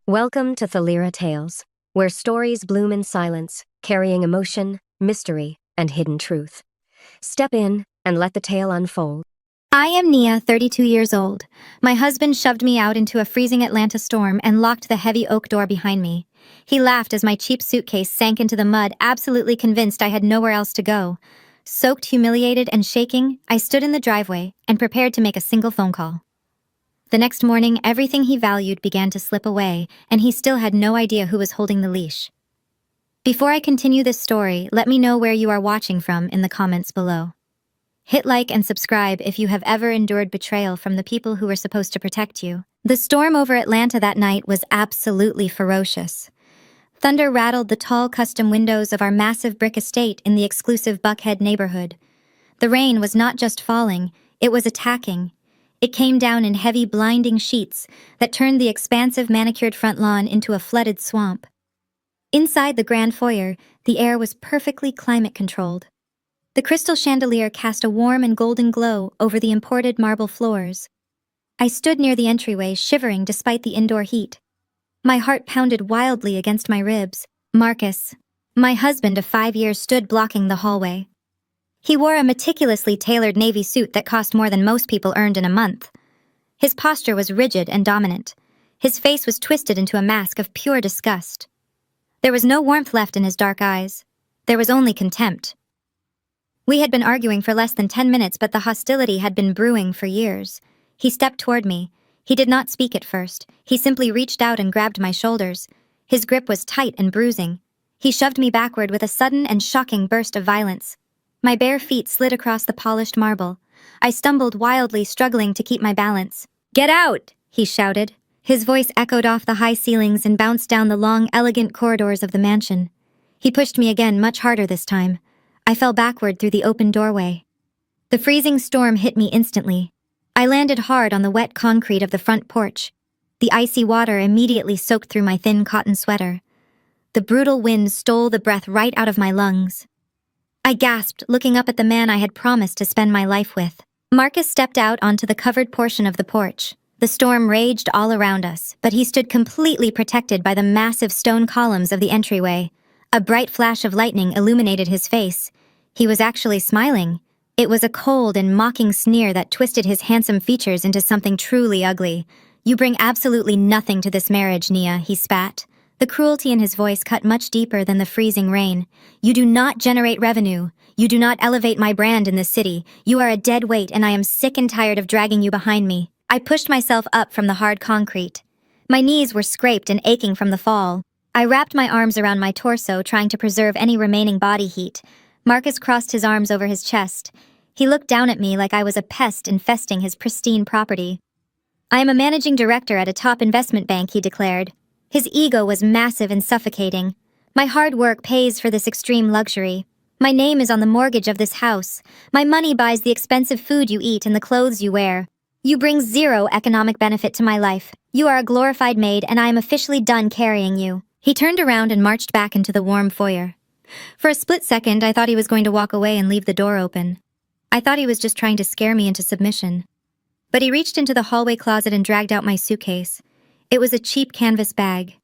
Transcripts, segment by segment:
Welcome to Thalira Tales, where stories bloom in silence, carrying emotion, mystery, and hidden truth. Step in and let the tale unfold. I am Nia, 32 years old. My husband shoved me out into a freezing Atlanta storm and locked the heavy oak door behind me. He laughed as my cheap suitcase sank into the mud, absolutely convinced I had nowhere else to go. Soaked, humiliated, and shaking, I stood in the driveway and prepared to make a single phone call. The next morning, everything he valued began to slip away, and he still had no idea who was holding the leash. Before I continue this story, let me know where you are watching from in the comments below. Hit like and subscribe if you have ever endured betrayal from the people who were supposed to protect you. The storm over Atlanta that night was absolutely ferocious. Thunder rattled the tall custom windows of our massive brick estate in the exclusive Buckhead neighborhood. The rain was not just falling, it was attacking. It came down in heavy, blinding sheets that turned the expansive manicured front lawn into a flooded swamp. Inside the grand foyer, the air was perfectly climate-controlled. The crystal chandelier cast a warm and golden glow over the imported marble floors. I stood near the entryway, shivering despite the indoor heat. My heart pounded wildly against my ribs. Marcus, my husband of 5 years, stood blocking the hallway. He wore a meticulously tailored navy suit that cost more than most people earned in a month. His posture was rigid and dominant. His face was twisted into a mask of pure disgust. There was no warmth left in his dark eyes. There was only contempt. We had been arguing for less than 10 minutes, but the hostility had been brewing for years. He stepped toward me. He did not speak at first. He simply reached out and grabbed my shoulders. His grip was tight and bruising. He shoved me backward with a sudden and shocking burst of violence. My bare feet slid across the polished marble. I stumbled wildly, struggling to keep my balance. "Get out!" he shouted. His voice echoed off the high ceilings and bounced down the long, elegant corridors of the mansion. He pushed me again, much harder this time. I fell backward through the open doorway. The freezing storm hit me instantly. I landed hard on the wet concrete of the front porch. The icy water immediately soaked through my thin cotton sweater. The brutal wind stole the breath right out of my lungs. I gasped, looking up at the man I had promised to spend my life with. Marcus stepped out onto the covered portion of the porch. The storm raged all around us, but he stood completely protected by the massive stone columns of the entryway. A bright flash of lightning illuminated his face. He was actually smiling. It was a cold and mocking sneer that twisted his handsome features into something truly ugly. "You bring absolutely nothing to this marriage, Nia," he spat. The cruelty in his voice cut much deeper than the freezing rain. "You do not generate revenue. You do not elevate my brand in this city. You are a dead weight, and I am sick and tired of dragging you behind me." I pushed myself up from the hard concrete. My knees were scraped and aching from the fall. I wrapped my arms around my torso, trying to preserve any remaining body heat. Marcus crossed his arms over his chest. He looked down at me like I was a pest infesting his pristine property. "I am a managing director at a top investment bank," he declared. His ego was massive and suffocating. "My hard work pays for this extreme luxury. My name is on the mortgage of this house. My money buys the expensive food you eat and the clothes you wear. You bring zero economic benefit to my life. You are a glorified maid, and I am officially done carrying you." He turned around and marched back into the warm foyer. For a split second, I thought he was going to walk away and leave the door open. I thought he was just trying to scare me into submission. But he reached into the hallway closet and dragged out my suitcase. It was a cheap canvas bag.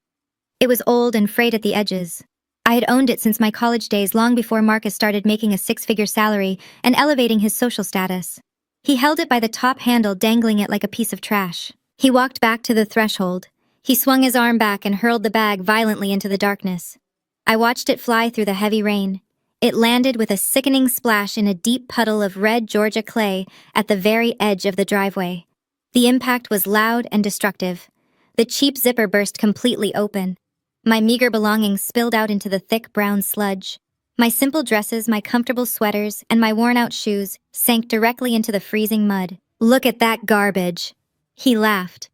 It was old and frayed at the edges. I had owned it since my college days, long before Marcus started making a six-figure salary and elevating his social status. He held it by the top handle, dangling it like a piece of trash. He walked back to the threshold. He swung his arm back and hurled the bag violently into the darkness. I watched it fly through the heavy rain. It landed with a sickening splash in a deep puddle of red Georgia clay at the very edge of the driveway. The impact was loud and destructive. The cheap zipper burst completely open. My meager belongings spilled out into the thick brown sludge. My simple dresses, my comfortable sweaters, and my worn-out shoes sank directly into the freezing mud. "Look at that garbage," he laughed.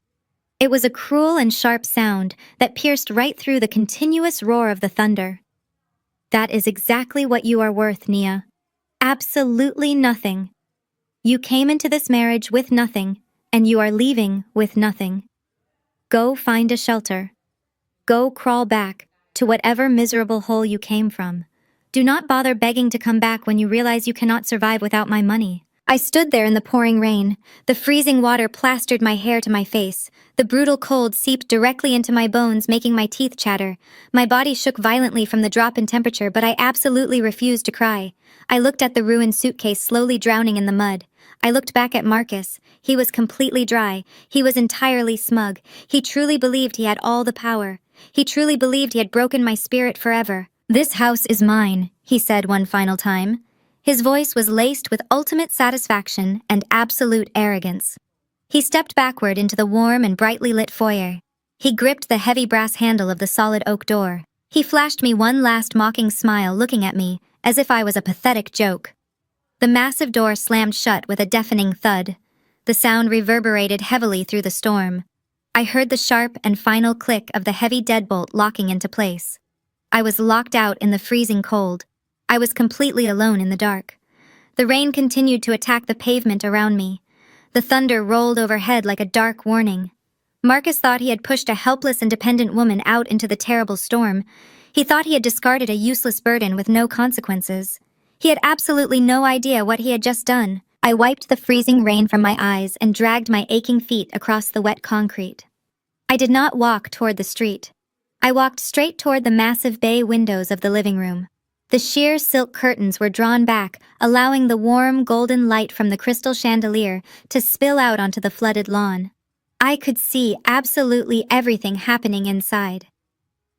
It was a cruel and sharp sound that pierced right through the continuous roar of the thunder. "That is exactly what you are worth, Nia. Absolutely nothing. You came into this marriage with nothing, and you are leaving with nothing. Go find a shelter. Go crawl back to whatever miserable hole you came from. Do not bother begging to come back when you realize you cannot survive without my money. I stood there in the pouring rain. The freezing water plastered my hair to my face. The brutal cold seeped directly into my bones, making my teeth chatter. My body shook violently from the drop in temperature, but I absolutely refused to cry. I looked at the ruined suitcase slowly drowning in the mud. I looked back at Marcus. He was completely dry. He was entirely smug. He truly believed he had all the power. He truly believed he had broken my spirit forever. "This house is mine," he said one final time. His voice was laced with ultimate satisfaction and absolute arrogance. He stepped backward into the warm and brightly lit foyer. He gripped the heavy brass handle of the solid oak door. He flashed me one last mocking smile, looking at me as if I was a pathetic joke. The massive door slammed shut with a deafening thud. The sound reverberated heavily through the storm. I heard the sharp and final click of the heavy deadbolt locking into place. I was locked out in the freezing cold. I was completely alone in the dark. The rain continued to attack the pavement around me. The thunder rolled overhead like a dark warning. Marcus thought he had pushed a helpless and dependent woman out into the terrible storm. He thought he had discarded a useless burden with no consequences. He had absolutely no idea what he had just done. I wiped the freezing rain from my eyes and dragged my aching feet across the wet concrete. I did not walk toward the street. I walked straight toward the massive bay windows of the living room. The sheer silk curtains were drawn back, allowing the warm, golden light from the crystal chandelier to spill out onto the flooded lawn. I could see absolutely everything happening inside.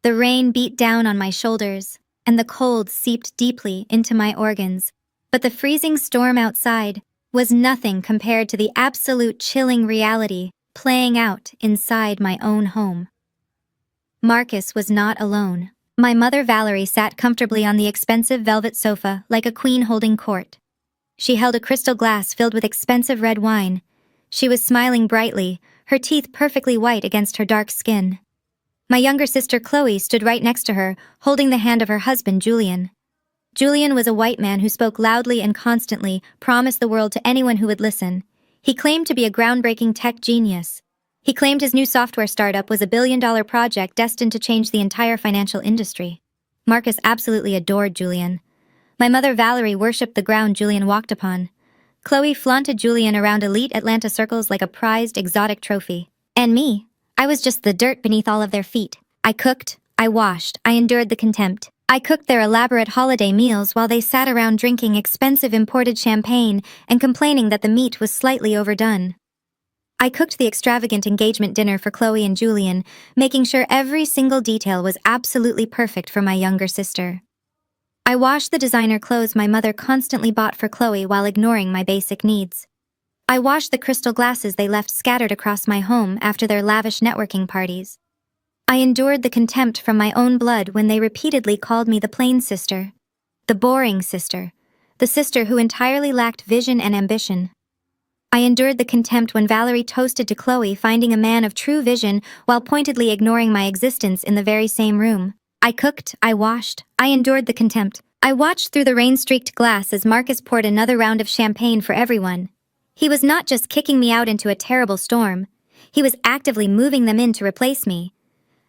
The rain beat down on my shoulders, and the cold seeped deeply into my organs, but the freezing storm outside was nothing compared to the absolute chilling reality playing out inside my own home. Marcus was not alone. My mother Valerie sat comfortably on the expensive velvet sofa like a queen holding court. She held a crystal glass filled with expensive red wine. She was smiling brightly, her teeth perfectly white against her dark skin. My younger sister Chloe stood right next to her, holding the hand of her husband Julian. Julian was a white man who spoke loudly and constantly, promised the world to anyone who would listen. He claimed to be a groundbreaking tech genius. He claimed his new software startup was a billion-dollar project destined to change the entire financial industry. Marcus absolutely adored Julian. My mother Valerie worshipped the ground Julian walked upon. Chloe flaunted Julian around elite Atlanta circles like a prized, exotic trophy. And me, I was just the dirt beneath all of their feet. I cooked, I washed, I endured the contempt. I cooked their elaborate holiday meals while they sat around drinking expensive imported champagne and complaining that the meat was slightly overdone. I cooked the extravagant engagement dinner for Chloe and Julian, making sure every single detail was absolutely perfect for my younger sister. I washed the designer clothes my mother constantly bought for Chloe while ignoring my basic needs. I washed the crystal glasses they left scattered across my home after their lavish networking parties. I endured the contempt from my own blood when they repeatedly called me the plain sister, the boring sister, the sister who entirely lacked vision and ambition. I endured the contempt when Valerie toasted to Chloe finding a man of true vision while pointedly ignoring my existence in the very same room. I cooked, I washed, I endured the contempt. I watched through the rain-streaked glass as Marcus poured another round of champagne for everyone. He was not just kicking me out into a terrible storm. He was actively moving them in to replace me.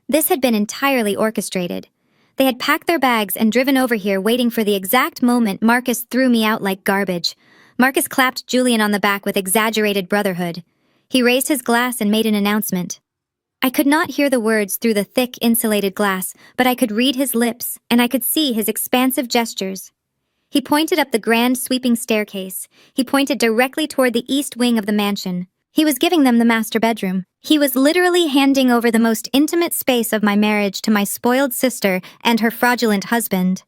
This had been entirely orchestrated. They had packed their bags and driven over here waiting for the exact moment Marcus threw me out like garbage. Marcus clapped Julian on the back with exaggerated brotherhood. He raised his glass and made an announcement. I could not hear the words through the thick, insulated glass, but I could read his lips, and I could see his expansive gestures. He pointed up the grand, sweeping staircase. He pointed directly toward the east wing of the mansion. He was giving them the master bedroom. He was literally handing over the most intimate space of my marriage to my spoiled sister and her fraudulent husband.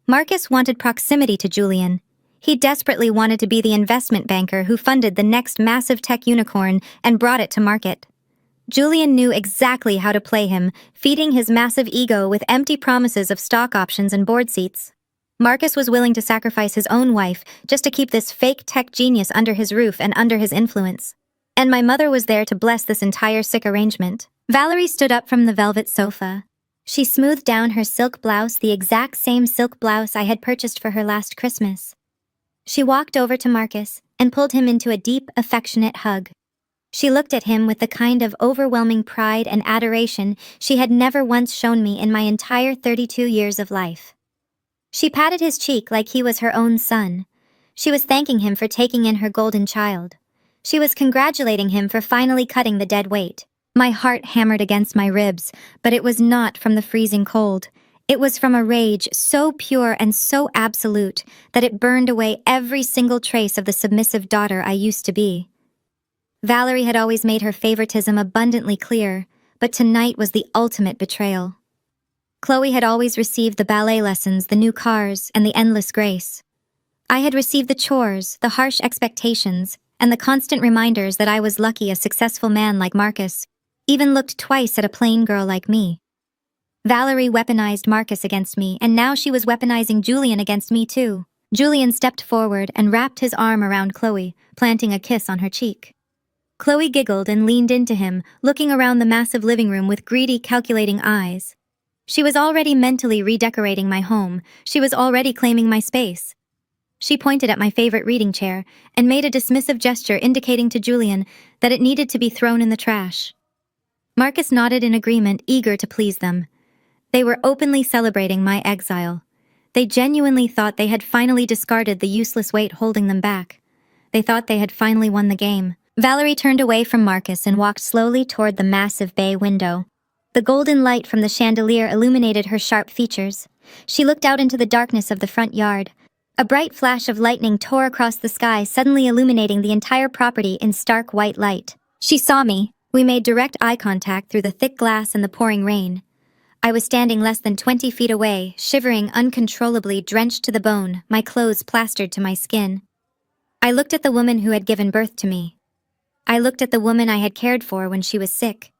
Marcus wanted proximity to Julian. He desperately wanted to be the investment banker who funded the next massive tech unicorn and brought it to market. Julian knew exactly how to play him, feeding his massive ego with empty promises of stock options and board seats. Marcus was willing to sacrifice his own wife just to keep this fake tech genius under his roof and under his influence. And my mother was there to bless this entire sick arrangement. Valerie stood up from the velvet sofa. She smoothed down her silk blouse, the exact same silk blouse I had purchased for her last Christmas. She walked over to Marcus and pulled him into a deep, affectionate hug. She looked at him with the kind of overwhelming pride and adoration she had never once shown me in my entire 32 years of life. She patted his cheek like he was her own son. She was thanking him for taking in her golden child. She was congratulating him for finally cutting the dead weight. My heart hammered against my ribs, but it was not from the freezing cold. It was from a rage so pure and so absolute that it burned away every single trace of the submissive daughter I used to be. Valerie had always made her favoritism abundantly clear, but tonight was the ultimate betrayal. Chloe had always received the ballet lessons, the new cars, and the endless grace. I had received the chores, the harsh expectations, and the constant reminders that I was lucky a successful man like Marcus even looked twice at a plain girl like me. Valerie weaponized Marcus against me, and now she was weaponizing Julian against me too. Julian stepped forward and wrapped his arm around Chloe, planting a kiss on her cheek. Chloe giggled and leaned into him, looking around the massive living room with greedy, calculating eyes. She was already mentally redecorating my home. She was already claiming my space. She pointed at my favorite reading chair and made a dismissive gesture indicating to Julian that it needed to be thrown in the trash. Marcus nodded in agreement, eager to please them. They were openly celebrating my exile. They genuinely thought they had finally discarded the useless weight holding them back. They thought they had finally won the game. Valerie turned away from Marcus and walked slowly toward the massive bay window. The golden light from the chandelier illuminated her sharp features. She looked out into the darkness of the front yard. A bright flash of lightning tore across the sky, suddenly illuminating the entire property in stark white light. She saw me. We made direct eye contact through the thick glass and the pouring rain. I was standing less than 20 feet away, shivering uncontrollably, drenched to the bone, my clothes plastered to my skin. I looked at the woman who had given birth to me. I looked at the woman I had cared for when she was sick.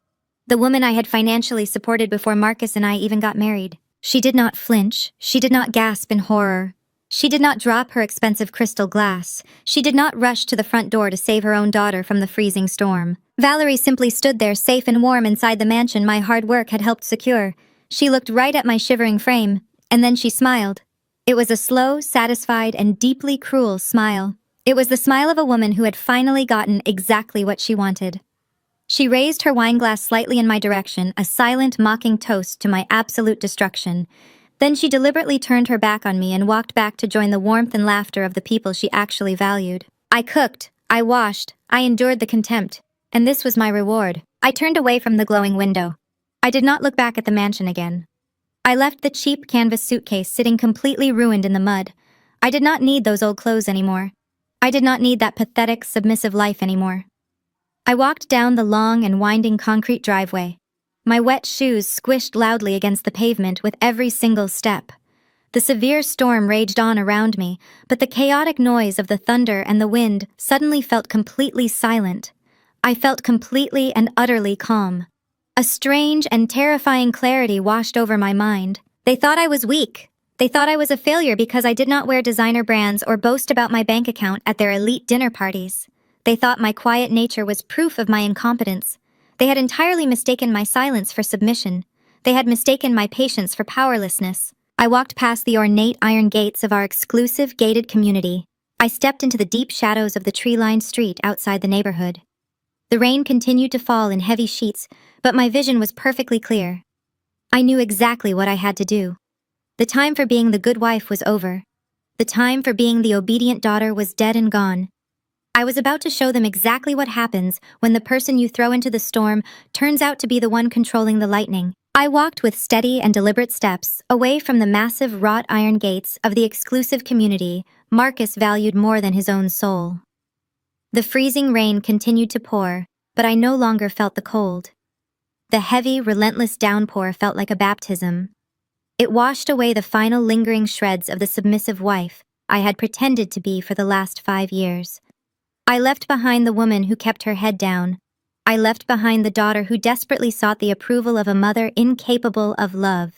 The woman I had financially supported before Marcus and I even got married. She did not flinch. She did not gasp in horror. She did not drop her expensive crystal glass. She did not rush to the front door to save her own daughter from the freezing storm. Valerie simply stood there, safe and warm inside the mansion my hard work had helped secure. She looked right at my shivering frame, and then she smiled. It was a slow, satisfied, and deeply cruel smile. It was the smile of a woman who had finally gotten exactly what she wanted. She raised her wineglass slightly in my direction, a silent, mocking toast to my absolute destruction. Then she deliberately turned her back on me and walked back to join the warmth and laughter of the people she actually valued. I cooked, I washed, I endured the contempt, and this was my reward. I turned away from the glowing window. I did not look back at the mansion again. I left the cheap canvas suitcase sitting completely ruined in the mud. I did not need those old clothes anymore. I did not need that pathetic, submissive life anymore. I walked down the long and winding concrete driveway. My wet shoes squished loudly against the pavement with every single step. The severe storm raged on around me, but the chaotic noise of the thunder and the wind suddenly felt completely silent. I felt completely and utterly calm. A strange and terrifying clarity washed over my mind. They thought I was weak. They thought I was a failure because I did not wear designer brands or boast about my bank account at their elite dinner parties. They thought my quiet nature was proof of my incompetence. They had entirely mistaken my silence for submission. They had mistaken my patience for powerlessness. I walked past the ornate iron gates of our exclusive gated community. I stepped into the deep shadows of the tree-lined street outside the neighborhood. The rain continued to fall in heavy sheets, but my vision was perfectly clear. I knew exactly what I had to do. The time for being the good wife was over. The time for being the obedient daughter was dead and gone. I was about to show them exactly what happens when the person you throw into the storm turns out to be the one controlling the lightning. I walked with steady and deliberate steps away from the massive wrought iron gates of the exclusive community Marcus valued more than his own soul. The freezing rain continued to pour, but I no longer felt the cold. The heavy, relentless downpour felt like a baptism. It washed away the final lingering shreds of the submissive wife I had pretended to be for the last 5 years. I left behind the woman who kept her head down. I left behind the daughter who desperately sought the approval of a mother incapable of love.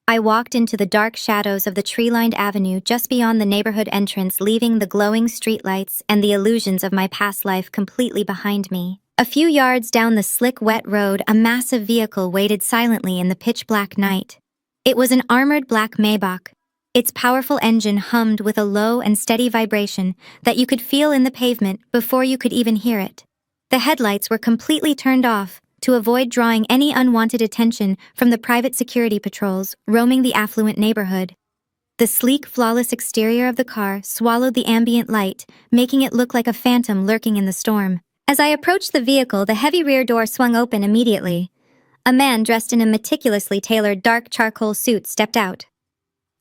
I walked into the dark shadows of the tree-lined avenue just beyond the neighborhood entrance, leaving the glowing streetlights and the illusions of my past life completely behind me. A few yards down the slick, wet road, a massive vehicle waited silently in the pitch-black night. It was an armored black Maybach. Its powerful engine hummed with a low and steady vibration that you could feel in the pavement before you could even hear it. The headlights were completely turned off to avoid drawing any unwanted attention from the private security patrols roaming the affluent neighborhood. The sleek, flawless exterior of the car swallowed the ambient light, making it look like a phantom lurking in the storm. As I approached the vehicle, the heavy rear door swung open immediately. A man dressed in a meticulously tailored dark charcoal suit stepped out.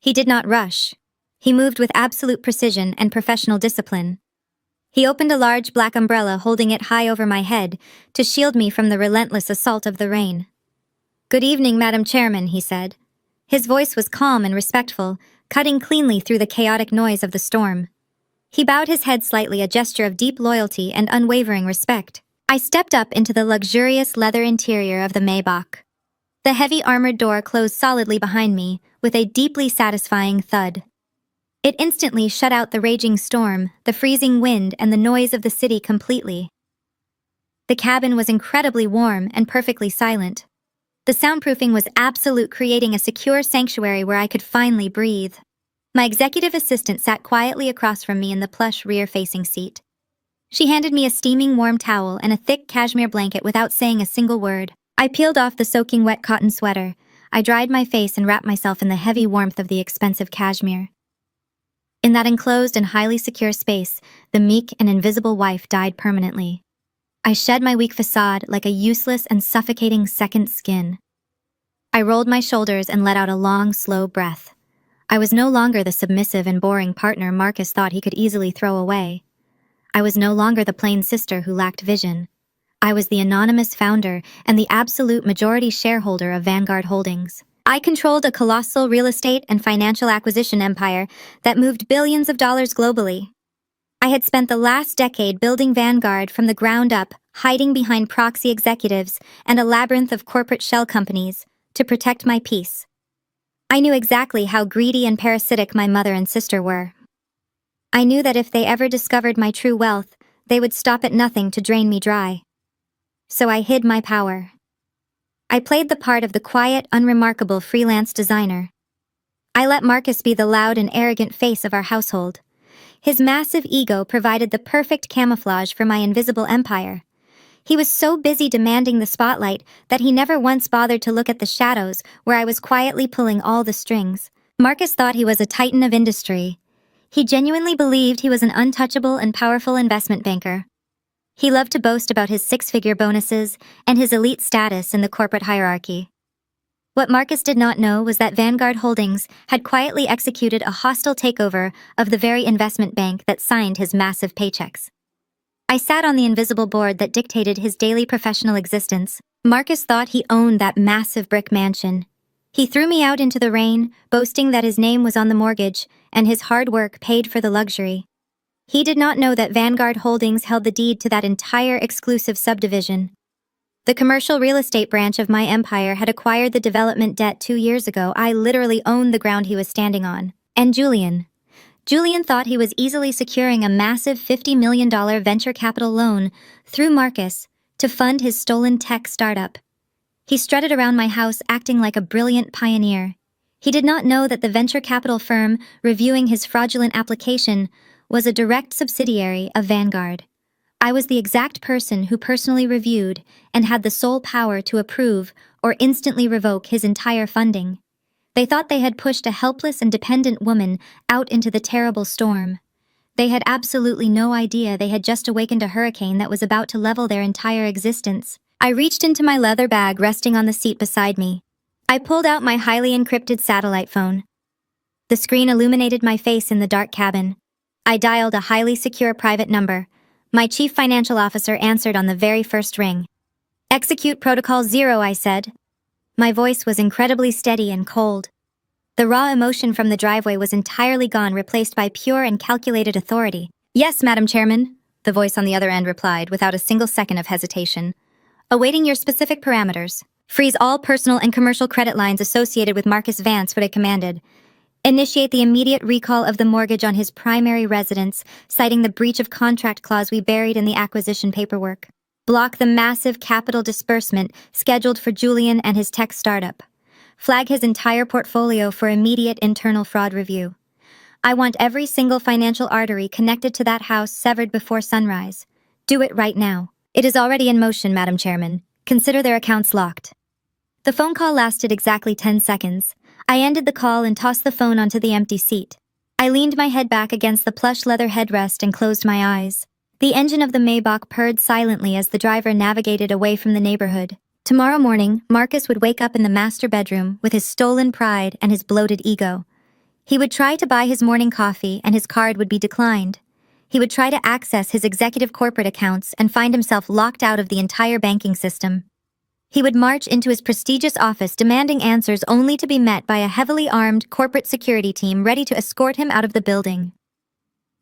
He did not rush. He moved with absolute precision and professional discipline. He opened a large black umbrella, holding it high over my head to shield me from the relentless assault of the rain. "Good evening, Madam Chairman," he said. His voice was calm and respectful, cutting cleanly through the chaotic noise of the storm. He bowed his head slightly, a gesture of deep loyalty and unwavering respect. I stepped up into the luxurious leather interior of the Maybach. The heavy armored door closed solidly behind me, with a deeply satisfying thud. It instantly shut out the raging storm, the freezing wind, and the noise of the city completely. The cabin was incredibly warm and perfectly silent. The soundproofing was absolute, creating a secure sanctuary where I could finally breathe. My executive assistant sat quietly across from me in the plush rear-facing seat. She handed me a steaming warm towel and a thick cashmere blanket without saying a single word. I peeled off the soaking wet cotton sweater. I dried my face and wrapped myself in the heavy warmth of the expensive cashmere. In that enclosed and highly secure space, the meek and invisible wife died permanently. I shed my weak facade like a useless and suffocating second skin. I rolled my shoulders and let out a long, slow breath. I was no longer the submissive and boring partner Marcus thought he could easily throw away. I was no longer the plain sister who lacked vision. I was the anonymous founder and the absolute majority shareholder of Vanguard Holdings. I controlled a colossal real estate and financial acquisition empire that moved billions of dollars globally. I had spent the last decade building Vanguard from the ground up, hiding behind proxy executives and a labyrinth of corporate shell companies to protect my peace. I knew exactly how greedy and parasitic my mother and sister were. I knew that if they ever discovered my true wealth, they would stop at nothing to drain me dry. So I hid my power. I played the part of the quiet, unremarkable freelance designer. I let Marcus be the loud and arrogant face of our household. His massive ego provided the perfect camouflage for my invisible empire. He was so busy demanding the spotlight that he never once bothered to look at the shadows where I was quietly pulling all the strings. Marcus thought he was a titan of industry. He genuinely believed he was an untouchable and powerful investment banker. He loved to boast about his six-figure bonuses and his elite status in the corporate hierarchy. What Marcus did not know was that Vanguard Holdings had quietly executed a hostile takeover of the very investment bank that signed his massive paychecks. I sat on the invisible board that dictated his daily professional existence. Marcus thought he owned that massive brick mansion. He threw me out into the rain, boasting that his name was on the mortgage and his hard work paid for the luxury. He did not know that Vanguard Holdings held the deed to that entire exclusive subdivision. The commercial real estate branch of my empire had acquired the development debt 2 years ago. I literally owned the ground he was standing on. And Julian thought he was easily securing a massive $50 million venture capital loan through Marcus to fund his stolen tech startup. He strutted around my house acting like a brilliant pioneer. He did not know that the venture capital firm reviewing his fraudulent application was a direct subsidiary of Vanguard. I was the exact person who personally reviewed and had the sole power to approve or instantly revoke his entire funding. They thought they had pushed a helpless and dependent woman out into the terrible storm. They had absolutely no idea they had just awakened a hurricane that was about to level their entire existence. I reached into my leather bag resting on the seat beside me. I pulled out my highly encrypted satellite phone. The screen illuminated my face in the dark cabin. I dialed a highly secure private number. My chief financial officer answered on the very first ring. "Execute Protocol 0, I said. My voice was incredibly steady and cold. The raw emotion from the driveway was entirely gone, replaced by pure and calculated authority. "Yes, Madam Chairman," the voice on the other end replied without a single second of hesitation. "Awaiting your specific parameters. Freeze all personal and commercial credit lines associated with Marcus Vance," what it commanded. "Initiate the immediate recall of the mortgage on his primary residence, citing the breach of contract clause we buried in the acquisition paperwork. Block the massive capital disbursement scheduled for Julian and his tech startup. Flag his entire portfolio for immediate internal fraud review. I want every single financial artery connected to that house severed before sunrise. Do it right now." "It is already in motion, Madam Chairman. Consider their accounts locked." The phone call lasted exactly 10 seconds. I ended the call and tossed the phone onto the empty seat. I leaned my head back against the plush leather headrest and closed my eyes. The engine of the Maybach purred silently as the driver navigated away from the neighborhood. Tomorrow morning, Marcus would wake up in the master bedroom with his stolen pride and his bloated ego. He would try to buy his morning coffee and his card would be declined. He would try to access his executive corporate accounts and find himself locked out of the entire banking system. He would march into his prestigious office demanding answers only to be met by a heavily armed corporate security team ready to escort him out of the building.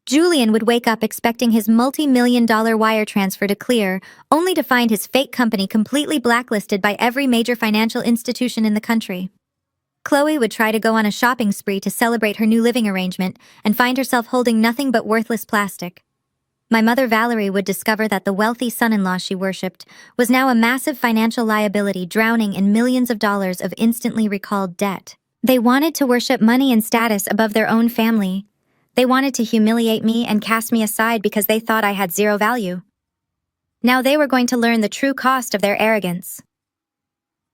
Julian would wake up expecting his multi-million-dollar wire transfer to clear, only to find his fake company completely blacklisted by every major financial institution in the country. Chloe would try to go on a shopping spree to celebrate her new living arrangement and find herself holding nothing but worthless plastic. My mother Valerie would discover that the wealthy son-in-law she worshipped was now a massive financial liability drowning in millions of dollars of instantly recalled debt. They wanted to worship money and status above their own family. They wanted to humiliate me and cast me aside because they thought I had zero value. Now they were going to learn the true cost of their arrogance.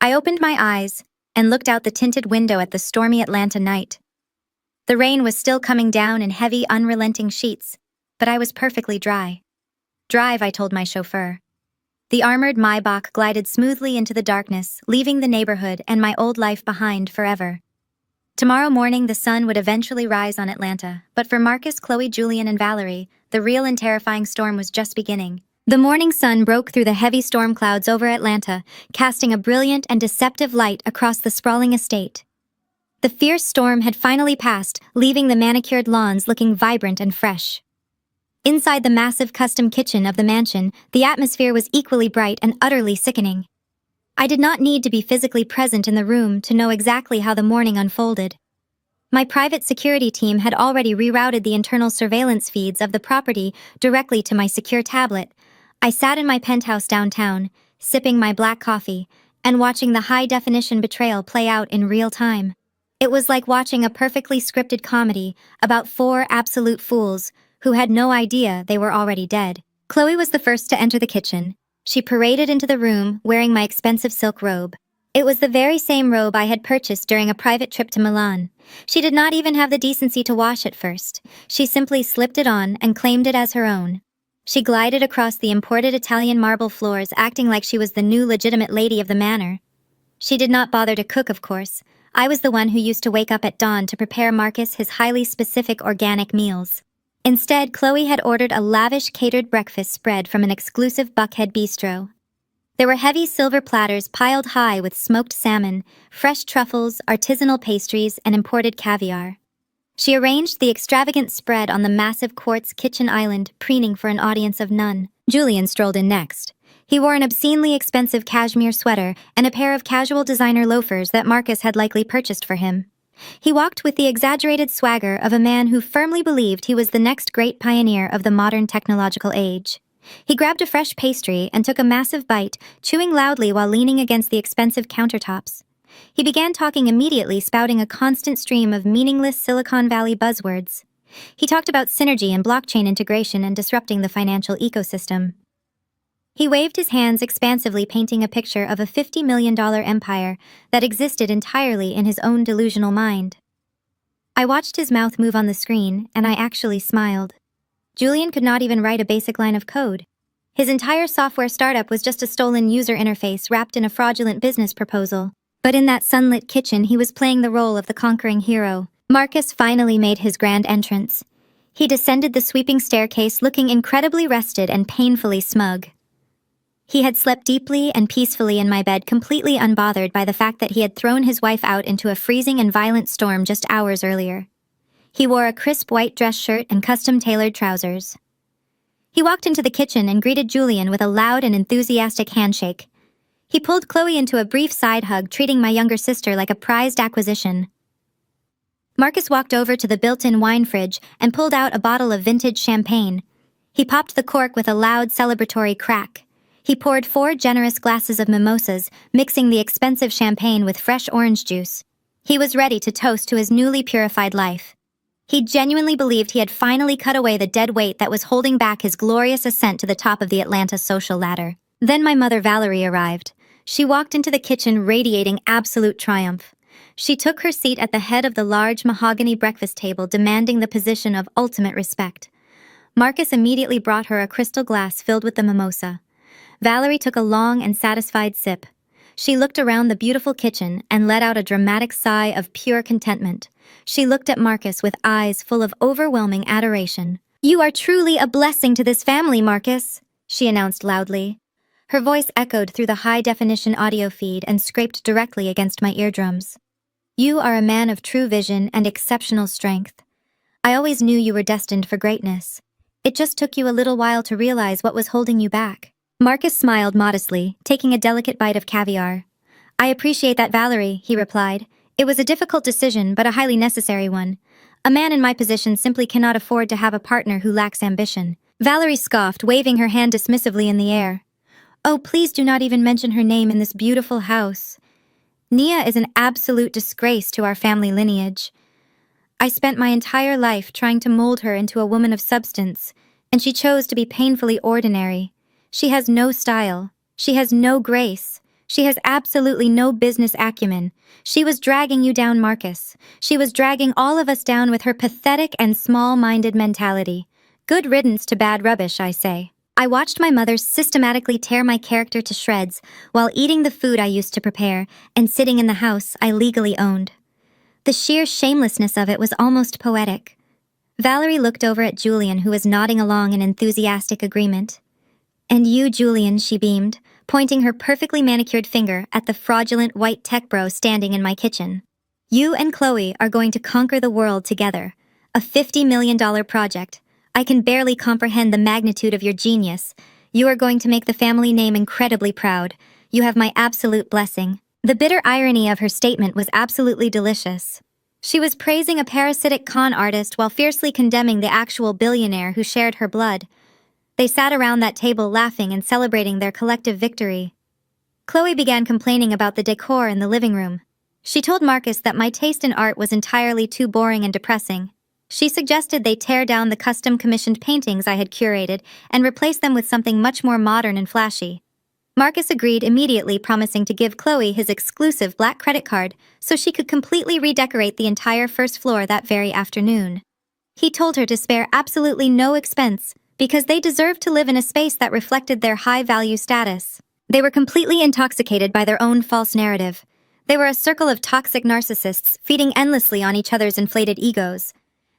I opened my eyes and looked out the tinted window at the stormy Atlanta night. The rain was still coming down in heavy, unrelenting sheets, but I was perfectly dry. Drive, I told my chauffeur. The armored Maybach glided smoothly into the darkness, leaving the neighborhood and my old life behind forever. Tomorrow morning the sun would eventually rise on Atlanta, but for Marcus, Chloe, Julian, and Valerie, the real and terrifying storm was just beginning. The morning sun broke through the heavy storm clouds over Atlanta, casting a brilliant and deceptive light across the sprawling estate. The fierce storm had finally passed, leaving the manicured lawns looking vibrant and fresh. Inside the massive custom kitchen of the mansion, the atmosphere was equally bright and utterly sickening. I did not need to be physically present in the room to know exactly how the morning unfolded. My private security team had already rerouted the internal surveillance feeds of the property directly to my secure tablet. I sat in my penthouse downtown, sipping my black coffee, and watching the high-definition betrayal play out in real time. It was like watching a perfectly scripted comedy about four absolute fools who had no idea they were already dead. Chloe was the first to enter the kitchen. She paraded into the room wearing my expensive silk robe. It was the very same robe I had purchased during a private trip to Milan. She did not even have the decency to wash it first. She simply slipped it on and claimed it as her own. She glided across the imported Italian marble floors, acting like she was the new legitimate lady of the manor. She did not bother to cook, of course. I was the one who used to wake up at dawn to prepare Marcus his highly specific organic meals. Instead, Chloe had ordered a lavish catered breakfast spread from an exclusive Buckhead bistro. There were heavy silver platters piled high with smoked salmon, fresh truffles, artisanal pastries, and imported caviar. She arranged the extravagant spread on the massive quartz kitchen island, preening for an audience of none. Julian strolled in next. He wore an obscenely expensive cashmere sweater and a pair of casual designer loafers that Marcus had likely purchased for him. He walked with the exaggerated swagger of a man who firmly believed he was the next great pioneer of the modern technological age. He grabbed a fresh pastry and took a massive bite, chewing loudly while leaning against the expensive countertops. He began talking immediately, spouting a constant stream of meaningless Silicon Valley buzzwords. He talked about synergy and blockchain integration and disrupting the financial ecosystem. He waved his hands expansively, painting a picture of a $50 million empire that existed entirely in his own delusional mind. I watched his mouth move on the screen, and I actually smiled. Julian could not even write a basic line of code. His entire software startup was just a stolen user interface wrapped in a fraudulent business proposal. But in that sunlit kitchen, he was playing the role of the conquering hero. Marcus finally made his grand entrance. He descended the sweeping staircase looking incredibly rested and painfully smug. He had slept deeply and peacefully in my bed, completely unbothered by the fact that he had thrown his wife out into a freezing and violent storm just hours earlier. He wore a crisp white dress shirt and custom-tailored trousers. He walked into the kitchen and greeted Julian with a loud and enthusiastic handshake. He pulled Chloe into a brief side hug, treating my younger sister like a prized acquisition. Marcus walked over to the built-in wine fridge and pulled out a bottle of vintage champagne. He popped the cork with a loud celebratory crack. He poured 4 generous glasses of mimosas, mixing the expensive champagne with fresh orange juice. He was ready to toast to his newly purified life. He genuinely believed he had finally cut away the dead weight that was holding back his glorious ascent to the top of the Atlanta social ladder. Then my mother Valerie arrived. She walked into the kitchen radiating absolute triumph. She took her seat at the head of the large mahogany breakfast table, demanding the position of ultimate respect. Marcus immediately brought her a crystal glass filled with the mimosa. Valerie took a long and satisfied sip. She looked around the beautiful kitchen and let out a dramatic sigh of pure contentment. She looked at Marcus with eyes full of overwhelming adoration. "You are truly a blessing to this family, Marcus," she announced loudly. Her voice echoed through the high-definition audio feed and scraped directly against my eardrums. "You are a man of true vision and exceptional strength. I always knew you were destined for greatness. It just took you a little while to realize what was holding you back." Marcus smiled modestly, taking a delicate bite of caviar. "I appreciate that, Valerie," he replied. "It was a difficult decision, but a highly necessary one. A man in my position simply cannot afford to have a partner who lacks ambition." Valerie scoffed, waving her hand dismissively in the air. "Oh, please do not even mention her name in this beautiful house. Nia is an absolute disgrace to our family lineage. I spent my entire life trying to mold her into a woman of substance, and she chose to be painfully ordinary. She has no style. She has no grace. She has absolutely no business acumen. She was dragging you down, Marcus. She was dragging all of us down with her pathetic and small-minded mentality. Good riddance to bad rubbish, I say." I watched my mother systematically tear my character to shreds while eating the food I used to prepare and sitting in the house I legally owned. The sheer shamelessness of it was almost poetic. Valerie looked over at Julian, who was nodding along in enthusiastic agreement. "And you, Julian," she beamed, pointing her perfectly manicured finger at the fraudulent white tech bro standing in my kitchen. "You and Chloe are going to conquer the world together. A $50 million project. I can barely comprehend the magnitude of your genius. You are going to make the family name incredibly proud. You have my absolute blessing." The bitter irony of her statement was absolutely delicious. She was praising a parasitic con artist while fiercely condemning the actual billionaire who shared her blood. They sat around that table laughing and celebrating their collective victory. Chloe began complaining about the decor in the living room. She told Marcus that my taste in art was entirely too boring and depressing. She suggested they tear down the custom-commissioned paintings I had curated and replace them with something much more modern and flashy. Marcus agreed immediately, promising to give Chloe his exclusive black credit card so she could completely redecorate the entire first floor that very afternoon. He told her to spare absolutely no expense, because they deserved to live in a space that reflected their high-value status. They were completely intoxicated by their own false narrative. They were a circle of toxic narcissists feeding endlessly on each other's inflated egos.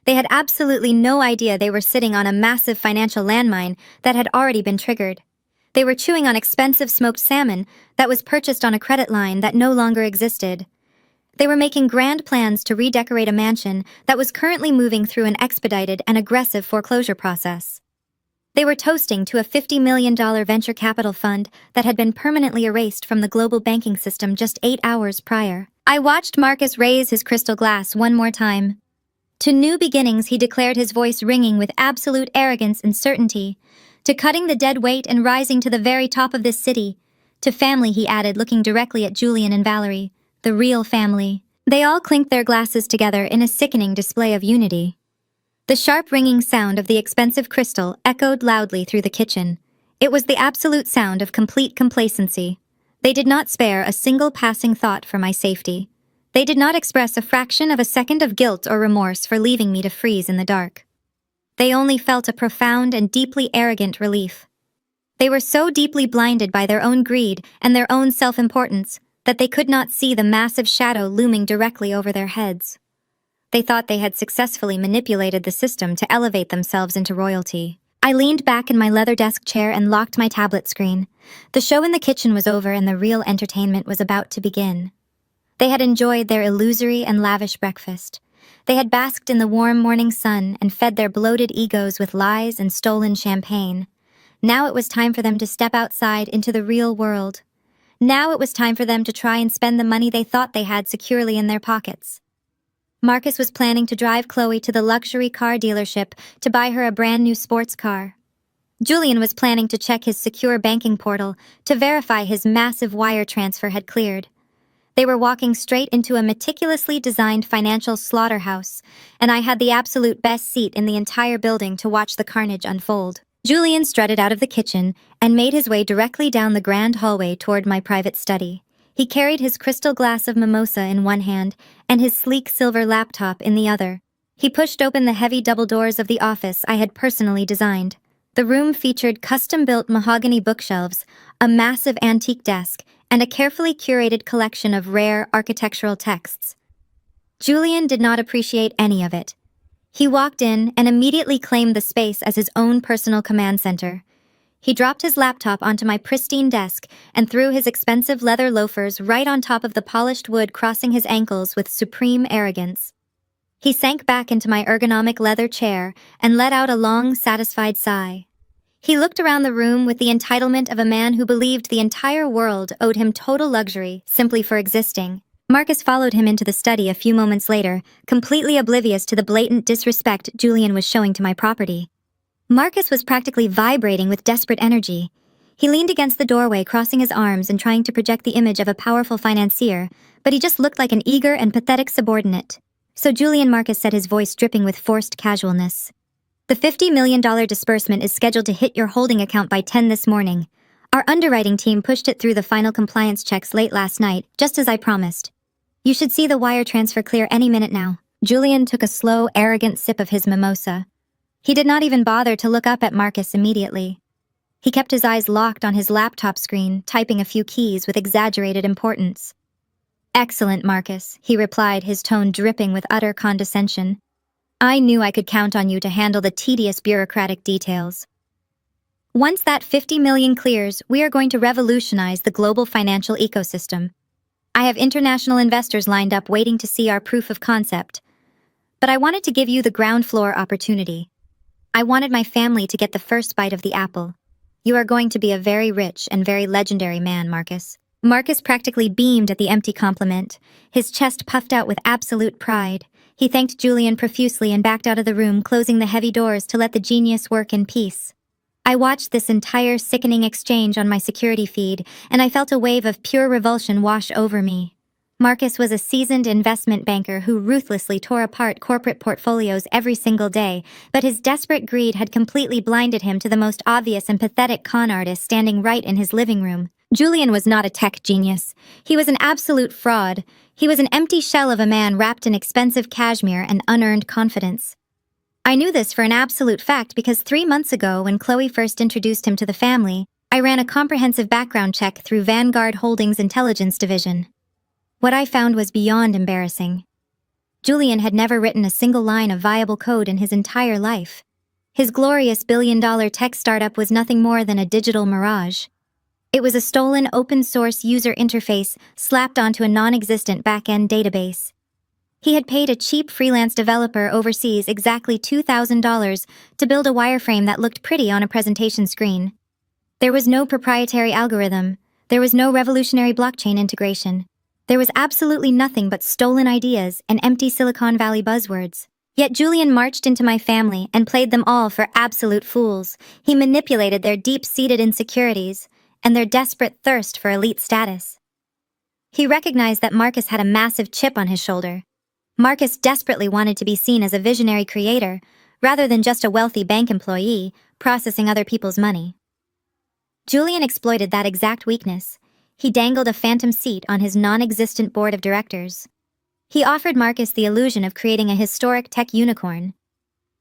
They had absolutely no idea they were sitting on a massive financial landmine that had already been triggered. They were chewing on expensive smoked salmon that was purchased on a credit line that no longer existed. They were making grand plans to redecorate a mansion that was currently moving through an expedited and aggressive foreclosure process. They were toasting to a $50 million venture capital fund that had been permanently erased from the global banking system just 8 hours prior. I watched Marcus raise his crystal glass one more time. To new beginnings, he declared, his voice ringing with absolute arrogance and certainty. To cutting the dead weight and rising to the very top of this city. To family, he added, looking directly at Julian and Valerie. The real family. They all clinked their glasses together in a sickening display of unity. The sharp ringing sound of the expensive crystal echoed loudly through the kitchen. It was the absolute sound of complete complacency. They did not spare a single passing thought for my safety. They did not express a fraction of a second of guilt or remorse for leaving me to freeze in the dark. They only felt a profound and deeply arrogant relief. They were so deeply blinded by their own greed and their own self-importance that they could not see the massive shadow looming directly over their heads. They thought they had successfully manipulated the system to elevate themselves into royalty. I leaned back in my leather desk chair and locked my tablet screen. The show in the kitchen was over and the real entertainment was about to begin. They had enjoyed their illusory and lavish breakfast. They had basked in the warm morning sun and fed their bloated egos with lies and stolen champagne. Now it was time for them to step outside into the real world. Now it was time for them to try and spend the money they thought they had securely in their pockets. Marcus was planning to drive Chloe to the luxury car dealership to buy her a brand new sports car. Julian was planning to check his secure banking portal to verify his massive wire transfer had cleared. They were walking straight into a meticulously designed financial slaughterhouse, and I had the absolute best seat in the entire building to watch the carnage unfold. Julian strutted out of the kitchen and made his way directly down the grand hallway toward my private study. He carried his crystal glass of mimosa in one hand and his sleek silver laptop in the other. He pushed open the heavy double doors of the office I had personally designed. The room featured custom-built mahogany bookshelves, a massive antique desk, and a carefully curated collection of rare architectural texts. Julian did not appreciate any of it. He walked in and immediately claimed the space as his own personal command center. He dropped his laptop onto my pristine desk and threw his expensive leather loafers right on top of the polished wood, crossing his ankles with supreme arrogance. He sank back into my ergonomic leather chair and let out a long, satisfied sigh. He looked around the room with the entitlement of a man who believed the entire world owed him total luxury simply for existing. Marcus followed him into the study a few moments later, completely oblivious to the blatant disrespect Julian was showing to my property. Marcus was practically vibrating with desperate energy. He leaned against the doorway, crossing his arms and trying to project the image of a powerful financier, but he just looked like an eager and pathetic subordinate. So Julian Marcus said, his voice dripping with forced casualness. The $50 million disbursement is scheduled to hit your holding account by 10 this morning. Our underwriting team pushed it through the final compliance checks late last night, just as I promised. You should see the wire transfer clear any minute now. Julian took a slow, arrogant sip of his mimosa. He did not even bother to look up at Marcus immediately. He kept his eyes locked on his laptop screen, typing a few keys with exaggerated importance. "Excellent, Marcus," he replied, his tone dripping with utter condescension. "I knew I could count on you to handle the tedious bureaucratic details. Once that 50 million clears, we are going to revolutionize the global financial ecosystem. I have international investors lined up waiting to see our proof of concept. But I wanted to give you the ground floor opportunity. I wanted my family to get the first bite of the apple. You are going to be a very rich and very legendary man, Marcus." Marcus practically beamed at the empty compliment, his chest puffed out with absolute pride. He thanked Julian profusely and backed out of the room, closing the heavy doors to let the genius work in peace. I watched this entire sickening exchange on my security feed, and I felt a wave of pure revulsion wash over me. Marcus was a seasoned investment banker who ruthlessly tore apart corporate portfolios every single day, but his desperate greed had completely blinded him to the most obvious and pathetic con artist standing right in his living room. Julian was not a tech genius. He was an absolute fraud. He was an empty shell of a man wrapped in expensive cashmere and unearned confidence. I knew this for an absolute fact because 3 months ago, when Chloe first introduced him to the family, I ran a comprehensive background check through Vanguard Holdings' intelligence division. What I found was beyond embarrassing. Julian had never written a single line of viable code in his entire life. His glorious billion-dollar tech startup was nothing more than a digital mirage. It was a stolen open-source user interface slapped onto a non-existent back-end database. He had paid a cheap freelance developer overseas exactly $2,000 to build a wireframe that looked pretty on a presentation screen. There was no proprietary algorithm. There was no revolutionary blockchain integration. There was absolutely nothing but stolen ideas and empty Silicon Valley buzzwords. Yet Julian marched into my family and played them all for absolute fools. He manipulated their deep-seated insecurities and their desperate thirst for elite status. He recognized that Marcus had a massive chip on his shoulder. Marcus desperately wanted to be seen as a visionary creator, rather than just a wealthy bank employee processing other people's money. Julian exploited that exact weakness. He dangled a phantom seat on his non-existent board of directors. He offered Marcus the illusion of creating a historic tech unicorn.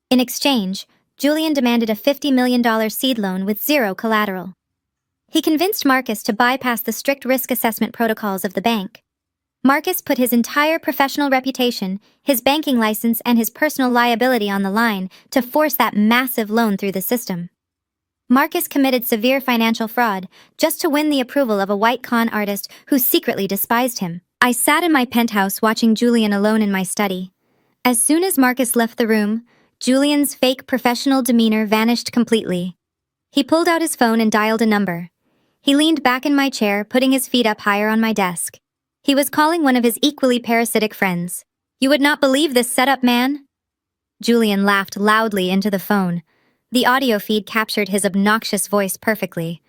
In exchange, Julian demanded a $50 million seed loan with zero collateral. He convinced Marcus to bypass the strict risk assessment protocols of the bank. Marcus put his entire professional reputation, his banking license, and his personal liability on the line to force that massive loan through the system. Marcus committed severe financial fraud just to win the approval of a white con artist who secretly despised him. I sat in my penthouse watching Julian alone in my study. As soon as Marcus left the room, Julian's fake professional demeanor vanished completely. He pulled out his phone and dialed a number. He leaned back in my chair, putting his feet up higher on my desk. He was calling one of his equally parasitic friends. "You would not believe this setup, man." Julian laughed loudly into the phone. The audio feed captured his obnoxious voice perfectly.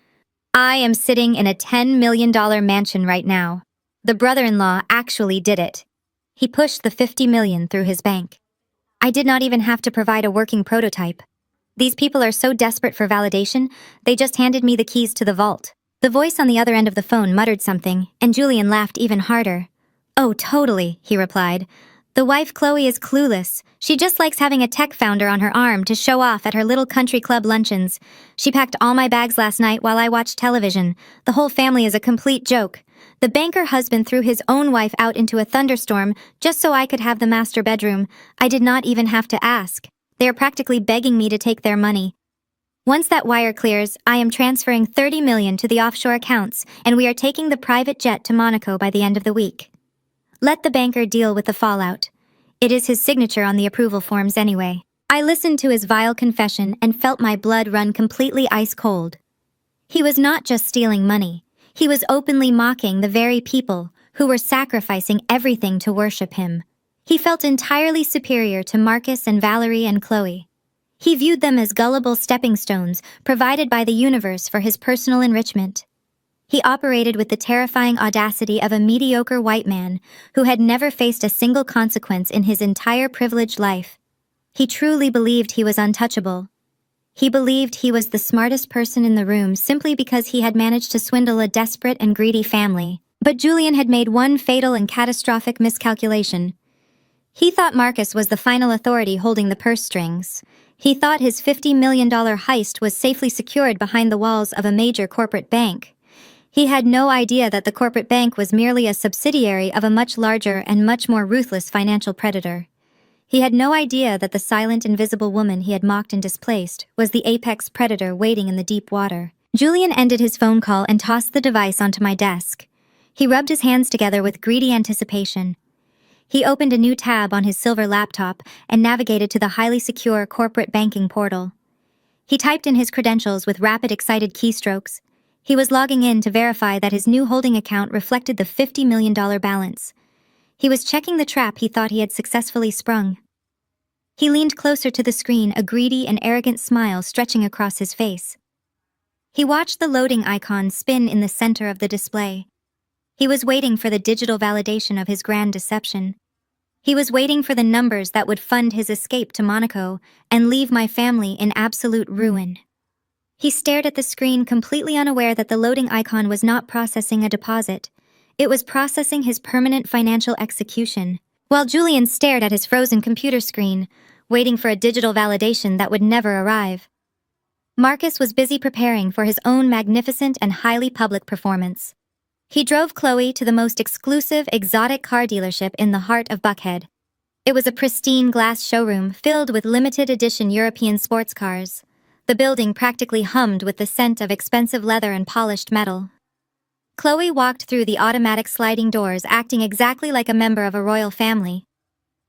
"I am sitting in a $10 million mansion right now. The brother-in-law actually did it. He pushed the $50 million through his bank. I did not even have to provide a working prototype. These people are so desperate for validation, they just handed me the keys to the vault. The voice on the other end of the phone muttered something, and Julian laughed even harder. "Oh, totally," he replied. "The wife Chloe is clueless. She just likes having a tech founder on her arm to show off at her little country club luncheons. She packed all my bags last night while I watched television. The whole family is a complete joke. The banker husband threw his own wife out into a thunderstorm just so I could have the master bedroom. I did not even have to ask. They are practically begging me to take their money. Once that wire clears, I am transferring $30 million to the offshore accounts, and we are taking the private jet to Monaco by the end of the week. Let the banker deal with the fallout. It is his signature on the approval forms anyway." I listened to his vile confession and felt my blood run completely ice cold. He was not just stealing money. He was openly mocking the very people who were sacrificing everything to worship him. He felt entirely superior to Marcus and Valerie and Chloe. He viewed them as gullible stepping stones provided by the universe for his personal enrichment. He operated with the terrifying audacity of a mediocre white man who had never faced a single consequence in his entire privileged life. He truly believed he was untouchable. He believed he was the smartest person in the room simply because he had managed to swindle a desperate and greedy family. But Julian had made one fatal and catastrophic miscalculation. He thought Marcus was the final authority holding the purse strings. He thought his $50 million heist was safely secured behind the walls of a major corporate bank. He had no idea that the corporate bank was merely a subsidiary of a much larger and much more ruthless financial predator. He had no idea that the silent, invisible woman he had mocked and displaced was the apex predator waiting in the deep water. Julian ended his phone call and tossed the device onto my desk. He rubbed his hands together with greedy anticipation. He opened a new tab on his silver laptop and navigated to the highly secure corporate banking portal. He typed in his credentials with rapid, excited keystrokes. He was logging in to verify that his new holding account reflected the $50 million balance. He was checking the trap he thought he had successfully sprung. He leaned closer to the screen, a greedy and arrogant smile stretching across his face. He watched the loading icon spin in the center of the display. He was waiting for the digital validation of his grand deception. He was waiting for the numbers that would fund his escape to Monaco and leave my family in absolute ruin. He stared at the screen, completely unaware that the loading icon was not processing a deposit. It was processing his permanent financial execution. While Julian stared at his frozen computer screen, waiting for a digital validation that would never arrive, Marcus was busy preparing for his own magnificent and highly public performance. He drove Chloe to the most exclusive, exotic car dealership in the heart of Buckhead. It was a pristine glass showroom filled with limited edition European sports cars. The building practically hummed with the scent of expensive leather and polished metal. Chloe walked through the automatic sliding doors, acting exactly like a member of a royal family.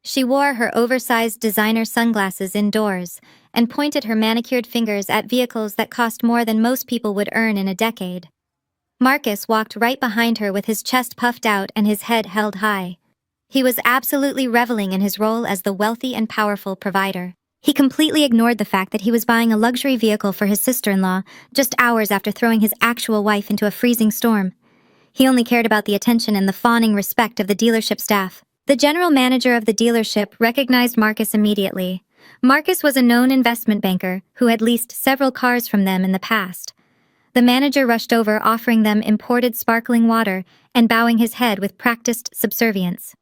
She wore her oversized designer sunglasses indoors and pointed her manicured fingers at vehicles that cost more than most people would earn in a decade. Marcus walked right behind her with his chest puffed out and his head held high. He was absolutely reveling in his role as the wealthy and powerful provider. He completely ignored the fact that he was buying a luxury vehicle for his sister-in-law just hours after throwing his actual wife into a freezing storm. He only cared about the attention and the fawning respect of the dealership staff. The general manager of the dealership recognized Marcus immediately. Marcus was a known investment banker who had leased several cars from them in the past. The manager rushed over, offering them imported sparkling water and bowing his head with practiced subservience.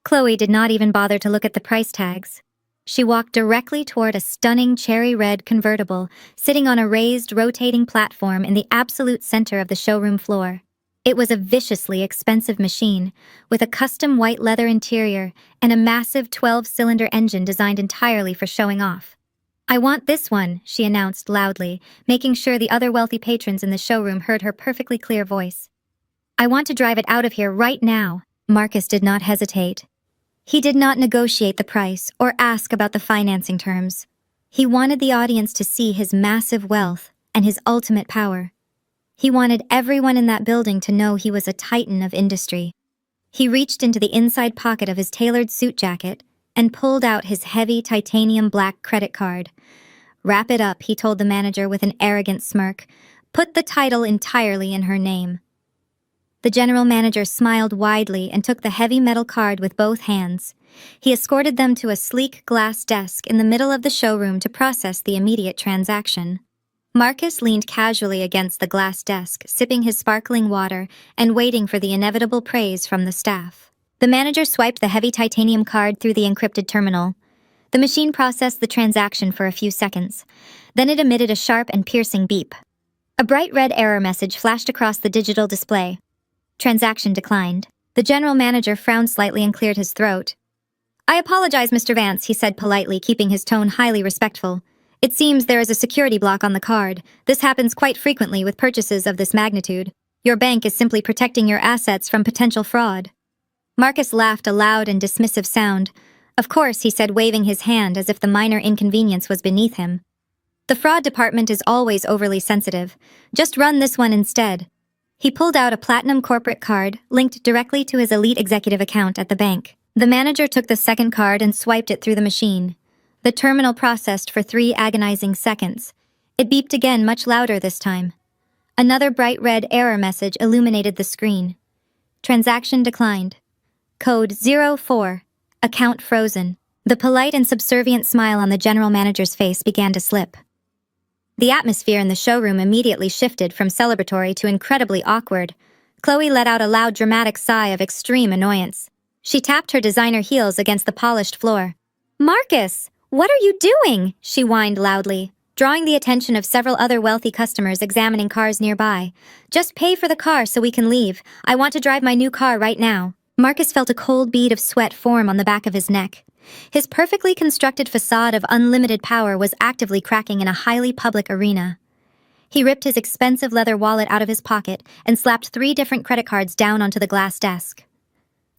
Chloe did not even bother to look at the price tags. She walked directly toward a stunning cherry-red convertible sitting on a raised, rotating platform in the absolute center of the showroom floor. It was a viciously expensive machine, with a custom white leather interior and a massive 12-cylinder engine designed entirely for showing off. "I want this one," she announced loudly, making sure the other wealthy patrons in the showroom heard her perfectly clear voice. "I want to drive it out of here right now." Marcus did not hesitate. He did not negotiate the price or ask about the financing terms. He wanted the audience to see his massive wealth and his ultimate power. He wanted everyone in that building to know he was a titan of industry. He reached into the inside pocket of his tailored suit jacket and pulled out his heavy titanium black credit card. "Wrap it up," he told the manager with an arrogant smirk. "Put the title entirely in her name." The general manager smiled widely and took the heavy metal card with both hands. He escorted them to a sleek glass desk in the middle of the showroom to process the immediate transaction. Marcus leaned casually against the glass desk, sipping his sparkling water and waiting for the inevitable praise from the staff. The manager swiped the heavy titanium card through the encrypted terminal. The machine processed the transaction for a few seconds. Then it emitted a sharp and piercing beep. A bright red error message flashed across the digital display. Transaction declined. The general manager frowned slightly and cleared his throat. "I apologize, Mr. Vance," he said politely, keeping his tone highly respectful. "It seems there is a security block on the card. This happens quite frequently with purchases of this magnitude. Your bank is simply protecting your assets from potential fraud." Marcus laughed a loud and dismissive sound. "Of course," he said, waving his hand as if the minor inconvenience was beneath him. "The fraud department is always overly sensitive. Just run this one instead." He pulled out a platinum corporate card linked directly to his elite executive account at the bank. The manager took the second card and swiped it through the machine. The terminal processed for 3 agonizing seconds. It beeped again, much louder this time. Another bright red error message illuminated the screen. Transaction declined. Code 04. Account frozen. The polite and subservient smile on the general manager's face began to slip. The atmosphere in the showroom immediately shifted from celebratory to incredibly awkward. Chloe let out a loud, dramatic sigh of extreme annoyance. She tapped her designer heels against the polished floor. "Marcus, what are you doing?" she whined loudly, drawing the attention of several other wealthy customers examining cars nearby. "Just pay for the car so we can leave. I want to drive my new car right now." Marcus felt a cold bead of sweat form on the back of his neck. His perfectly constructed facade of unlimited power was actively cracking in a highly public arena. He ripped his expensive leather wallet out of his pocket and slapped 3 different credit cards down onto the glass desk.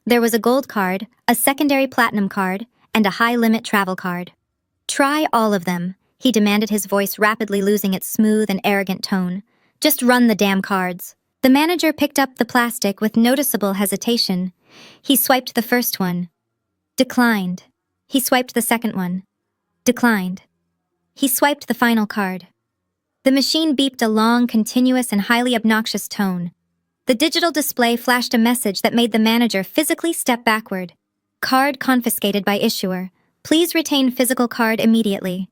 There was a gold card, a secondary platinum card, and a high-limit travel card. "Try all of them," he demanded, his voice rapidly losing its smooth and arrogant tone. "Just run the damn cards." The manager picked up the plastic with noticeable hesitation. He swiped the first one. Declined. He swiped the second one. Declined. He swiped the final card. The machine beeped a long, continuous, and highly obnoxious tone. The digital display flashed a message that made the manager physically step backward. "Card confiscated by issuer. Please retain physical card immediately."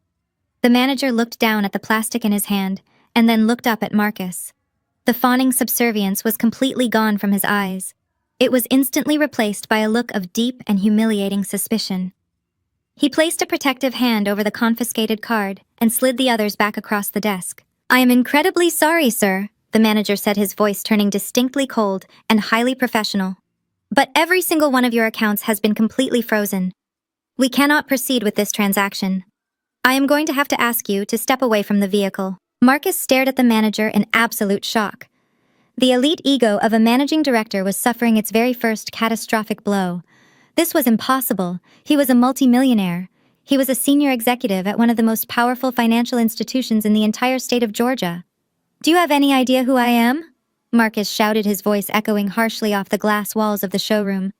The manager looked down at the plastic in his hand and then looked up at Marcus. The fawning subservience was completely gone from his eyes. It was instantly replaced by a look of deep and humiliating suspicion. He placed a protective hand over the confiscated card and slid the others back across the desk. "I am incredibly sorry, sir," the manager said, his voice turning distinctly cold and highly professional. "But every single one of your accounts has been completely frozen. We cannot proceed with this transaction. I am going to have to ask you to step away from the vehicle." Marcus stared at the manager in absolute shock. The elite ego of a managing director was suffering its very first catastrophic blow. This was impossible. He was a multimillionaire. He was a senior executive at one of the most powerful financial institutions in the entire state of Georgia. "Do you have any idea who I am?" Marcus shouted, his voice echoing harshly off the glass walls of the showroom.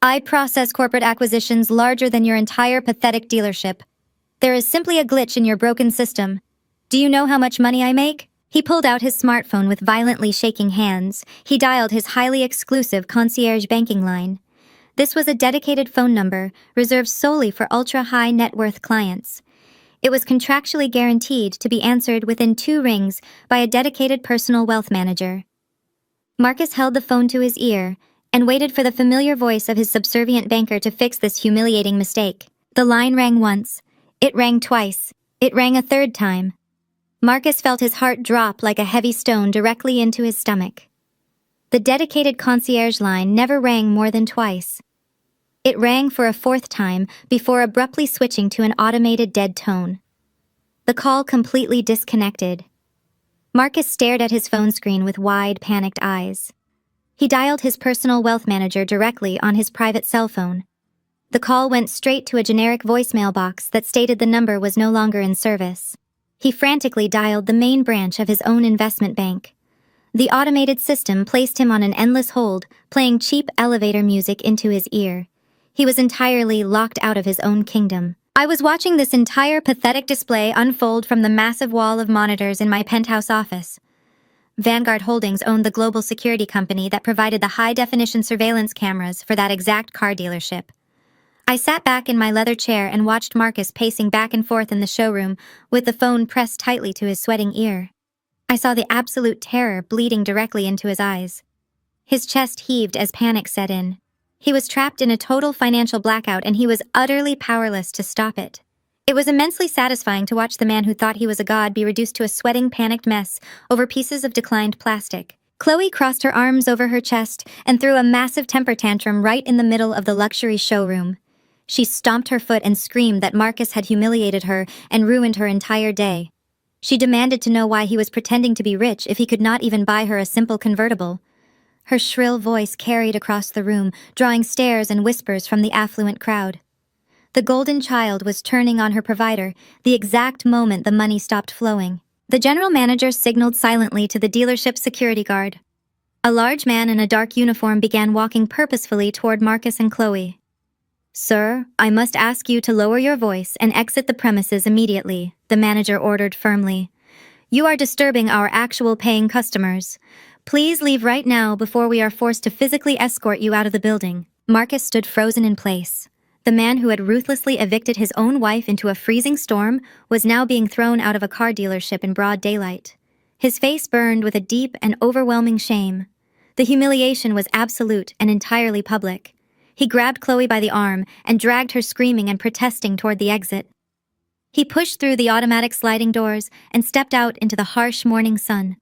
"I process corporate acquisitions larger than your entire pathetic dealership. There is simply a glitch in your broken system. Do you know how much money I make?" He pulled out his smartphone with violently shaking hands. He dialed his highly exclusive concierge banking line. This was a dedicated phone number reserved solely for ultra-high net worth clients. It was contractually guaranteed to be answered within 2 rings by a dedicated personal wealth manager. Marcus held the phone to his ear and waited for the familiar voice of his subservient banker to fix this humiliating mistake. The line rang once. It rang twice. It rang a third time. Marcus felt his heart drop like a heavy stone directly into his stomach. The dedicated concierge line never rang more than twice. It rang for a 4th time before abruptly switching to an automated dead tone. The call completely disconnected. Marcus stared at his phone screen with wide, panicked eyes. He dialed his personal wealth manager directly on his private cell phone. The call went straight to a generic voicemail box that stated the number was no longer in service. He frantically dialed the main branch of his own investment bank. The automated system placed him on an endless hold, playing cheap elevator music into his ear. He was entirely locked out of his own kingdom. I was watching this entire pathetic display unfold from the massive wall of monitors in my penthouse office. Vanguard Holdings owned the global security company that provided the high-definition surveillance cameras for that exact car dealership. I sat back in my leather chair and watched Marcus pacing back and forth in the showroom with the phone pressed tightly to his sweating ear. I saw the absolute terror bleeding directly into his eyes. His chest heaved as panic set in. He was trapped in a total financial blackout and he was utterly powerless to stop it. It was immensely satisfying to watch the man who thought he was a god be reduced to a sweating, panicked mess over pieces of declined plastic. Chloe crossed her arms over her chest and threw a massive temper tantrum right in the middle of the luxury showroom. She stomped her foot and screamed that Marcus had humiliated her and ruined her entire day. She demanded to know why he was pretending to be rich if he could not even buy her a simple convertible. Her shrill voice carried across the room, drawing stares and whispers from the affluent crowd. The golden child was turning on her provider the exact moment the money stopped flowing. The general manager signaled silently to the dealership security guard. A large man in a dark uniform began walking purposefully toward Marcus and Chloe. "Sir, I must ask you to lower your voice and exit the premises immediately," the manager ordered firmly. "You are disturbing our actual paying customers. Please leave right now before we are forced to physically escort you out of the building." Marcus stood frozen in place. The man who had ruthlessly evicted his own wife into a freezing storm was now being thrown out of a car dealership in broad daylight. His face burned with a deep and overwhelming shame. The humiliation was absolute and entirely public. He grabbed Chloe by the arm and dragged her screaming and protesting toward the exit. He pushed through the automatic sliding doors and stepped out into the harsh morning sun.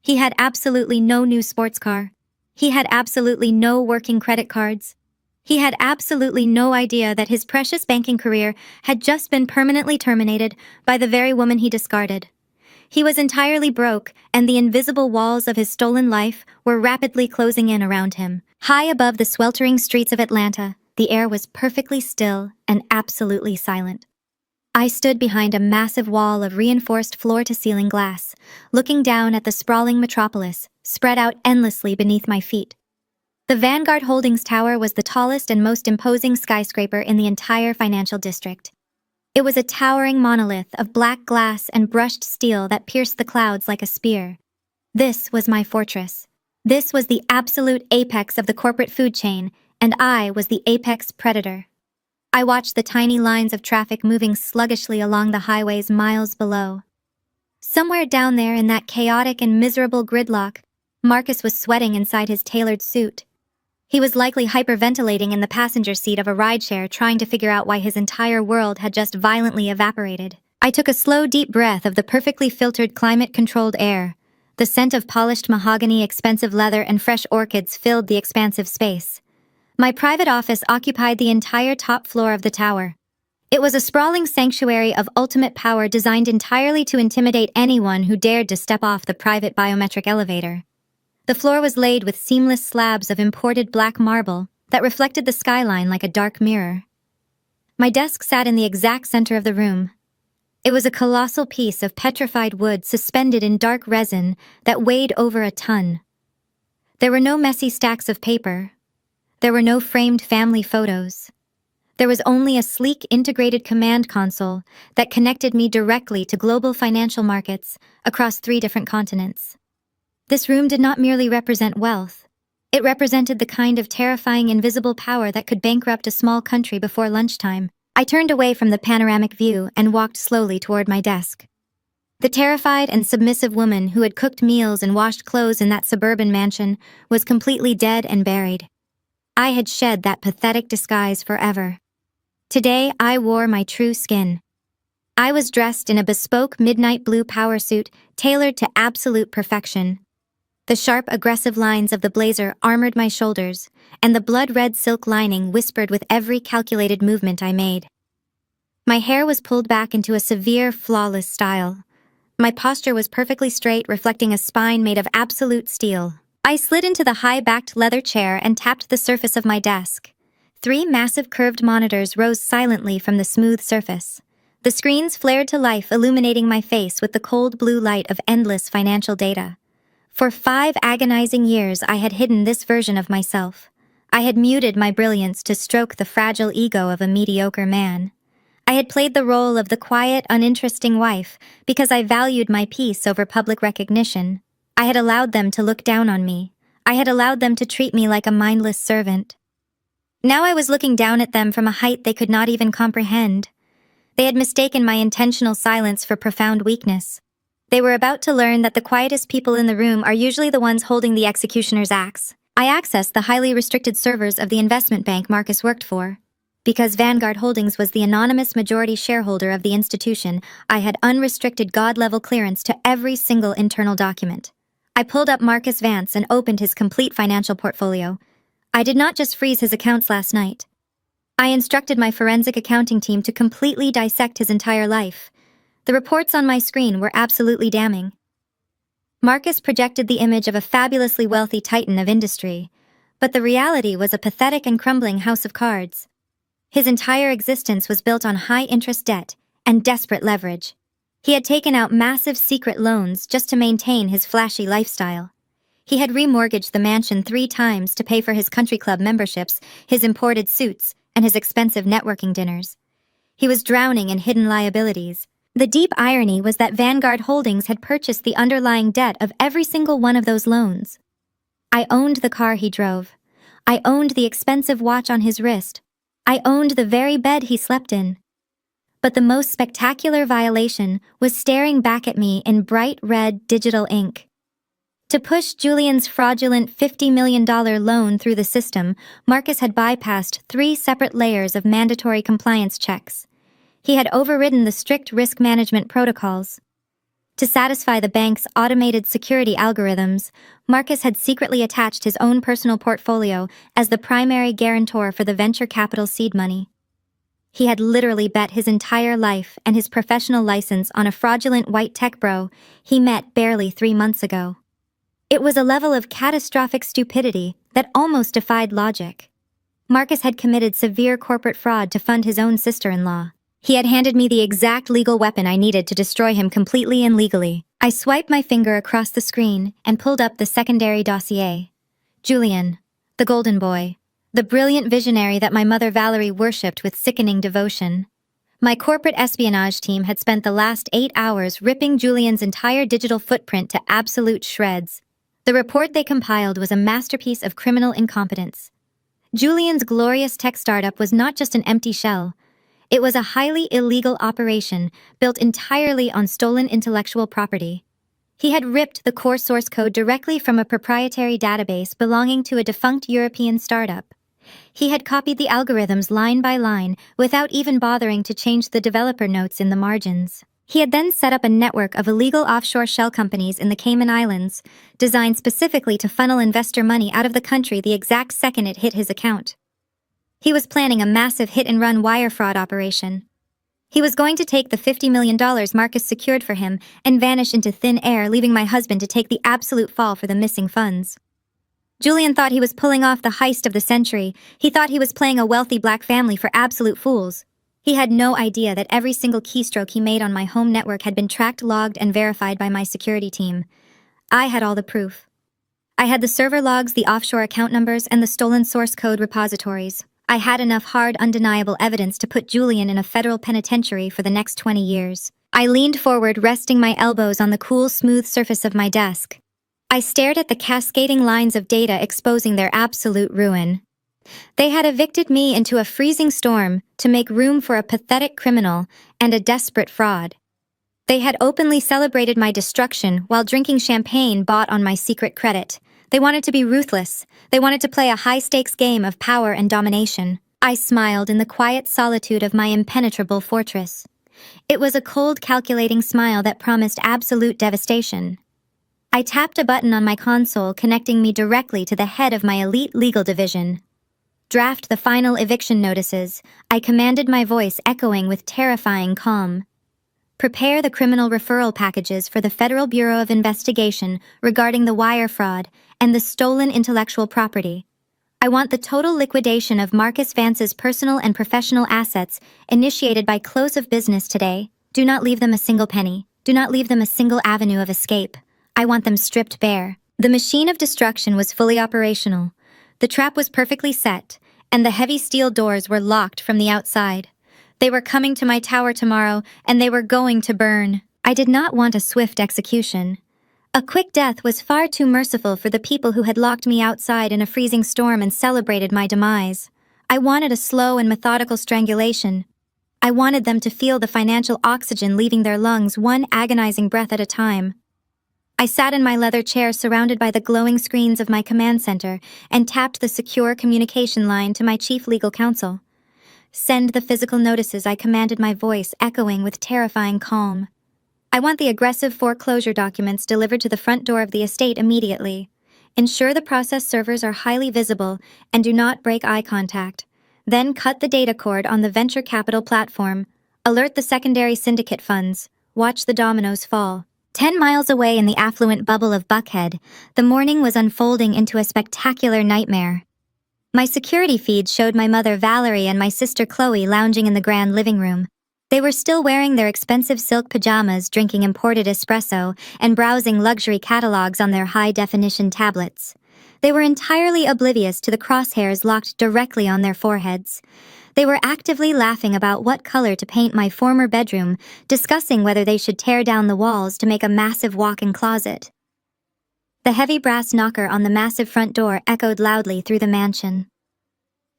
He had absolutely no new sports car. He had absolutely no working credit cards. He had absolutely no idea that his precious banking career had just been permanently terminated by the very woman he discarded. He was entirely broke, and the invisible walls of his stolen life were rapidly closing in around him. High above the sweltering streets of Atlanta, the air was perfectly still and absolutely silent. I stood behind a massive wall of reinforced floor-to-ceiling glass, looking down at the sprawling metropolis, spread out endlessly beneath my feet. The Vanguard Holdings Tower was the tallest and most imposing skyscraper in the entire financial district. It was a towering monolith of black glass and brushed steel that pierced the clouds like a spear. This was my fortress. This was the absolute apex of the corporate food chain, and I was the apex predator. I watched the tiny lines of traffic moving sluggishly along the highways miles below. Somewhere down there in that chaotic and miserable gridlock, Marcus was sweating inside his tailored suit. He was likely hyperventilating in the passenger seat of a rideshare, trying to figure out why his entire world had just violently evaporated. I took a slow, deep breath of the perfectly filtered, climate-controlled air. The scent of polished mahogany, expensive leather, and fresh orchids filled the expansive space. My private office occupied the entire top floor of the tower. It was a sprawling sanctuary of ultimate power designed entirely to intimidate anyone who dared to step off the private biometric elevator. The floor was laid with seamless slabs of imported black marble that reflected the skyline like a dark mirror. My desk sat in the exact center of the room. It was a colossal piece of petrified wood suspended in dark resin that weighed over a ton. There were no messy stacks of paper. There were no framed family photos. There was only a sleek integrated command console that connected me directly to global financial markets across 3 different continents. This room did not merely represent wealth. It represented the kind of terrifying invisible power that could bankrupt a small country before lunchtime. I turned away from the panoramic view and walked slowly toward my desk. The terrified and submissive woman who had cooked meals and washed clothes in that suburban mansion was completely dead and buried. I had shed that pathetic disguise forever. Today, I wore my true skin. I was dressed in a bespoke midnight blue power suit tailored to absolute perfection. The sharp, aggressive lines of the blazer armored my shoulders, and the blood-red silk lining whispered with every calculated movement I made. My hair was pulled back into a severe, flawless style. My posture was perfectly straight, reflecting a spine made of absolute steel. I slid into the high-backed leather chair and tapped the surface of my desk. 3 massive curved monitors rose silently from the smooth surface. The screens flared to life, illuminating my face with the cold blue light of endless financial data. For 5 agonizing years, I had hidden this version of myself. I had muted my brilliance to stroke the fragile ego of a mediocre man. I had played the role of the quiet, uninteresting wife because I valued my peace over public recognition. I had allowed them to look down on me. I had allowed them to treat me like a mindless servant. Now I was looking down at them from a height they could not even comprehend. They had mistaken my intentional silence for profound weakness. They were about to learn that the quietest people in the room are usually the ones holding the executioner's axe. I accessed the highly restricted servers of the investment bank Marcus worked for. Because Vanguard Holdings was the anonymous majority shareholder of the institution, I had unrestricted God-level clearance to every single internal document. I pulled up Marcus Vance and opened his complete financial portfolio. I did not just freeze his accounts last night. I instructed my forensic accounting team to completely dissect his entire life. The reports on my screen were absolutely damning. Marcus projected the image of a fabulously wealthy titan of industry, but the reality was a pathetic and crumbling house of cards. His entire existence was built on high-interest debt and desperate leverage. He had taken out massive secret loans just to maintain his flashy lifestyle. He had remortgaged the mansion 3 times to pay for his country club memberships, his imported suits, and his expensive networking dinners. He was drowning in hidden liabilities. The deep irony was that Vanguard Holdings had purchased the underlying debt of every single one of those loans. I owned the car he drove. I owned the expensive watch on his wrist. I owned the very bed he slept in. But the most spectacular violation was staring back at me in bright red digital ink. To push Julian's fraudulent $50 million loan through the system, Marcus had bypassed 3 separate layers of mandatory compliance checks. He had overridden the strict risk management protocols. To satisfy the bank's automated security algorithms, Marcus had secretly attached his own personal portfolio as the primary guarantor for the venture capital seed money. He had literally bet his entire life and his professional license on a fraudulent white tech bro he met barely 3 months ago. It was a level of catastrophic stupidity that almost defied logic. Marcus had committed severe corporate fraud to fund his own sister-in-law. He had handed me the exact legal weapon I needed to destroy him completely and legally. I swiped my finger across the screen and pulled up the secondary dossier. Julian, the golden boy, the brilliant visionary that my mother Valerie worshipped with sickening devotion. My corporate espionage team had spent the last 8 hours ripping Julian's entire digital footprint to absolute shreds. The report they compiled was a masterpiece of criminal incompetence. Julian's glorious tech startup was not just an empty shell. It was a highly illegal operation built entirely on stolen intellectual property. He had ripped the core source code directly from a proprietary database belonging to a defunct European startup. He had copied the algorithms line by line without even bothering to change the developer notes in the margins. He had then set up a network of illegal offshore shell companies in the Cayman Islands, designed specifically to funnel investor money out of the country the exact second it hit his account. He was planning a massive hit-and-run wire fraud operation. He was going to take the $50 million Marcus secured for him and vanish into thin air, leaving my husband to take the absolute fall for the missing funds. Julian thought he was pulling off the heist of the century. He thought he was playing a wealthy black family for absolute fools. He had no idea that every single keystroke he made on my home network had been tracked, logged, and verified by my security team. I had all the proof. I had the server logs, the offshore account numbers, and the stolen source code repositories. I had enough hard, undeniable evidence to put Julian in a federal penitentiary for the next 20 years. I leaned forward, resting my elbows on the cool, smooth surface of my desk. I stared at the cascading lines of data exposing their absolute ruin. They had evicted me into a freezing storm to make room for a pathetic criminal and a desperate fraud. They had openly celebrated my destruction while drinking champagne bought on my secret credit. They wanted to be ruthless. They wanted to play a high-stakes game of power and domination. I smiled in the quiet solitude of my impenetrable fortress. It was a cold, calculating smile that promised absolute devastation. I tapped a button on my console connecting me directly to the head of my elite legal division. Draft the final eviction notices, I commanded, my voice echoing with terrifying calm. Prepare the criminal referral packages for the Federal Bureau of Investigation regarding the wire fraud and the stolen intellectual property. I want the total liquidation of Marcus Vance's personal and professional assets initiated by close of business today. Do not leave them a single penny. Do not leave them a single avenue of escape. I want them stripped bare. The machine of destruction was fully operational. The trap was perfectly set, and the heavy steel doors were locked from the outside. They were coming to my tower tomorrow, and they were going to burn. I did not want a swift execution. A quick death was far too merciful for the people who had locked me outside in a freezing storm and celebrated my demise. I wanted a slow and methodical strangulation. I wanted them to feel the financial oxygen leaving their lungs one agonizing breath at a time. I sat in my leather chair surrounded by the glowing screens of my command center and tapped the secure communication line to my chief legal counsel. "Send the physical notices," I commanded, my voice echoing with terrifying calm. "I want the aggressive foreclosure documents delivered to the front door of the estate immediately. Ensure the process servers are highly visible and do not break eye contact. Then cut the data cord on the venture capital platform. Alert the secondary syndicate funds. Watch the dominoes fall." 10 miles away in the affluent bubble of Buckhead, the morning was unfolding into a spectacular nightmare. My security feed showed my mother Valerie and my sister Chloe lounging in the grand living room. They were still wearing their expensive silk pajamas, drinking imported espresso, and browsing luxury catalogs on their high-definition tablets. They were entirely oblivious to the crosshairs locked directly on their foreheads. They were actively laughing about what color to paint my former bedroom, discussing whether they should tear down the walls to make a massive walk-in closet. The heavy brass knocker on the massive front door echoed loudly through the mansion.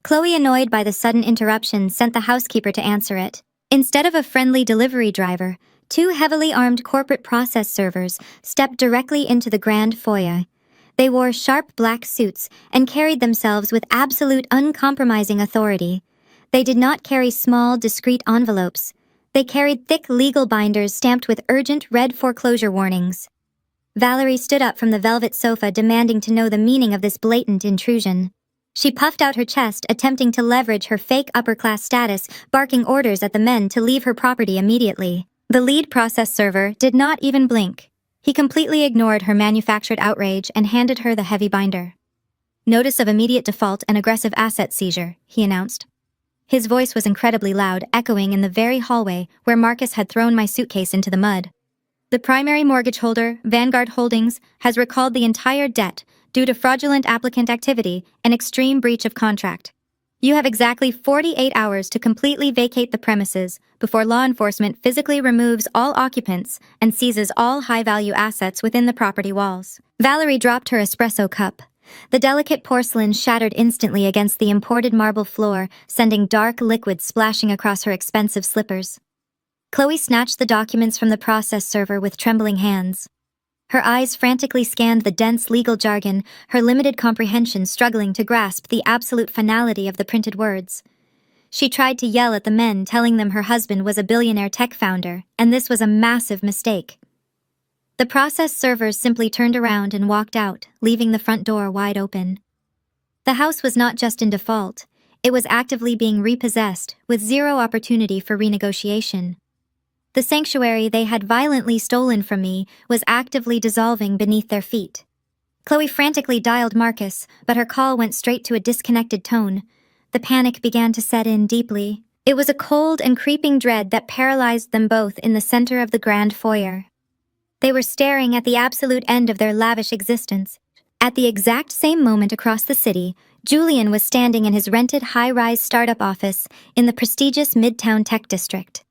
Chloe, annoyed by the sudden interruption, sent the housekeeper to answer it. Instead of a friendly delivery driver, two heavily armed corporate process servers stepped directly into the grand foyer. They wore sharp black suits and carried themselves with absolute uncompromising authority. They did not carry small, discreet envelopes. They carried thick legal binders stamped with urgent red foreclosure warnings. Valerie stood up from the velvet sofa, demanding to know the meaning of this blatant intrusion. She puffed out her chest, attempting to leverage her fake upper-class status, barking orders at the men to leave her property immediately. The lead process server did not even blink. He completely ignored her manufactured outrage and handed her the heavy binder. "Notice of immediate default and aggressive asset seizure," he announced. His voice was incredibly loud, echoing in the very hallway where Marcus had thrown my suitcase into the mud. "The primary mortgage holder, Vanguard Holdings, has recalled the entire debt due to fraudulent applicant activity and extreme breach of contract. You have exactly 48 hours to completely vacate the premises before law enforcement physically removes all occupants and seizes all high-value assets within the property walls." Valerie dropped her espresso cup. The delicate porcelain shattered instantly against the imported marble floor, sending dark liquid splashing across her expensive slippers. Chloe snatched the documents from the process server with trembling hands. Her eyes frantically scanned the dense legal jargon, her limited comprehension struggling to grasp the absolute finality of the printed words. She tried to yell at the men, telling them her husband was a billionaire tech founder, and this was a massive mistake. The process servers simply turned around and walked out, leaving the front door wide open. The house was not just in default, it was actively being repossessed, with zero opportunity for renegotiation. The sanctuary they had violently stolen from me was actively dissolving beneath their feet. Chloe frantically dialed Marcus, but her call went straight to a disconnected tone. The panic began to set in deeply. It was a cold and creeping dread that paralyzed them both in the center of the grand foyer. They were staring at the absolute end of their lavish existence. At the exact same moment across the city, Julian was standing in his rented high-rise startup office in the prestigious Midtown Tech District.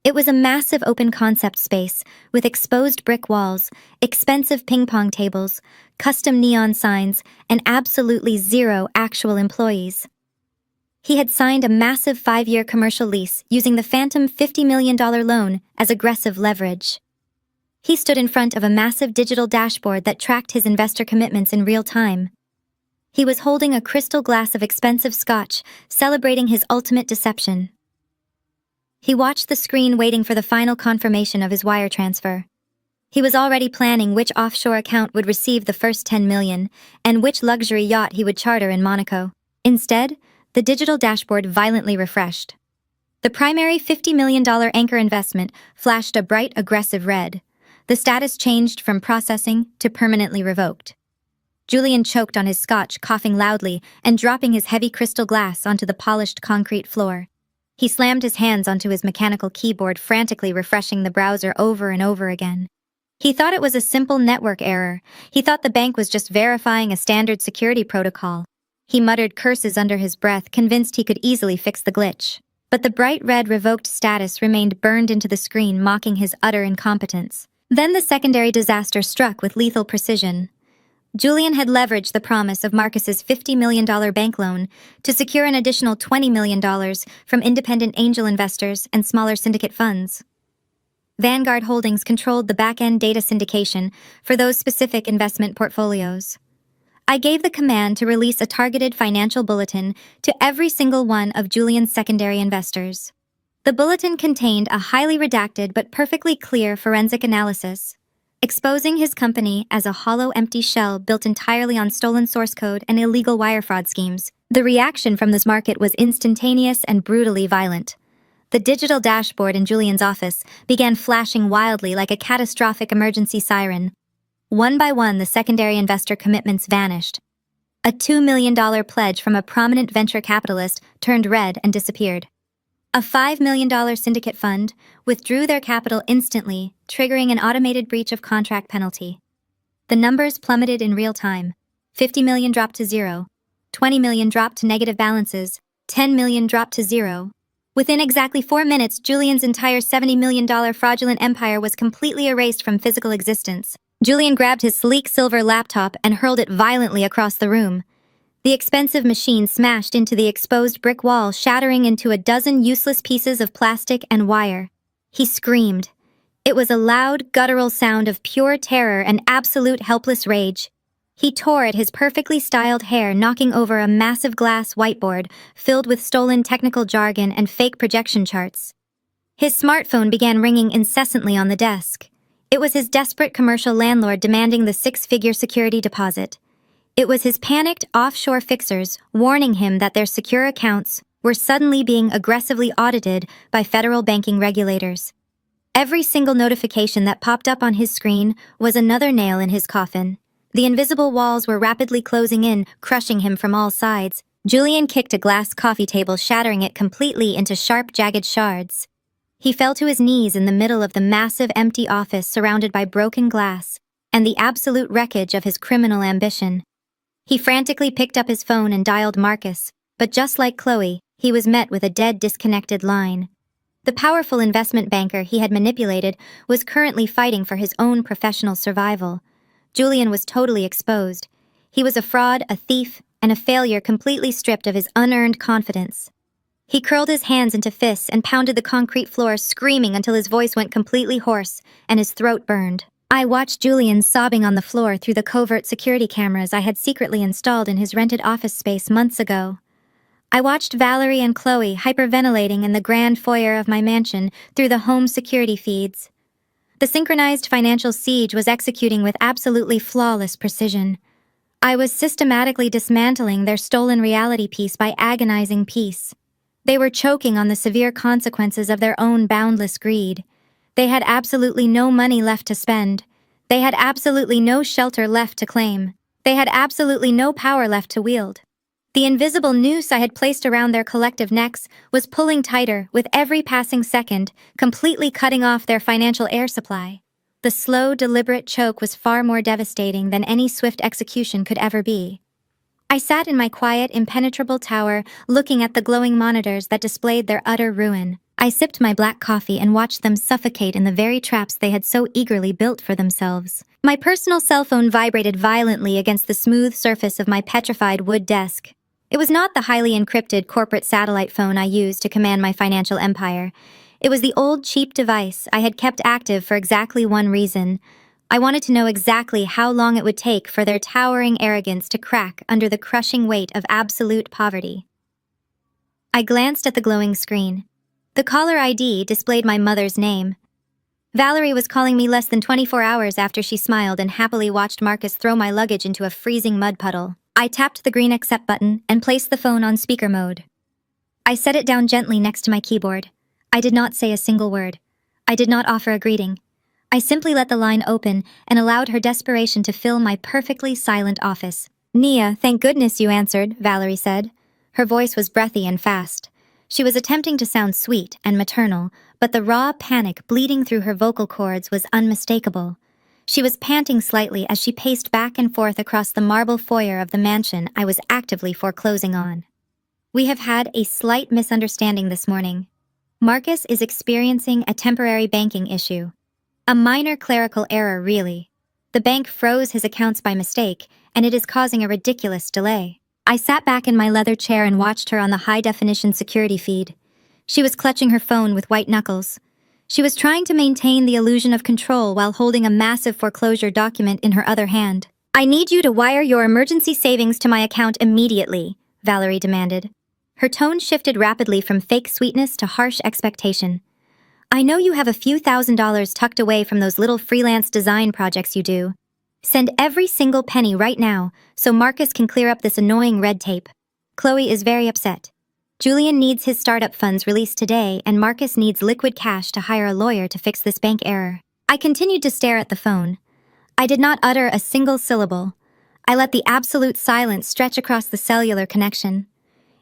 It was a massive open-concept space with exposed brick walls, expensive ping-pong tables, custom neon signs, and absolutely zero actual employees. He had signed a massive 5-year commercial lease using the phantom $50 million loan as aggressive leverage. He stood in front of a massive digital dashboard that tracked his investor commitments in real time. He was holding a crystal glass of expensive scotch, celebrating his ultimate deception. He watched the screen, waiting for the final confirmation of his wire transfer. He was already planning which offshore account would receive the first 10 million and which luxury yacht he would charter in Monaco. Instead, the digital dashboard violently refreshed. The primary $50 million anchor investment flashed a bright, aggressive red. The status changed from processing to permanently revoked. Julian choked on his scotch, coughing loudly and dropping his heavy crystal glass onto the polished concrete floor. He slammed his hands onto his mechanical keyboard, frantically refreshing the browser over and over again. He thought it was a simple network error. He thought the bank was just verifying a standard security protocol. He muttered curses under his breath, convinced he could easily fix the glitch. But the bright red revoked status remained burned into the screen, mocking his utter incompetence. Then the secondary disaster struck with lethal precision. Julian had leveraged the promise of Marcus's $50 million bank loan to secure an additional $20 million from independent angel investors and smaller syndicate funds. Vanguard Holdings controlled the back-end data syndication for those specific investment portfolios. I gave the command to release a targeted financial bulletin to every single one of Julian's secondary investors. The bulletin contained a highly redacted but perfectly clear forensic analysis, exposing his company as a hollow, empty shell built entirely on stolen source code and illegal wire fraud schemes. The reaction from this market was instantaneous and brutally violent. The digital dashboard in Julian's office began flashing wildly like a catastrophic emergency siren. One by one, the secondary investor commitments vanished. A $2 million pledge from a prominent venture capitalist turned red and disappeared. A $5 million syndicate fund withdrew their capital instantly, triggering an automated breach of contract penalty. The numbers plummeted in real time. 50 million dropped to zero. 20 million dropped to negative balances. 10 million dropped to zero. Within exactly 4 minutes, Julian's entire $70 million fraudulent empire was completely erased from physical existence. Julian grabbed his sleek silver laptop and hurled it violently across the room. The expensive machine smashed into the exposed brick wall, shattering into a dozen useless pieces of plastic and wire. He screamed. It was a loud, guttural sound of pure terror and absolute helpless rage. He tore at his perfectly styled hair, knocking over a massive glass whiteboard filled with stolen technical jargon and fake projection charts. His smartphone began ringing incessantly on the desk. It was his desperate commercial landlord demanding the 6-figure security deposit. It was his panicked offshore fixers warning him that their secure accounts were suddenly being aggressively audited by federal banking regulators. Every single notification that popped up on his screen was another nail in his coffin. The invisible walls were rapidly closing in, crushing him from all sides. Julian kicked a glass coffee table, shattering it completely into sharp, jagged shards. He fell to his knees in the middle of the massive, empty office surrounded by broken glass and the absolute wreckage of his criminal ambition. He frantically picked up his phone and dialed Marcus, but just like Chloe, he was met with a dead, disconnected line. The powerful investment banker he had manipulated was currently fighting for his own professional survival. Julian was totally exposed. He was a fraud, a thief, and a failure completely stripped of his unearned confidence. He curled his hands into fists and pounded the concrete floor, screaming until his voice went completely hoarse and his throat burned. I watched Julian sobbing on the floor through the covert security cameras I had secretly installed in his rented office space months ago. I watched Valerie and Chloe hyperventilating in the grand foyer of my mansion through the home security feeds. The synchronized financial siege was executing with absolutely flawless precision. I was systematically dismantling their stolen reality piece by agonizing peace. They were choking on the severe consequences of their own boundless greed. They had absolutely no money left to spend. They had absolutely no shelter left to claim. They had absolutely no power left to wield. The invisible noose I had placed around their collective necks was pulling tighter with every passing second, completely cutting off their financial air supply. The slow, deliberate choke was far more devastating than any swift execution could ever be. I sat in my quiet, impenetrable tower, looking at the glowing monitors that displayed their utter ruin. I sipped my black coffee and watched them suffocate in the very traps they had so eagerly built for themselves. My personal cell phone vibrated violently against the smooth surface of my petrified wood desk. It was not the highly encrypted corporate satellite phone I used to command my financial empire. It was the old, cheap device I had kept active for exactly one reason. I wanted to know exactly how long it would take for their towering arrogance to crack under the crushing weight of absolute poverty. I glanced at the glowing screen. The caller ID displayed my mother's name. Valerie was calling me less than 24 hours after she smiled and happily watched Marcus throw my luggage into a freezing mud puddle. I tapped the green accept button and placed the phone on speaker mode. I set it down gently next to my keyboard. I did not say a single word. I did not offer a greeting. I simply let the line open and allowed her desperation to fill my perfectly silent office. "Nia, thank goodness you answered," Valerie said. Her voice was breathy and fast. She was attempting to sound sweet and maternal, but the raw panic bleeding through her vocal cords was unmistakable. She was panting slightly as she paced back and forth across the marble foyer of the mansion I was actively foreclosing on. "We have had a slight misunderstanding this morning. Marcus is experiencing a temporary banking issue. A minor clerical error, really. The bank froze his accounts by mistake, and it is causing a ridiculous delay. I sat back in my leather chair and watched her on the high-definition security feed. She was clutching her phone with white knuckles. She was trying to maintain the illusion of control while holding a massive foreclosure document in her other hand. "I need you to wire your emergency savings to my account immediately," Valerie demanded. Her tone shifted rapidly from fake sweetness to harsh expectation. "I know you have a few $1,000s tucked away from those little freelance design projects you do. Send every single penny right now so Marcus can clear up this annoying red tape. Chloe is very upset. Julian needs his startup funds released today, and Marcus needs liquid cash to hire a lawyer to fix this bank error." I continued to stare at the phone. I did not utter a single syllable. I let the absolute silence stretch across the cellular connection.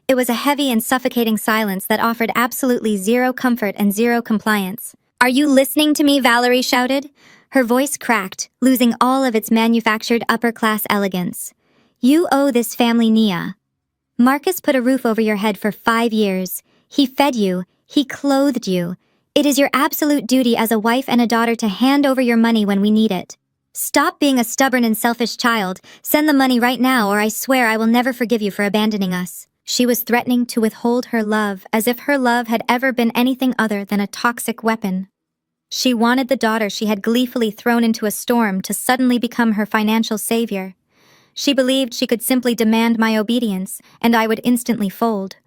It was a heavy and suffocating silence that offered absolutely zero comfort and zero compliance. "Are you listening to me?" Valerie shouted. Her voice cracked, losing all of its manufactured upper-class elegance. "You owe this family Nia. Marcus put a roof over your head for 5 years. He fed you. He clothed you. It is your absolute duty as a wife and a daughter to hand over your money when we need it. Stop being a stubborn and selfish child. Send the money right now, or I swear I will never forgive you for abandoning us." She was threatening to withhold her love, as if her love had ever been anything other than a toxic weapon. She wanted the daughter she had gleefully thrown into a storm to suddenly become her financial savior. She believed she could simply demand my obedience, and I would instantly fold.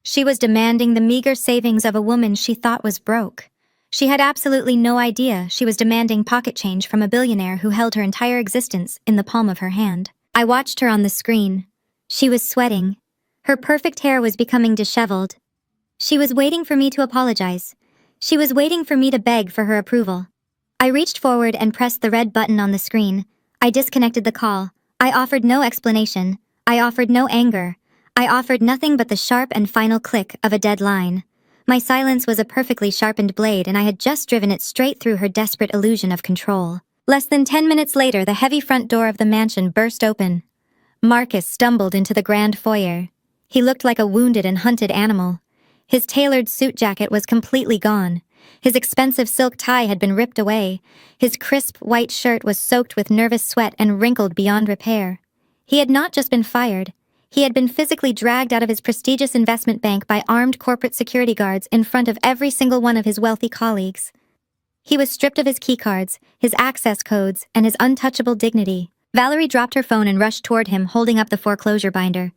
She was demanding the meager savings of a woman she thought was broke. She had absolutely no idea she was demanding pocket change from a billionaire who held her entire existence in the palm of her hand. I watched her on the screen. She was sweating. Her perfect hair was becoming disheveled. She was waiting for me to apologize. She was waiting for me to beg for her approval. I reached forward and pressed the red button on the screen. I disconnected the call. I offered no explanation. I offered no anger. I offered nothing but the sharp and final click of a dead line. My silence was a perfectly sharpened blade, and I had just driven it straight through her desperate illusion of control. Less than 10 minutes later, the heavy front door of the mansion burst open. Marcus stumbled into the grand foyer. He looked like a wounded and hunted animal. His tailored suit jacket was completely gone. His expensive silk tie had been ripped away. His crisp white shirt was soaked with nervous sweat and wrinkled beyond repair. He had not just been fired. He had been physically dragged out of his prestigious investment bank by armed corporate security guards in front of every single one of his wealthy colleagues. He was stripped of his keycards, his access codes, and his untouchable dignity. Valerie dropped her phone and rushed toward him, holding up the foreclosure binder.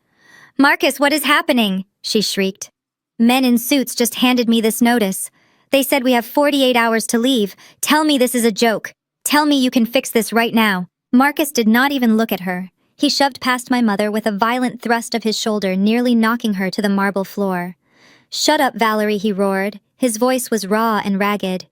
"Marcus, what is happening?" she shrieked. "Men in suits just handed me this notice. They said we have 48 hours to leave. Tell me this is a joke. Tell me you can fix this right now." Marcus did not even look at her. He shoved past my mother with a violent thrust of his shoulder, nearly knocking her to the marble floor. "Shut up, Valerie," he roared. His voice was raw and ragged.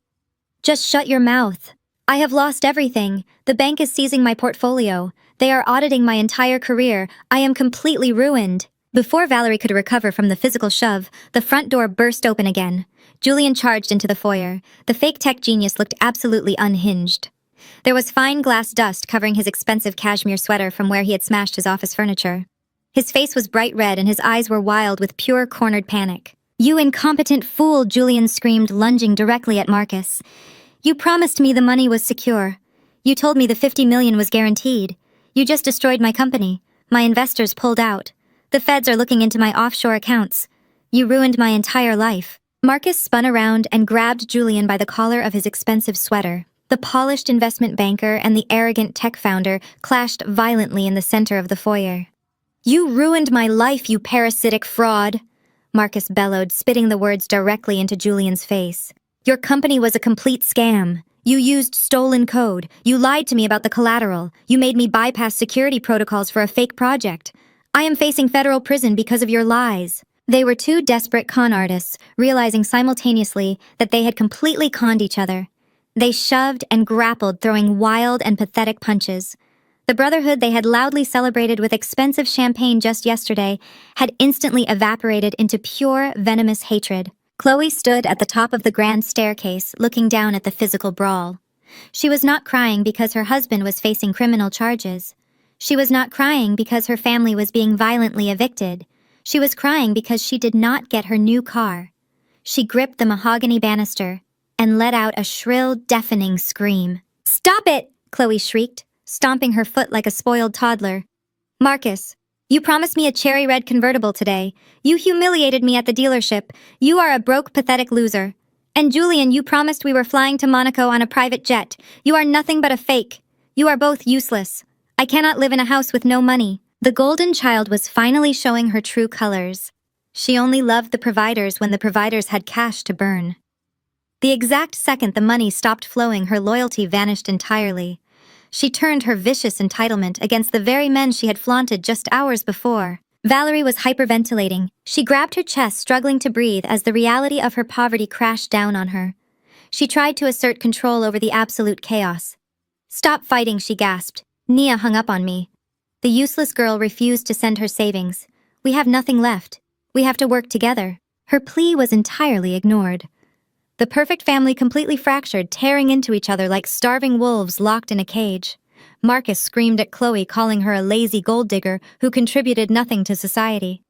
"Just shut your mouth. I have lost everything. The bank is seizing my portfolio. They are auditing my entire career. I am completely ruined." Before Valerie could recover from the physical shove, the front door burst open again. Julian charged into the foyer. The fake tech genius looked absolutely unhinged. There was fine glass dust covering his expensive cashmere sweater from where he had smashed his office furniture. His face was bright red and his eyes were wild with pure cornered panic. "You incompetent fool!" Julian screamed, lunging directly at Marcus. "You promised me the money was secure. You told me the 50 million was guaranteed. You just destroyed my company. My investors pulled out. The feds are looking into my offshore accounts. You ruined my entire life." Marcus spun around and grabbed Julian by the collar of his expensive sweater. The polished investment banker and the arrogant tech founder clashed violently in the center of the foyer. "You ruined my life, you parasitic fraud," Marcus bellowed, spitting the words directly into Julian's face. "Your company was a complete scam. You used stolen code. You lied to me about the collateral. You made me bypass security protocols for a fake project. I am facing federal prison because of your lies." They were two desperate con artists, realizing simultaneously that they had completely conned each other. They shoved and grappled, throwing wild and pathetic punches. The brotherhood they had loudly celebrated with expensive champagne just yesterday had instantly evaporated into pure, venomous hatred. Chloe stood at the top of the grand staircase, looking down at the physical brawl. She was not crying because her husband was facing criminal charges. She was not crying because her family was being violently evicted. She was crying because she did not get her new car. She gripped the mahogany banister and let out a shrill, deafening scream. "Stop it!" Chloe shrieked. stomping her foot like a spoiled toddler. "Marcus, you promised me a cherry red convertible today. You humiliated me at the dealership. You are a broke, pathetic loser. And Julian, you promised we were flying to Monaco on a private jet. You are nothing but a fake. You are both useless. I cannot live in a house with no money." The golden child was finally showing her true colors. She only loved the providers when the providers had cash to burn. The exact second the money stopped flowing, her loyalty vanished entirely. She turned her vicious entitlement against the very men she had flaunted just hours before. Valerie was hyperventilating. She grabbed her chest, struggling to breathe as the reality of her poverty crashed down on her. She tried to assert control over the absolute chaos. "Stop fighting," she gasped. "Nia hung up on me." The useless girl refused to send her savings. "We have nothing left. We have to work together." Her plea was entirely ignored. The perfect family completely fractured, tearing into each other like starving wolves locked in a cage. Marcus screamed at Chloe, calling her a lazy gold digger who contributed nothing to society.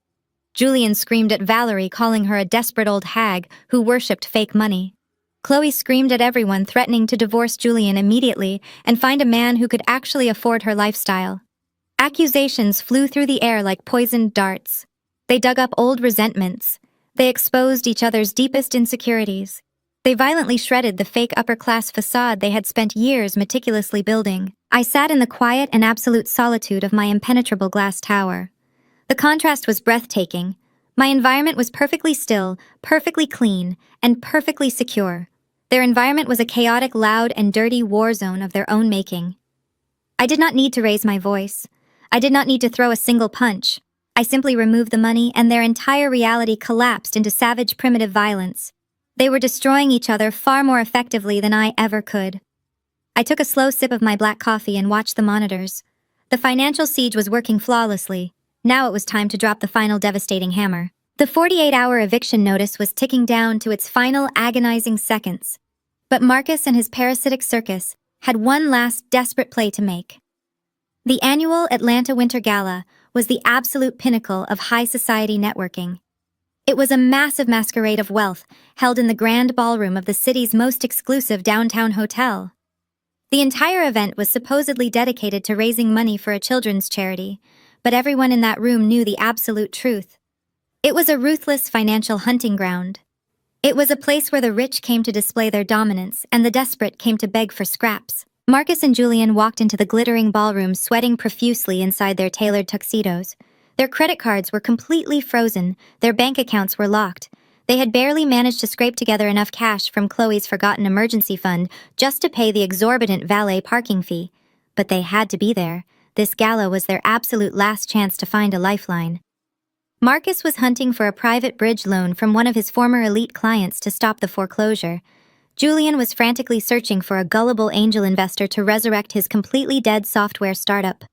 Julian screamed at Valerie, calling her a desperate old hag who worshipped fake money. Chloe screamed at everyone, threatening to divorce Julian immediately and find a man who could actually afford her lifestyle. Accusations flew through the air like poisoned darts. They dug up old resentments. They exposed each other's deepest insecurities. They violently shredded the fake upper-class facade they had spent years meticulously building. I sat in the quiet and absolute solitude of my impenetrable glass tower. The contrast was breathtaking. My environment was perfectly still, perfectly clean, and perfectly secure. Their environment was a chaotic, loud, and dirty war zone of their own making. I did not need to raise my voice. I did not need to throw a single punch. I simply removed the money, and their entire reality collapsed into savage, primitive violence. They were destroying each other far more effectively than I ever could. I took a slow sip of my black coffee and watched the monitors. The financial siege was working flawlessly. Now it was time to drop the final devastating hammer. The 48-hour eviction notice was ticking down to its final agonizing seconds. But Marcus and his parasitic circus had one last desperate play to make. The annual Atlanta Winter Gala was the absolute pinnacle of high society networking. It was a massive masquerade of wealth held in the grand ballroom of the city's most exclusive downtown hotel. The entire event was supposedly dedicated to raising money for a children's charity, but everyone in that room knew the absolute truth. It was a ruthless financial hunting ground. It was a place where the rich came to display their dominance and the desperate came to beg for scraps. Marcus and Julian walked into the glittering ballroom, sweating profusely inside their tailored tuxedos. Their credit cards were completely frozen, their bank accounts were locked. They had barely managed to scrape together enough cash from Chloe's forgotten emergency fund just to pay the exorbitant valet parking fee. But they had to be there. This gala was their absolute last chance to find a lifeline. Marcus was hunting for a private bridge loan from one of his former elite clients to stop the foreclosure. Julian was frantically searching for a gullible angel investor to resurrect his completely dead software startup.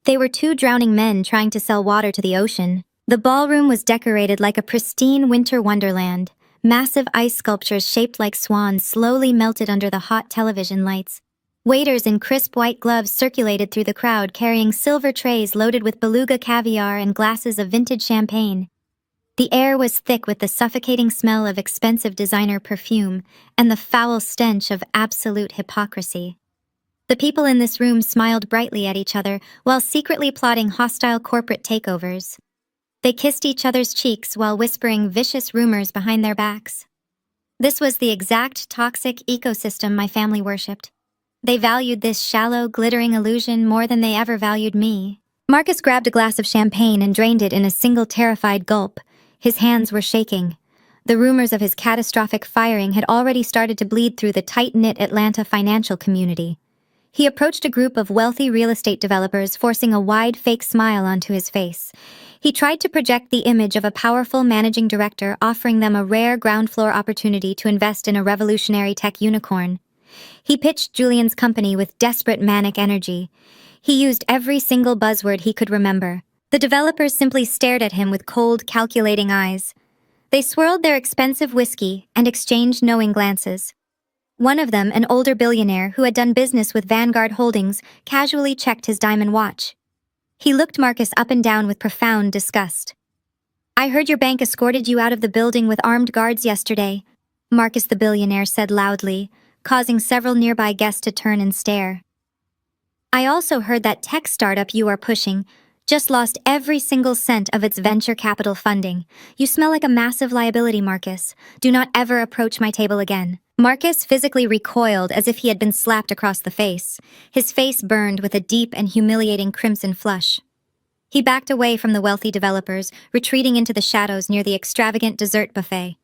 They were two drowning men trying to sell water to the ocean. The ballroom was decorated like a pristine winter wonderland. Massive ice sculptures shaped like swans slowly melted under the hot television lights. Waiters in crisp white gloves circulated through the crowd, carrying silver trays loaded with beluga caviar and glasses of vintage champagne. The air was thick with the suffocating smell of expensive designer perfume and the foul stench of absolute hypocrisy. The people in this room smiled brightly at each other while secretly plotting hostile corporate takeovers. They kissed each other's cheeks while whispering vicious rumors behind their backs. This was the exact toxic ecosystem my family worshipped. They valued this shallow, glittering illusion more than they ever valued me. Marcus grabbed a glass of champagne and drained it in a single terrified gulp. His hands were shaking. The rumors of his catastrophic firing had already started to bleed through the tight-knit Atlanta financial community. He approached a group of wealthy real estate developers, forcing a wide, fake smile onto his face. He tried to project the image of a powerful managing director offering them a rare ground-floor opportunity to invest in a revolutionary tech unicorn. He pitched Julian's company with desperate manic energy. He used every single buzzword he could remember. The developers simply stared at him with cold, calculating eyes. They swirled their expensive whiskey and exchanged knowing glances. One of them, an older billionaire who had done business with Vanguard Holdings, casually checked his diamond watch. He looked Marcus up and down with profound disgust. "I heard your bank escorted you out of the building with armed guards yesterday," Marcus the billionaire said loudly, causing several nearby guests to turn and stare. I also heard that tech startup you are pushing just lost every single cent of its venture capital funding. You smell like a massive liability, Marcus. Do not ever approach my table again." Marcus physically recoiled as if he had been slapped across the face. His face burned with a deep and humiliating crimson flush. He backed away from the wealthy developers, retreating into the shadows near the extravagant dessert buffet.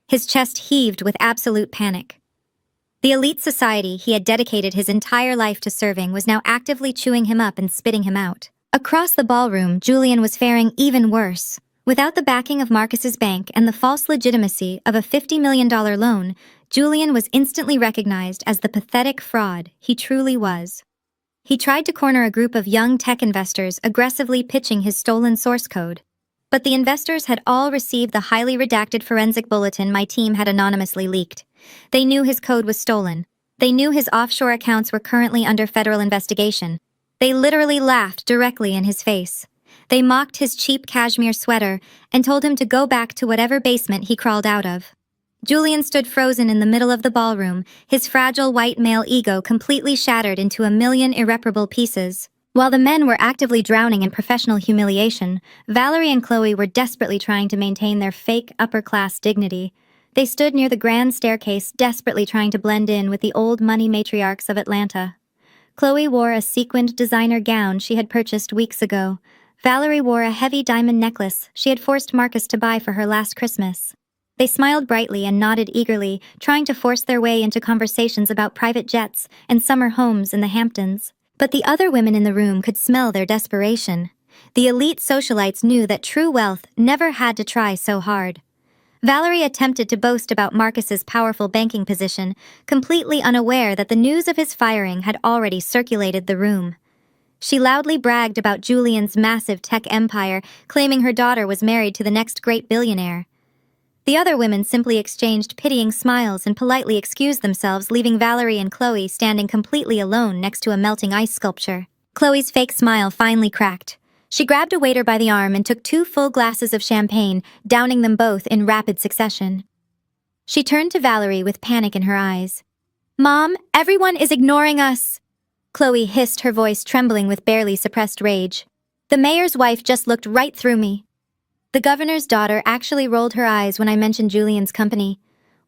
His chest heaved with absolute panic. The elite society he had dedicated his entire life to serving was now actively chewing him up and spitting him out. Across the ballroom, Julian was faring even worse. Without the backing of Marcus's bank and the false legitimacy of a $50 million loan, Julian was instantly recognized as the pathetic fraud he truly was. He tried to corner a group of young tech investors aggressively pitching his stolen source code. But the investors had all received the highly redacted forensic bulletin my team had anonymously leaked. They knew his code was stolen. They knew his offshore accounts were currently under federal investigation. They literally laughed directly in his face. They mocked his cheap cashmere sweater and told him to go back to whatever basement he crawled out of. Julian stood frozen in the middle of the ballroom, his fragile white male ego completely shattered into a million irreparable pieces. While the men were actively drowning in professional humiliation, Valerie and Chloe were desperately trying to maintain their fake upper-class dignity. They stood near the grand staircase, desperately trying to blend in with the old money matriarchs of Atlanta. Chloe wore a sequined designer gown she had purchased weeks ago. Valerie wore a heavy diamond necklace she had forced Marcus to buy for her last Christmas. They smiled brightly and nodded eagerly, trying to force their way into conversations about private jets and summer homes in the Hamptons. But the other women in the room could smell their desperation. The elite socialites knew that true wealth never had to try so hard. Valerie attempted to boast about Marcus's powerful banking position, completely unaware that the news of his firing had already circulated the room. She loudly bragged about Julian's massive tech empire, claiming her daughter was married to the next great billionaire. The other women simply exchanged pitying smiles and politely excused themselves, leaving Valerie and Chloe standing completely alone next to a melting ice sculpture. Chloe's fake smile finally cracked. She grabbed a waiter by the arm and took 2 full glasses of champagne, downing them both in rapid succession. She turned to Valerie with panic in her eyes. "Mom, everyone is ignoring us!" Chloe hissed, her voice trembling with barely suppressed rage. "The mayor's wife just looked right through me." The governor's daughter actually rolled her eyes when I mentioned Julian's company.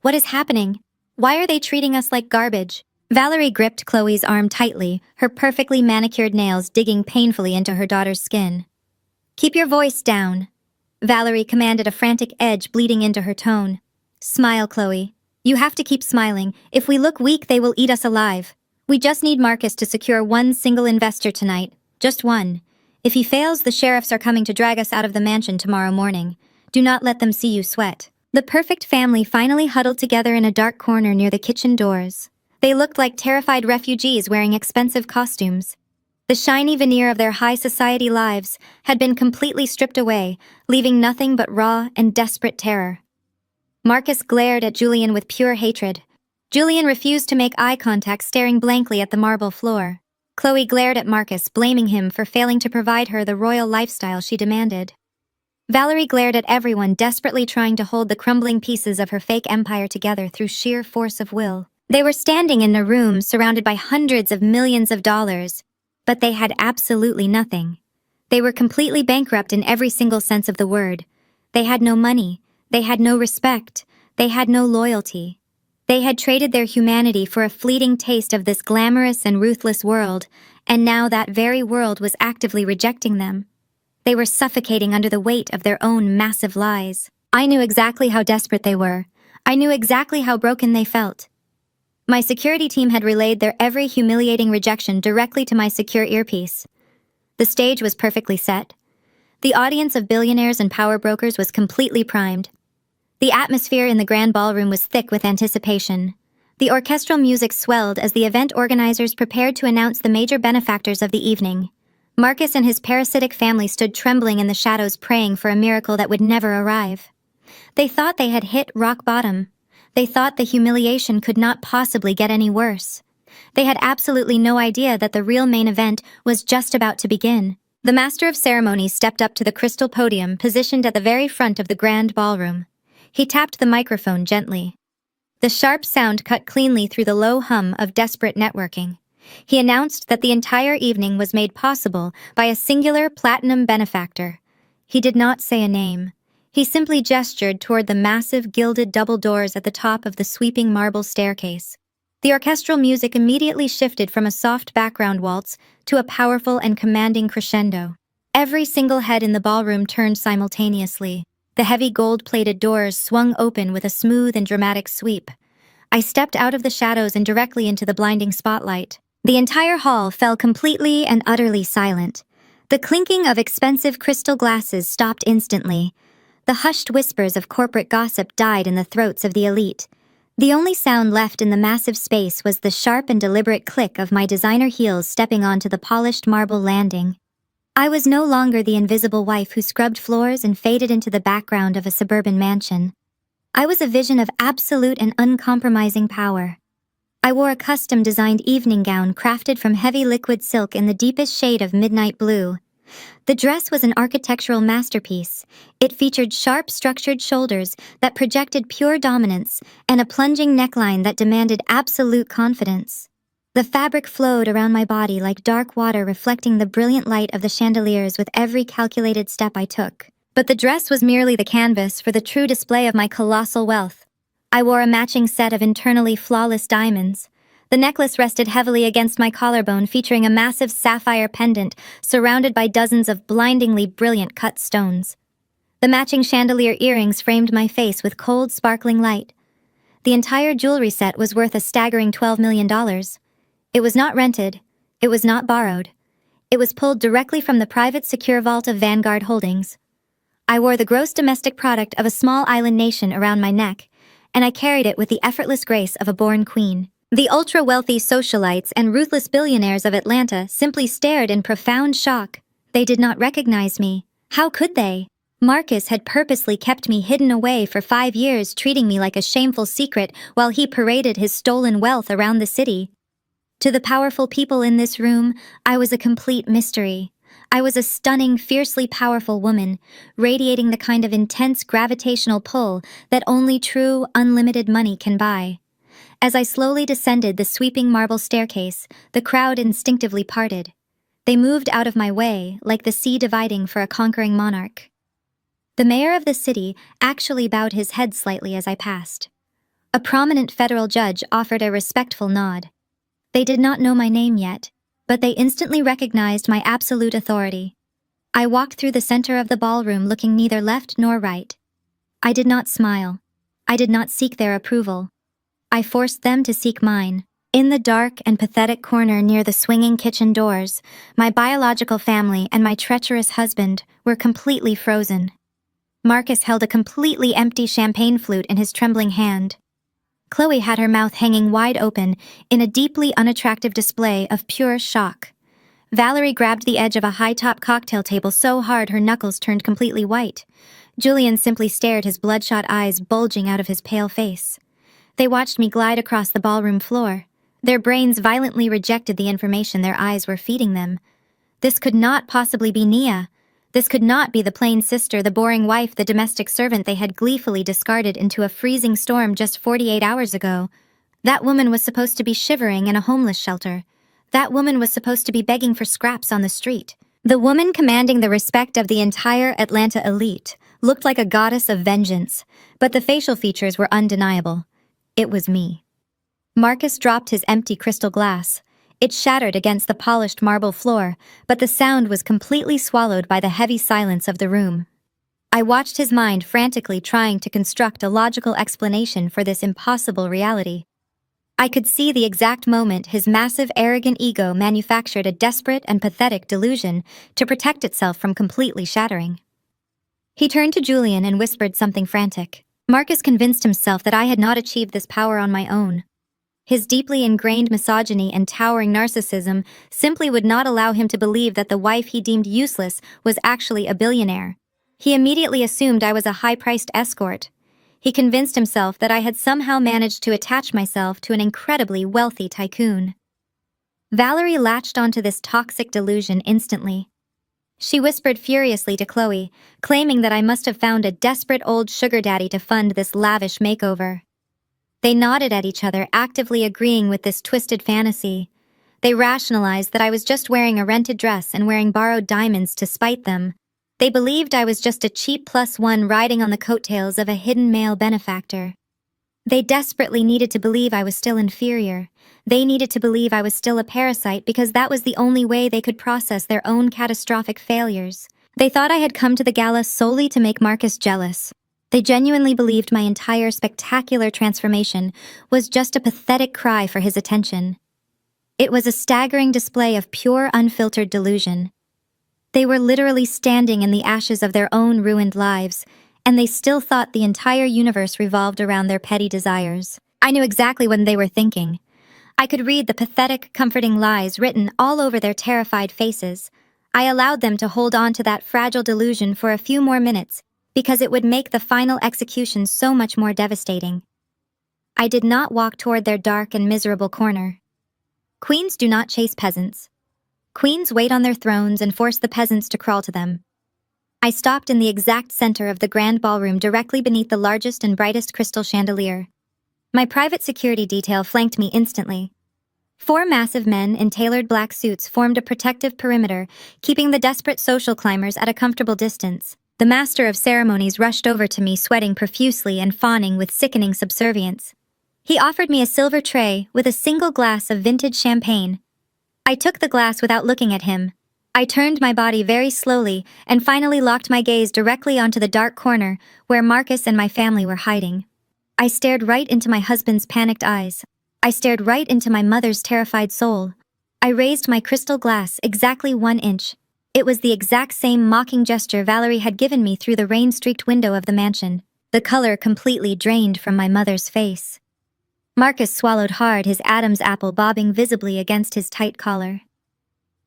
"What is happening? Why are they treating us like garbage?" Valerie gripped Chloe's arm tightly, her perfectly manicured nails digging painfully into her daughter's skin. "Keep your voice down," Valerie commanded, a frantic edge bleeding into her tone. "Smile, Chloe. You have to keep smiling. If we look weak, they will eat us alive. We just need Marcus to secure one single investor tonight. Just one. If he fails, the sheriffs are coming to drag us out of the mansion tomorrow morning. Do not let them see you sweat." The perfect family finally huddled together in a dark corner near the kitchen doors. They looked like terrified refugees wearing expensive costumes. The shiny veneer of their high society lives had been completely stripped away, leaving nothing but raw and desperate terror. Marcus glared at Julian with pure hatred. Julian refused to make eye contact, staring blankly at the marble floor. Chloe glared at Marcus, blaming him for failing to provide her the royal lifestyle she demanded. Valerie glared at everyone, desperately trying to hold the crumbling pieces of her fake empire together through sheer force of will. They were standing in a room surrounded by hundreds of millions of dollars, but they had absolutely nothing. They were completely bankrupt in every single sense of the word. They had no money. They had no respect. They had no loyalty. They had traded their humanity for a fleeting taste of this glamorous and ruthless world, and now that very world was actively rejecting them. They were suffocating under the weight of their own massive lies. I knew exactly how desperate they were. I knew exactly how broken they felt. My security team had relayed their every humiliating rejection directly to my secure earpiece. The stage was perfectly set. The audience of billionaires and power brokers was completely primed. The atmosphere in the grand ballroom was thick with anticipation. The orchestral music swelled as the event organizers prepared to announce the major benefactors of the evening. Marcus and his parasitic family stood trembling in the shadows, praying for a miracle that would never arrive. They thought they had hit rock bottom. They thought the humiliation could not possibly get any worse. They had absolutely no idea that the real main event was just about to begin. The master of ceremonies stepped up to the crystal podium positioned at the very front of the grand ballroom. He tapped the microphone gently. The sharp sound cut cleanly through the low hum of desperate networking. He announced that the entire evening was made possible by a singular platinum benefactor. He did not say a name. He simply gestured toward the massive gilded double doors at the top of the sweeping marble staircase. The orchestral music immediately shifted from a soft background waltz to a powerful and commanding crescendo. Every single head in the ballroom turned simultaneously. The heavy gold-plated doors swung open with a smooth and dramatic sweep. I stepped out of the shadows and directly into the blinding spotlight. The entire hall fell completely and utterly silent. The clinking of expensive crystal glasses stopped instantly. The hushed whispers of corporate gossip died in the throats of the elite. The only sound left in the massive space was the sharp and deliberate click of my designer heels stepping onto the polished marble landing. I was no longer the invisible wife who scrubbed floors and faded into the background of a suburban mansion. I was a vision of absolute and uncompromising power. I wore a custom-designed evening gown crafted from heavy liquid silk in the deepest shade of midnight blue. The dress was an architectural masterpiece. It featured sharp, structured shoulders that projected pure dominance and a plunging neckline that demanded absolute confidence. The fabric flowed around my body like dark water, reflecting the brilliant light of the chandeliers with every calculated step I took. But the dress was merely the canvas for the true display of my colossal wealth. I wore a matching set of internally flawless diamonds. The necklace rested heavily against my collarbone, featuring a massive sapphire pendant surrounded by dozens of blindingly brilliant cut stones. The matching chandelier earrings framed my face with cold, sparkling light. The entire jewelry set was worth a staggering $12 million. It was not rented. It was not borrowed. It was pulled directly from the private secure vault of Vanguard Holdings. I wore the gross domestic product of a small island nation around my neck, and I carried it with the effortless grace of a born queen. The ultra-wealthy socialites and ruthless billionaires of Atlanta simply stared in profound shock. They did not recognize me. How could they? Marcus had purposely kept me hidden away for 5 years, treating me like a shameful secret while he paraded his stolen wealth around the city. To the powerful people in this room, I was a complete mystery. I was a stunning, fiercely powerful woman, radiating the kind of intense gravitational pull that only true, unlimited money can buy. As I slowly descended the sweeping marble staircase, the crowd instinctively parted. They moved out of my way, like the sea dividing for a conquering monarch. The mayor of the city actually bowed his head slightly as I passed. A prominent federal judge offered a respectful nod. They did not know my name yet, but they instantly recognized my absolute authority. I walked through the center of the ballroom, looking neither left nor right. I did not smile. I did not seek their approval. I forced them to seek mine. In the dark and pathetic corner near the swinging kitchen doors, my biological family and my treacherous husband were completely frozen. Marcus held a completely empty champagne flute in his trembling hand. Chloe had her mouth hanging wide open in a deeply unattractive display of pure shock. Valerie grabbed the edge of a high-top cocktail table so hard her knuckles turned completely white. Julian simply stared, his bloodshot eyes bulging out of his pale face. They watched me glide across the ballroom floor. Their brains violently rejected the information their eyes were feeding them. This could not possibly be Nia. This could not be the plain sister, the boring wife, the domestic servant they had gleefully discarded into a freezing storm just 48 hours ago. That woman was supposed to be shivering in a homeless shelter. That woman was supposed to be begging for scraps on the street. The woman commanding the respect of the entire Atlanta elite looked like a goddess of vengeance, but the facial features were undeniable. It was me. Marcus dropped his empty crystal glass. It shattered against the polished marble floor, but the sound was completely swallowed by the heavy silence of the room. I watched his mind frantically trying to construct a logical explanation for this impossible reality. I could see the exact moment his massive, arrogant ego manufactured a desperate and pathetic delusion to protect itself from completely shattering. He turned to Julian and whispered something frantic. Marcus convinced himself that I had not achieved this power on my own. His deeply ingrained misogyny and towering narcissism simply would not allow him to believe that the wife he deemed useless was actually a billionaire. He immediately assumed I was a high-priced escort. He convinced himself that I had somehow managed to attach myself to an incredibly wealthy tycoon. Valerie latched onto this toxic delusion instantly. She whispered furiously to Chloe, claiming that I must have found a desperate old sugar daddy to fund this lavish makeover. They nodded at each other, actively agreeing with this twisted fantasy. They rationalized that I was just wearing a rented dress and wearing borrowed diamonds to spite them. They believed I was just a cheap +1 riding on the coattails of a hidden male benefactor. They desperately needed to believe I was still inferior. They needed to believe I was still a parasite because that was the only way they could process their own catastrophic failures. They thought I had come to the gala solely to make Marcus jealous. They genuinely believed my entire spectacular transformation was just a pathetic cry for his attention. It was a staggering display of pure, unfiltered delusion. They were literally standing in the ashes of their own ruined lives, and they still thought the entire universe revolved around their petty desires. I knew exactly what they were thinking. I could read the pathetic, comforting lies written all over their terrified faces. I allowed them to hold on to that fragile delusion for a few more minutes because it would make the final execution so much more devastating. I did not walk toward their dark and miserable corner. Queens do not chase peasants. Queens wait on their thrones and force the peasants to crawl to them. I stopped in the exact center of the grand ballroom directly beneath the largest and brightest crystal chandelier. My private security detail flanked me instantly. 4 massive men in tailored black suits formed a protective perimeter, keeping the desperate social climbers at a comfortable distance. The master of ceremonies rushed over to me, sweating profusely and fawning with sickening subservience. He offered me a silver tray with a single glass of vintage champagne. I took the glass without looking at him. I turned my body very slowly and finally locked my gaze directly onto the dark corner where Marcus and my family were hiding. I stared right into my husband's panicked eyes. I stared right into my mother's terrified soul. I raised my crystal glass exactly 1 inch. It was the exact same mocking gesture Valerie had given me through the rain-streaked window of the mansion. The color completely drained from my mother's face. Marcus swallowed hard, his Adam's apple bobbing visibly against his tight collar.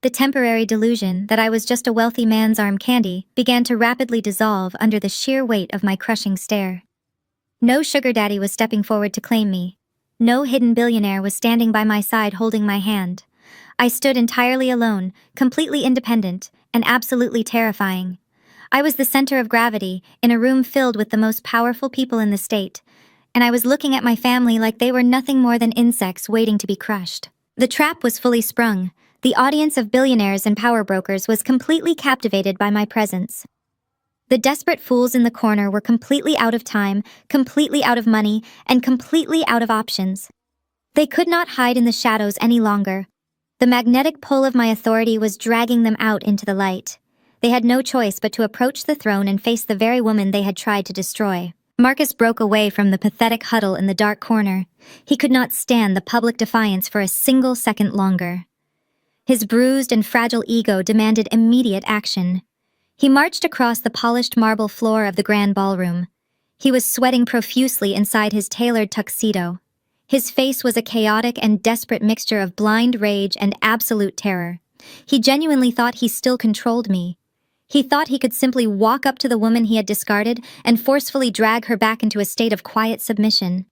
The temporary delusion that I was just a wealthy man's arm candy began to rapidly dissolve under the sheer weight of my crushing stare. No sugar daddy was stepping forward to claim me. No hidden billionaire was standing by my side holding my hand. I stood entirely alone, completely independent, and absolutely terrifying. I was the center of gravity in a room filled with the most powerful people in the state, and I was looking at my family like they were nothing more than insects waiting to be crushed. The trap was fully sprung. The audience of billionaires and power brokers was completely captivated by my presence. The desperate fools in the corner were completely out of time, completely out of money, and completely out of options. They could not hide in the shadows any longer. The magnetic pull of my authority was dragging them out into the light. They had no choice but to approach the throne and face the very woman they had tried to destroy. Marcus broke away from the pathetic huddle in the dark corner. He could not stand the public defiance for a single second longer. His bruised and fragile ego demanded immediate action. He marched across the polished marble floor of the grand ballroom. He was sweating profusely inside his tailored tuxedo. His face was a chaotic and desperate mixture of blind rage and absolute terror. He genuinely thought he still controlled me. He thought he could simply walk up to the woman he had discarded and forcefully drag her back into a state of quiet submission.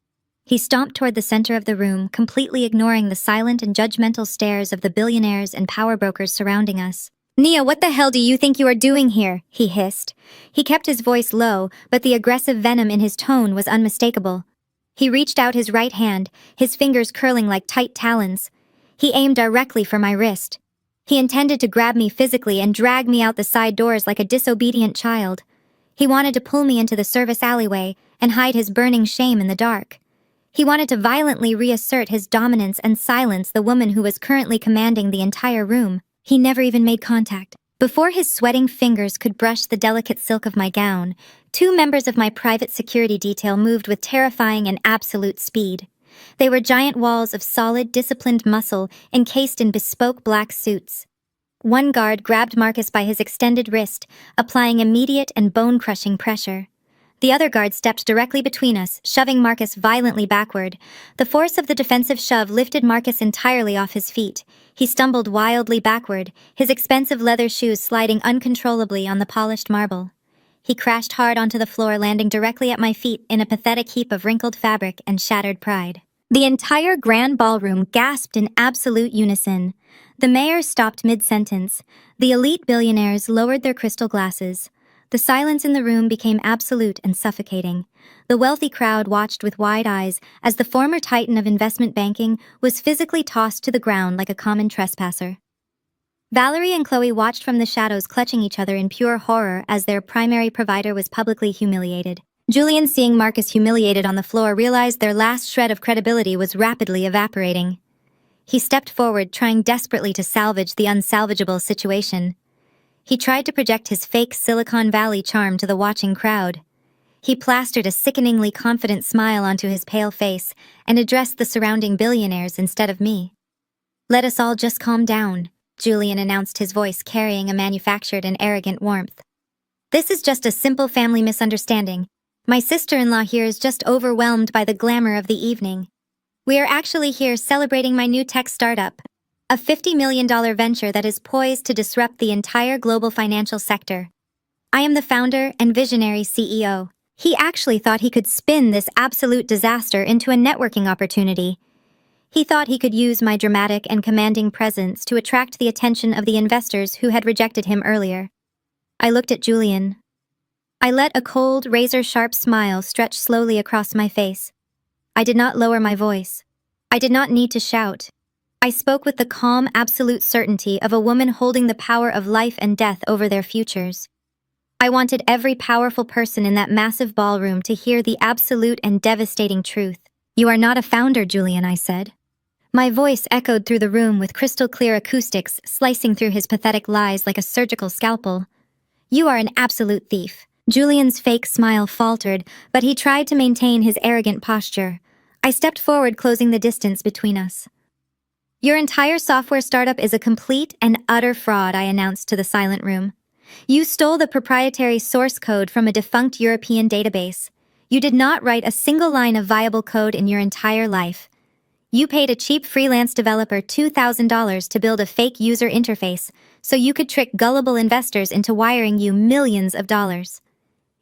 He stomped toward the center of the room, completely ignoring the silent and judgmental stares of the billionaires and power brokers surrounding us. "Nia, what the hell do you think you are doing here?" he hissed. He kept his voice low, but the aggressive venom in his tone was unmistakable. He reached out his right hand, his fingers curling like tight talons. He aimed directly for my wrist. He intended to grab me physically and drag me out the side doors like a disobedient child. He wanted to pull me into the service alleyway and hide his burning shame in the dark. He wanted to violently reassert his dominance and silence the woman who was currently commanding the entire room. He never even made contact. Before his sweating fingers could brush the delicate silk of my gown, 2 members of my private security detail moved with terrifying and absolute speed. They were giant walls of solid, disciplined muscle encased in bespoke black suits. One guard grabbed Marcus by his extended wrist, applying immediate and bone-crushing pressure. The other guard stepped directly between us, shoving Marcus violently backward. The force of the defensive shove lifted Marcus entirely off his feet. He stumbled wildly backward, his expensive leather shoes sliding uncontrollably on the polished marble. He crashed hard onto the floor, landing directly at my feet in a pathetic heap of wrinkled fabric and shattered pride. The entire grand ballroom gasped in absolute unison. The mayor stopped mid-sentence. The elite billionaires lowered their crystal glasses. The silence in the room became absolute and suffocating. The wealthy crowd watched with wide eyes as the former titan of investment banking was physically tossed to the ground like a common trespasser. Valerie and Chloe watched from the shadows, clutching each other in pure horror as their primary provider was publicly humiliated. Julian, seeing Marcus humiliated on the floor, realized their last shred of credibility was rapidly evaporating. He stepped forward, trying desperately to salvage the unsalvageable situation. He tried to project his fake Silicon Valley charm to the watching crowd. He plastered a sickeningly confident smile onto his pale face and addressed the surrounding billionaires instead of me. "Let us all just calm down," Julian announced, his voice carrying a manufactured and arrogant warmth. "This is just a simple family misunderstanding. My sister-in-law here is just overwhelmed by the glamour of the evening. We are actually here celebrating my new tech startup, a $50 million venture that is poised to disrupt the entire global financial sector. I am the founder and visionary CEO." He actually thought he could spin this absolute disaster into a networking opportunity. He thought he could use my dramatic and commanding presence to attract the attention of the investors who had rejected him earlier. I looked at Julian. I let a cold, razor-sharp smile stretch slowly across my face. I did not lower my voice. I did not need to shout. I spoke with the calm, absolute certainty of a woman holding the power of life and death over their futures. I wanted every powerful person in that massive ballroom to hear the absolute and devastating truth. "You are not a founder, Julian," I said. My voice echoed through the room with crystal-clear acoustics slicing through his pathetic lies like a surgical scalpel. "You are an absolute thief." Julian's fake smile faltered, but he tried to maintain his arrogant posture. I stepped forward, closing the distance between us. "Your entire software startup is a complete and utter fraud," I announced to the silent room. "You stole the proprietary source code from a defunct European database. You did not write a single line of viable code in your entire life. You paid a cheap freelance developer $2,000 to build a fake user interface so you could trick gullible investors into wiring you millions of dollars.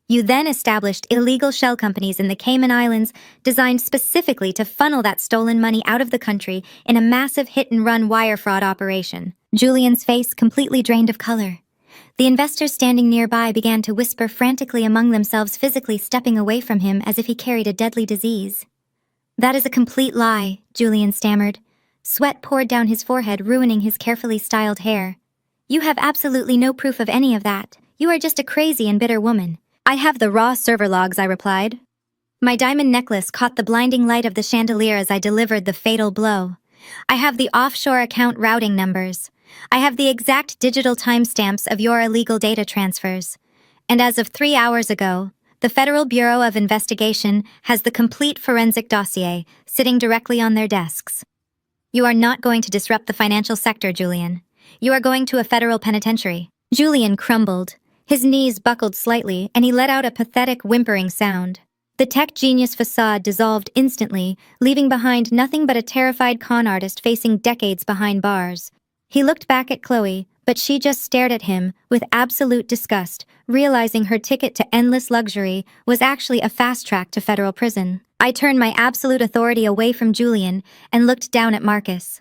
You then established illegal shell companies in the Cayman Islands designed specifically to funnel that stolen money out of the country in a massive hit-and-run wire fraud operation." Julian's face completely drained of color. The investors standing nearby began to whisper frantically among themselves, physically stepping away from him as if he carried a deadly disease. "That is a complete lie," Julian stammered. Sweat poured down his forehead, ruining his carefully styled hair. "You have absolutely no proof of any of that. You are just a crazy and bitter woman." "I have the raw server logs," I replied. My diamond necklace caught the blinding light of the chandelier as I delivered the fatal blow. "I have the offshore account routing numbers. I have the exact digital timestamps of your illegal data transfers. And as of 3 hours ago, the Federal Bureau of Investigation has the complete forensic dossier sitting directly on their desks. You are not going to disrupt the financial sector, Julian. You are going to a federal penitentiary." Julian crumbled. His knees buckled slightly, and he let out a pathetic, whimpering sound. The tech genius facade dissolved instantly, leaving behind nothing but a terrified con artist facing decades behind bars. He looked back at Chloe, but she just stared at him with absolute disgust, realizing her ticket to endless luxury was actually a fast track to federal prison. I turned my absolute authority away from Julian and looked down at Marcus.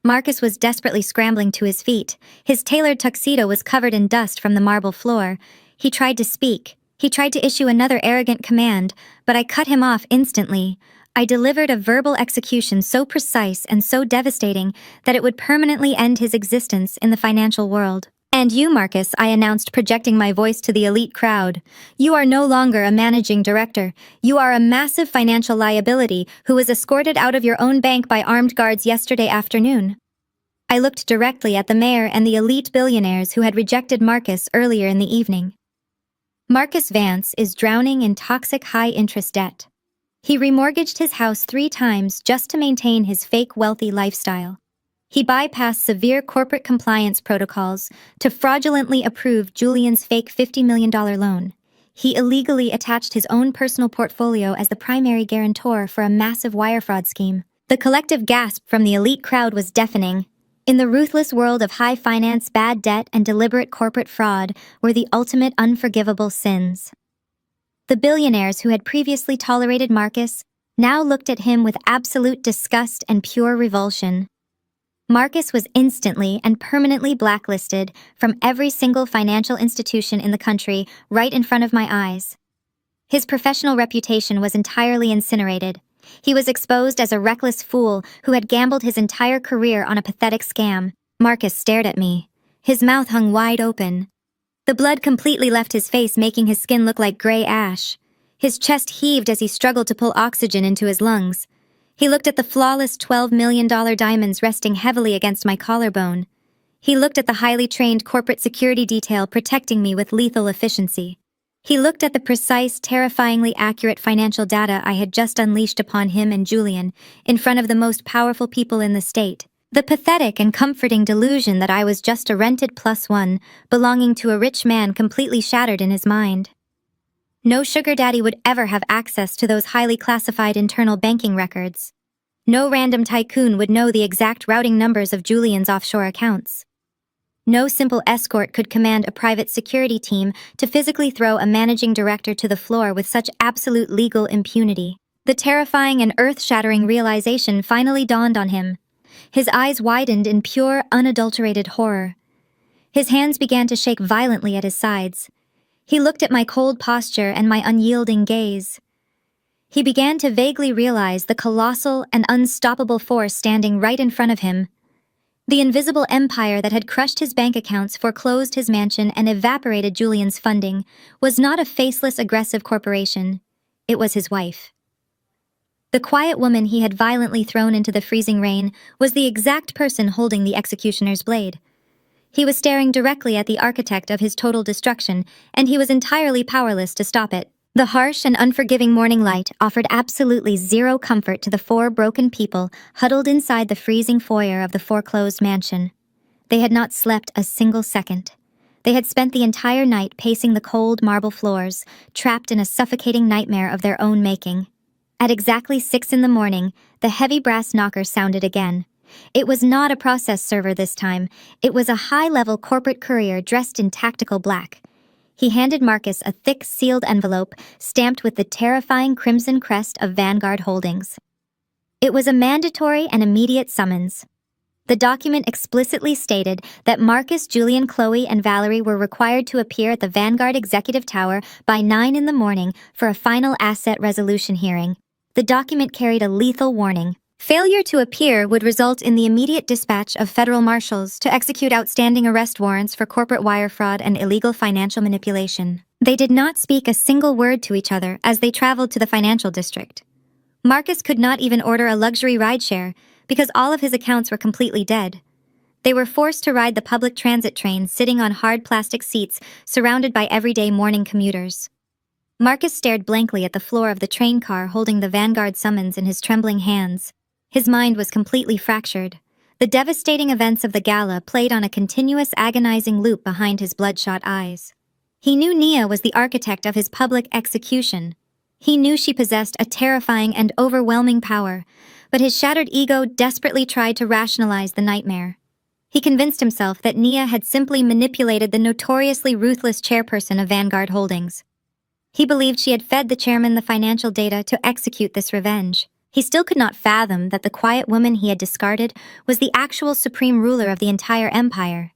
Marcus was desperately scrambling to his feet. His tailored tuxedo was covered in dust from the marble floor. He tried to speak. He tried to issue another arrogant command, but I cut him off instantly. I delivered a verbal execution so precise and so devastating that it would permanently end his existence in the financial world. "And you, Marcus," I announced, projecting my voice to the elite crowd. "You are no longer a managing director. You are a massive financial liability who was escorted out of your own bank by armed guards yesterday afternoon." I looked directly at the mayor and the elite billionaires who had rejected Marcus earlier in the evening. Marcus Vance is drowning in toxic high-interest debt. He remortgaged his house 3 times just to maintain his fake wealthy lifestyle. He bypassed severe corporate compliance protocols to fraudulently approve Julian's fake $50 million loan. He illegally attached his own personal portfolio as the primary guarantor for a massive wire fraud scheme. The collective gasp from the elite crowd was deafening. In the ruthless world of high finance, bad debt and deliberate corporate fraud were the ultimate unforgivable sins. The billionaires who had previously tolerated Marcus now looked at him with absolute disgust and pure revulsion. Marcus was instantly and permanently blacklisted from every single financial institution in the country right in front of my eyes. His professional reputation was entirely incinerated. He was exposed as a reckless fool who had gambled his entire career on a pathetic scam. Marcus stared at me. His mouth hung wide open. The blood completely left his face, making his skin look like gray ash. His chest heaved as he struggled to pull oxygen into his lungs. He looked at the flawless $12 million diamonds resting heavily against my collarbone. He looked at the highly trained corporate security detail protecting me with lethal efficiency. He looked at the precise, terrifyingly accurate financial data I had just unleashed upon him and Julian in front of the most powerful people in the state. The pathetic and comforting delusion that I was just a rented +1, belonging to a rich man, completely shattered in his mind. No sugar daddy would ever have access to those highly classified internal banking records. No random tycoon would know the exact routing numbers of Julian's offshore accounts. No simple escort could command a private security team to physically throw a managing director to the floor with such absolute legal impunity. The terrifying and earth-shattering realization finally dawned on him. His eyes widened in pure, unadulterated horror. His hands began to shake violently at his sides. He looked at my cold posture and my unyielding gaze. He began to vaguely realize the colossal and unstoppable force standing right in front of him. The invisible empire that had crushed his bank accounts, foreclosed his mansion, and evaporated Julian's funding was not a faceless, aggressive corporation. It was his wife. The quiet woman he had violently thrown into the freezing rain was the exact person holding the executioner's blade. He was staring directly at the architect of his total destruction, and he was entirely powerless to stop it. The harsh and unforgiving morning light offered absolutely zero comfort to the four broken people huddled inside the freezing foyer of the foreclosed mansion. They had not slept a single second. They had spent the entire night pacing the cold marble floors, trapped in a suffocating nightmare of their own making. At exactly 6 a.m, the heavy brass knocker sounded again. It was not a process server this time. It was a high-level corporate courier dressed in tactical black. He handed Marcus a thick, sealed envelope stamped with the terrifying crimson crest of Vanguard Holdings. It was a mandatory and immediate summons. The document explicitly stated that Marcus, Julian, Chloe, and Valerie were required to appear at the Vanguard Executive Tower by 9 a.m. for a final asset resolution hearing. The document carried a lethal warning. Failure to appear would result in the immediate dispatch of federal marshals to execute outstanding arrest warrants for corporate wire fraud and illegal financial manipulation. They did not speak a single word to each other as they traveled to the financial district. Marcus could not even order a luxury rideshare because all of his accounts were completely dead. They were forced to ride the public transit train sitting on hard plastic seats surrounded by everyday morning commuters. Marcus stared blankly at the floor of the train car, holding the Vanguard summons in his trembling hands. His mind was completely fractured. The devastating events of the gala played on a continuous, agonizing loop behind his bloodshot eyes. He knew Nia was the architect of his public execution. He knew she possessed a terrifying and overwhelming power, but his shattered ego desperately tried to rationalize the nightmare. He convinced himself that Nia had simply manipulated the notoriously ruthless chairperson of Vanguard Holdings. He believed she had fed the chairman the financial data to execute this revenge. He still could not fathom that the quiet woman he had discarded was the actual supreme ruler of the entire empire.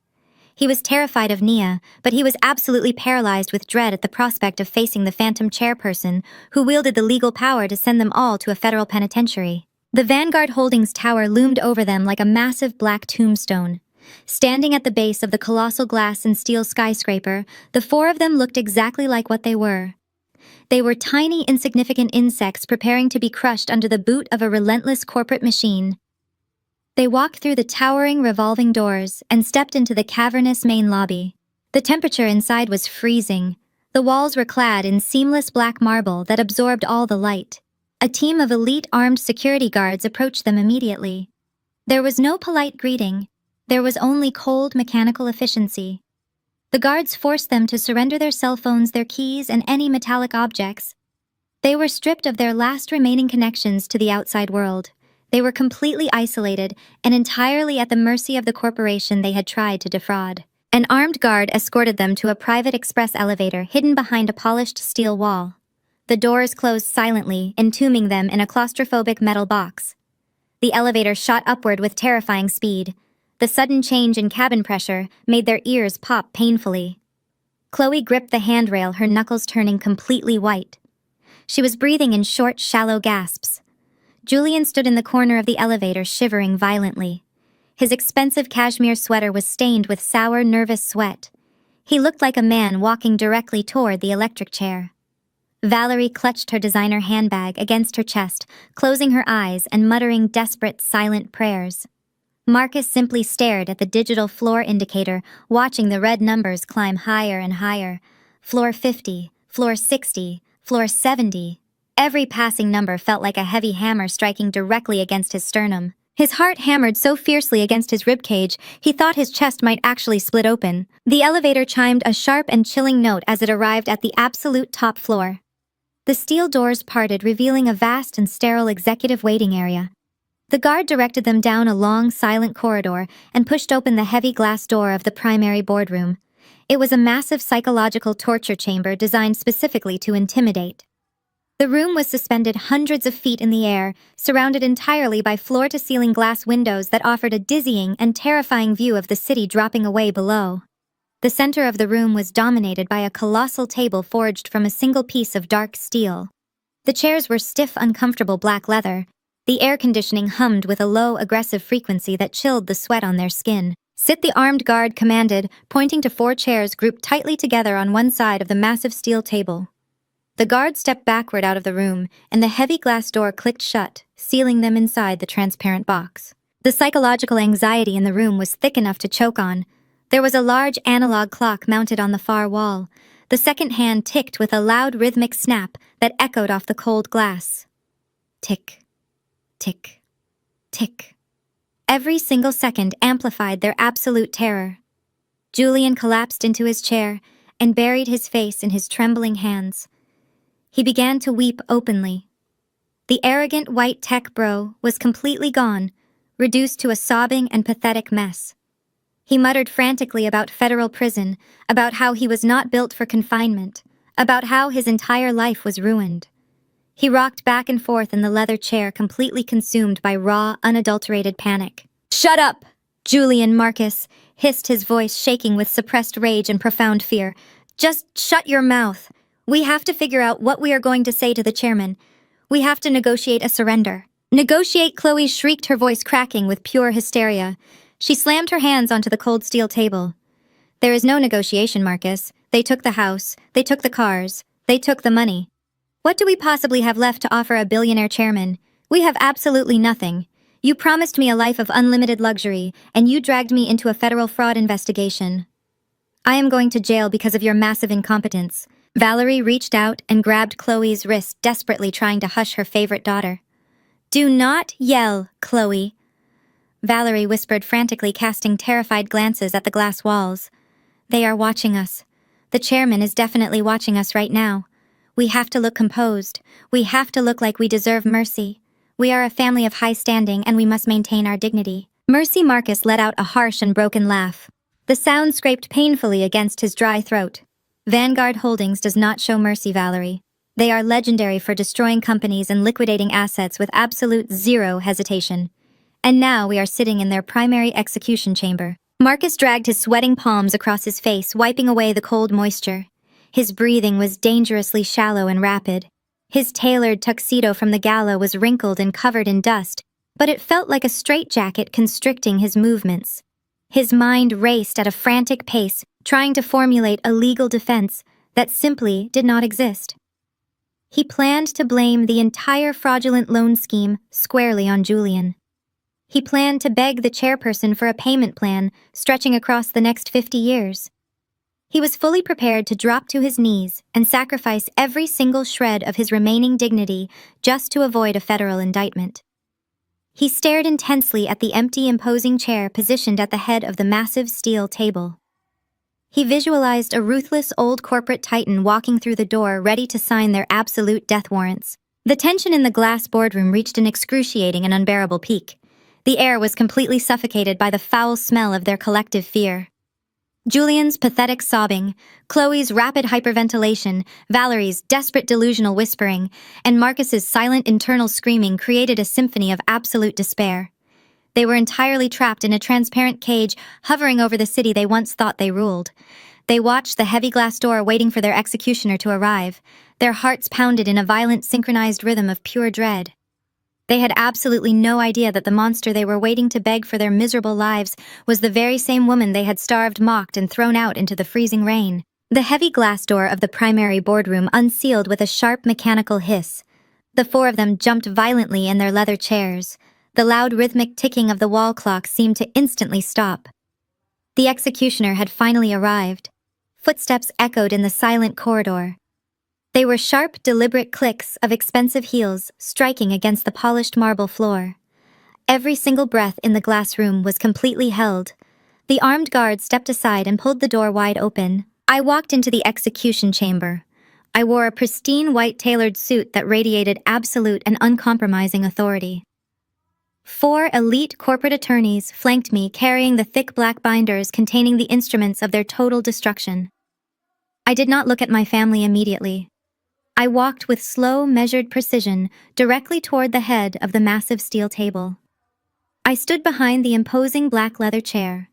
He was terrified of Nia, but he was absolutely paralyzed with dread at the prospect of facing the phantom chairperson who wielded the legal power to send them all to a federal penitentiary. The Vanguard Holdings tower loomed over them like a massive black tombstone. Standing at the base of the colossal glass and steel skyscraper, the four of them looked exactly like what they were. They were tiny, insignificant insects preparing to be crushed under the boot of a relentless corporate machine. They walked through the towering, revolving doors and stepped into the cavernous main lobby. The temperature inside was freezing. The walls were clad in seamless black marble that absorbed all the light. A team of elite armed security guards approached them immediately. There was no polite greeting. There was only cold, mechanical efficiency. The guards forced them to surrender their cell phones, their keys, and any metallic objects. They were stripped of their last remaining connections to the outside world. They were completely isolated and entirely at the mercy of the corporation they had tried to defraud. An armed guard escorted them to a private express elevator hidden behind a polished steel wall. The doors closed silently, entombing them in a claustrophobic metal box. The elevator shot upward with terrifying speed. The sudden change in cabin pressure made their ears pop painfully. Chloe gripped the handrail, her knuckles turning completely white. She was breathing in short, shallow gasps. Julian stood in the corner of the elevator, shivering violently. His expensive cashmere sweater was stained with sour, nervous sweat. He looked like a man walking directly toward the electric chair. Valerie clutched her designer handbag against her chest, closing her eyes and muttering desperate, silent prayers. Marcus simply stared at the digital floor indicator, watching the red numbers climb higher and higher. Floor 50, floor 60, floor 70. Every passing number felt like a heavy hammer striking directly against his sternum. His heart hammered so fiercely against his ribcage, he thought his chest might actually split open. The elevator chimed a sharp and chilling note as it arrived at the absolute top floor. The steel doors parted, revealing a vast and sterile executive waiting area. The guard directed them down a long, silent corridor and pushed open the heavy glass door of the primary boardroom. It was a massive psychological torture chamber designed specifically to intimidate. The room was suspended hundreds of feet in the air, surrounded entirely by floor-to-ceiling glass windows that offered a dizzying and terrifying view of the city dropping away below. The center of the room was dominated by a colossal table forged from a single piece of dark steel. The chairs were stiff, uncomfortable black leather. The air conditioning hummed with a low, aggressive frequency that chilled the sweat on their skin. "Sit," the armed guard commanded, pointing to 4 chairs grouped tightly together on one side of the massive steel table. The guard stepped backward out of the room, and the heavy glass door clicked shut, sealing them inside the transparent box. The psychological anxiety in the room was thick enough to choke on. There was a large analog clock mounted on the far wall. The second hand ticked with a loud rhythmic snap that echoed off the cold glass. Tick, tick, tick. Every single second amplified their absolute terror. Julian collapsed into his chair and buried his face in his trembling hands. He began to weep openly. The arrogant white tech bro was completely gone, reduced to a sobbing and pathetic mess. He muttered frantically about federal prison, about how he was not built for confinement, about how his entire life was ruined. He rocked back and forth in the leather chair, completely consumed by raw, unadulterated panic. "Shut up!" Julian Marcus hissed, his voice shaking with suppressed rage and profound fear. "Just shut your mouth. We have to figure out what we are going to say to the chairman. We have to negotiate a surrender." "Negotiate!" Chloe shrieked, her voice cracking with pure hysteria. She slammed her hands onto the cold steel table. "There is no negotiation, Marcus. They took the house, they took the cars, they took the money. What do we possibly have left to offer a billionaire chairman? We have absolutely nothing. You promised me a life of unlimited luxury, and you dragged me into a federal fraud investigation. I am going to jail because of your massive incompetence." Valerie reached out and grabbed Chloe's wrist, desperately trying to hush her favorite daughter. "Do not yell, Chloe," Valerie whispered frantically, casting terrified glances at the glass walls. "They are watching us. The chairman is definitely watching us right now. We have to look composed. We have to look like we deserve mercy. We are a family of high standing, and we must maintain our dignity." Mercy Marcus let out a harsh and broken laugh. The sound scraped painfully against his dry throat. "Vanguard Holdings does not show mercy, Valerie. They are legendary for destroying companies and liquidating assets with absolute zero hesitation. And now we are sitting in their primary execution chamber." Marcus dragged his sweating palms across his face, wiping away the cold moisture. His breathing was dangerously shallow and rapid. His tailored tuxedo from the gala was wrinkled and covered in dust, but it felt like a straitjacket constricting his movements. His mind raced at a frantic pace, trying to formulate a legal defense that simply did not exist. He planned to blame the entire fraudulent loan scheme squarely on Julian. He planned to beg the chairperson for a payment plan stretching across the next 50 years. He was fully prepared to drop to his knees and sacrifice every single shred of his remaining dignity just to avoid a federal indictment. He stared intensely at the empty, imposing chair positioned at the head of the massive steel table. He visualized a ruthless old corporate titan walking through the door, ready to sign their absolute death warrants. The tension in the glass boardroom reached an excruciating and unbearable peak. The air was completely suffocated by the foul smell of their collective fear. Julian's pathetic sobbing, Chloe's rapid hyperventilation, Valerie's desperate delusional whispering, and Marcus's silent internal screaming created a symphony of absolute despair. They were entirely trapped in a transparent cage hovering over the city they once thought they ruled. They watched the heavy glass door waiting for their executioner to arrive. Their hearts pounded in a violent synchronized rhythm of pure dread. They had absolutely no idea that the monster they were waiting to beg for their miserable lives was the very same woman they had starved, mocked, and thrown out into the freezing rain. The heavy glass door of the primary boardroom unsealed with a sharp mechanical hiss. The four of them jumped violently in their leather chairs. The loud rhythmic ticking of the wall clock seemed to instantly stop. The executioner had finally arrived. Footsteps echoed in the silent corridor. They were sharp, deliberate clicks of expensive heels striking against the polished marble floor. Every single breath in the glass room was completely held. The armed guard stepped aside and pulled the door wide open. I walked into the execution chamber. I wore a pristine white tailored suit that radiated absolute and uncompromising authority. 4 elite corporate attorneys flanked me, carrying the thick black binders containing the instruments of their total destruction. I did not look at my family immediately. I walked with slow, measured precision directly toward the head of the massive steel table. I stood behind the imposing black leather chair.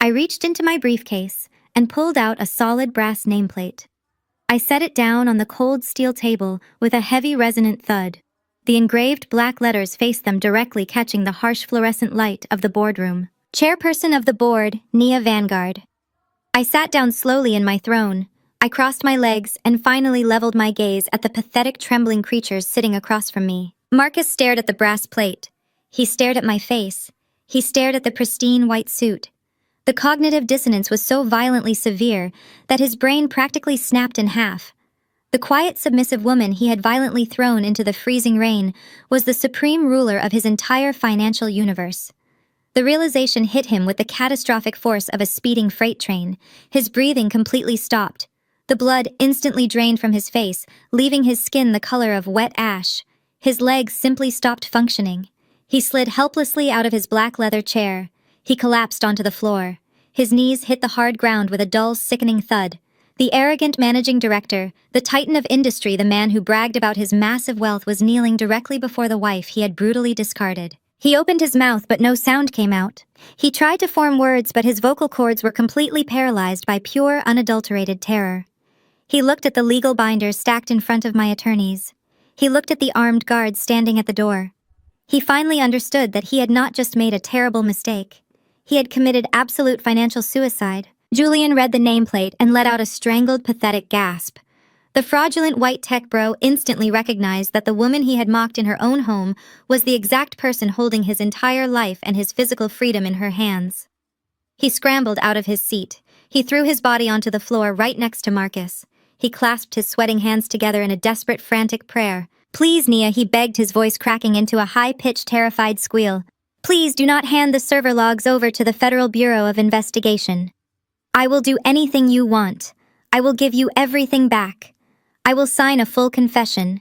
I reached into my briefcase and pulled out a solid brass nameplate. I set it down on the cold steel table with a heavy resonant thud. The engraved black letters faced them directly, catching the harsh fluorescent light of the boardroom. Chairperson of the board, Nia Vanguard. I sat down slowly in my throne. I crossed my legs and finally leveled my gaze at the pathetic, trembling creatures sitting across from me. Marcus stared at the brass plate. He stared at my face. He stared at the pristine white suit. The cognitive dissonance was so violently severe that his brain practically snapped in half. The quiet, submissive woman he had violently thrown into the freezing rain was the supreme ruler of his entire financial universe. The realization hit him with the catastrophic force of a speeding freight train. His breathing completely stopped. The blood instantly drained from his face, leaving his skin the color of wet ash. His legs simply stopped functioning. He slid helplessly out of his black leather chair. He collapsed onto the floor. His knees hit the hard ground with a dull, sickening thud. The arrogant managing director, the titan of industry, the man who bragged about his massive wealth, was kneeling directly before the wife he had brutally discarded. He opened his mouth, but no sound came out. He tried to form words, but his vocal cords were completely paralyzed by pure, unadulterated terror. He looked at the legal binders stacked in front of my attorneys. He looked at the armed guards standing at the door. He finally understood that he had not just made a terrible mistake. He had committed absolute financial suicide. Julian read the nameplate and let out a strangled, pathetic gasp. The fraudulent white tech bro instantly recognized that the woman he had mocked in her own home was the exact person holding his entire life and his physical freedom in her hands. He scrambled out of his seat. He threw his body onto the floor right next to Marcus. He clasped his sweating hands together in a desperate, frantic prayer. "Please, Nia," he begged, his voice cracking into a high-pitched, terrified squeal. "Please do not hand the server logs over to the Federal Bureau of Investigation. I will do anything you want. I will give you everything back. I will sign a full confession.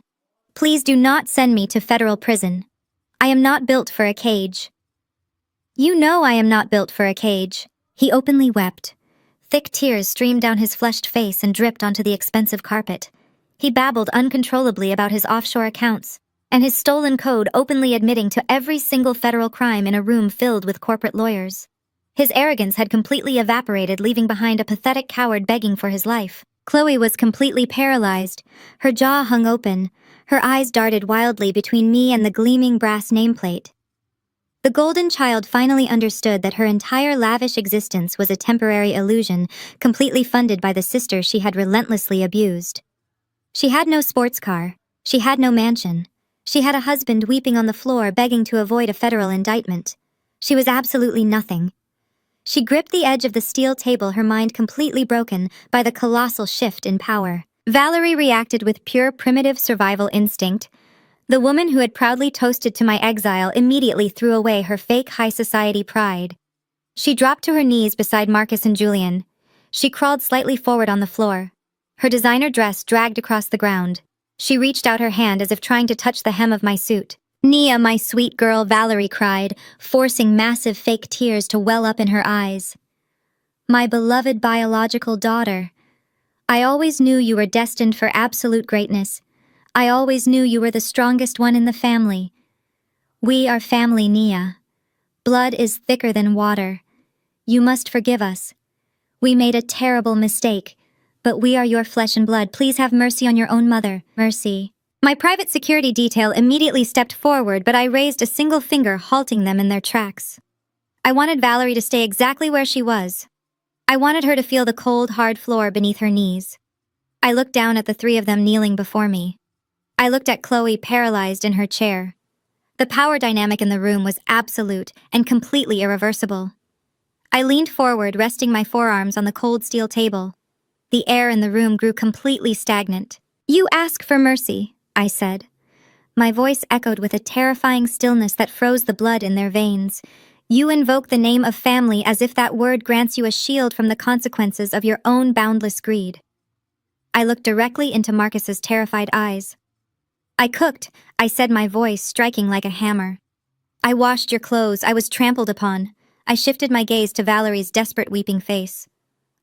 Please do not send me to federal prison. I am not built for a cage." "You know I am not built for a cage." He openly wept. Thick tears streamed down his flushed face and dripped onto the expensive carpet. He babbled uncontrollably about his offshore accounts and his stolen code, openly admitting to every single federal crime in a room filled with corporate lawyers. His arrogance had completely evaporated, leaving behind a pathetic coward begging for his life. Chloe was completely paralyzed. Her jaw hung open. Her eyes darted wildly between me and the gleaming brass nameplate. The golden child finally understood that her entire lavish existence was a temporary illusion, completely funded by the sister she had relentlessly abused. She had no sports car. She had no mansion. She had a husband weeping on the floor, begging to avoid a federal indictment. She was absolutely nothing. She gripped the edge of the steel table, her mind completely broken by the colossal shift in power. Valerie reacted with pure primitive survival instinct. The woman who had proudly toasted to my exile immediately threw away her fake high society pride. She dropped to her knees beside Marcus and Julian. She crawled slightly forward on the floor. Her designer dress dragged across the ground. She reached out her hand as if trying to touch the hem of my suit. "Nia, my sweet girl," Valerie cried, forcing massive fake tears to well up in her eyes. "My beloved biological daughter. I always knew you were destined for absolute greatness. I always knew you were the strongest one in the family. We are family, Nia. blood is thicker than water. You must forgive us. We made a terrible mistake, but we are your flesh and blood. Please have mercy on your own mother. Mercy. My private security detail immediately stepped forward, but I raised a single finger, halting them in their tracks. I wanted Valerie to stay exactly where she was. I wanted her to feel the cold, hard floor beneath her knees. I looked down at the three of them kneeling before me. I looked at Chloe paralyzed in her chair. The power dynamic in the room was absolute and completely irreversible. I leaned forward, resting my forearms on the cold steel table. The air in the room grew completely stagnant. "You ask for mercy," I said. My voice echoed with a terrifying stillness that froze the blood in their veins. "You invoke the name of family as if that word grants you a shield from the consequences of your own boundless greed." I looked directly into Marcus's terrified eyes. "I cooked," I said, my voice striking like a hammer. "I washed your clothes. I was trampled upon." I shifted my gaze to Valerie's desperate weeping face.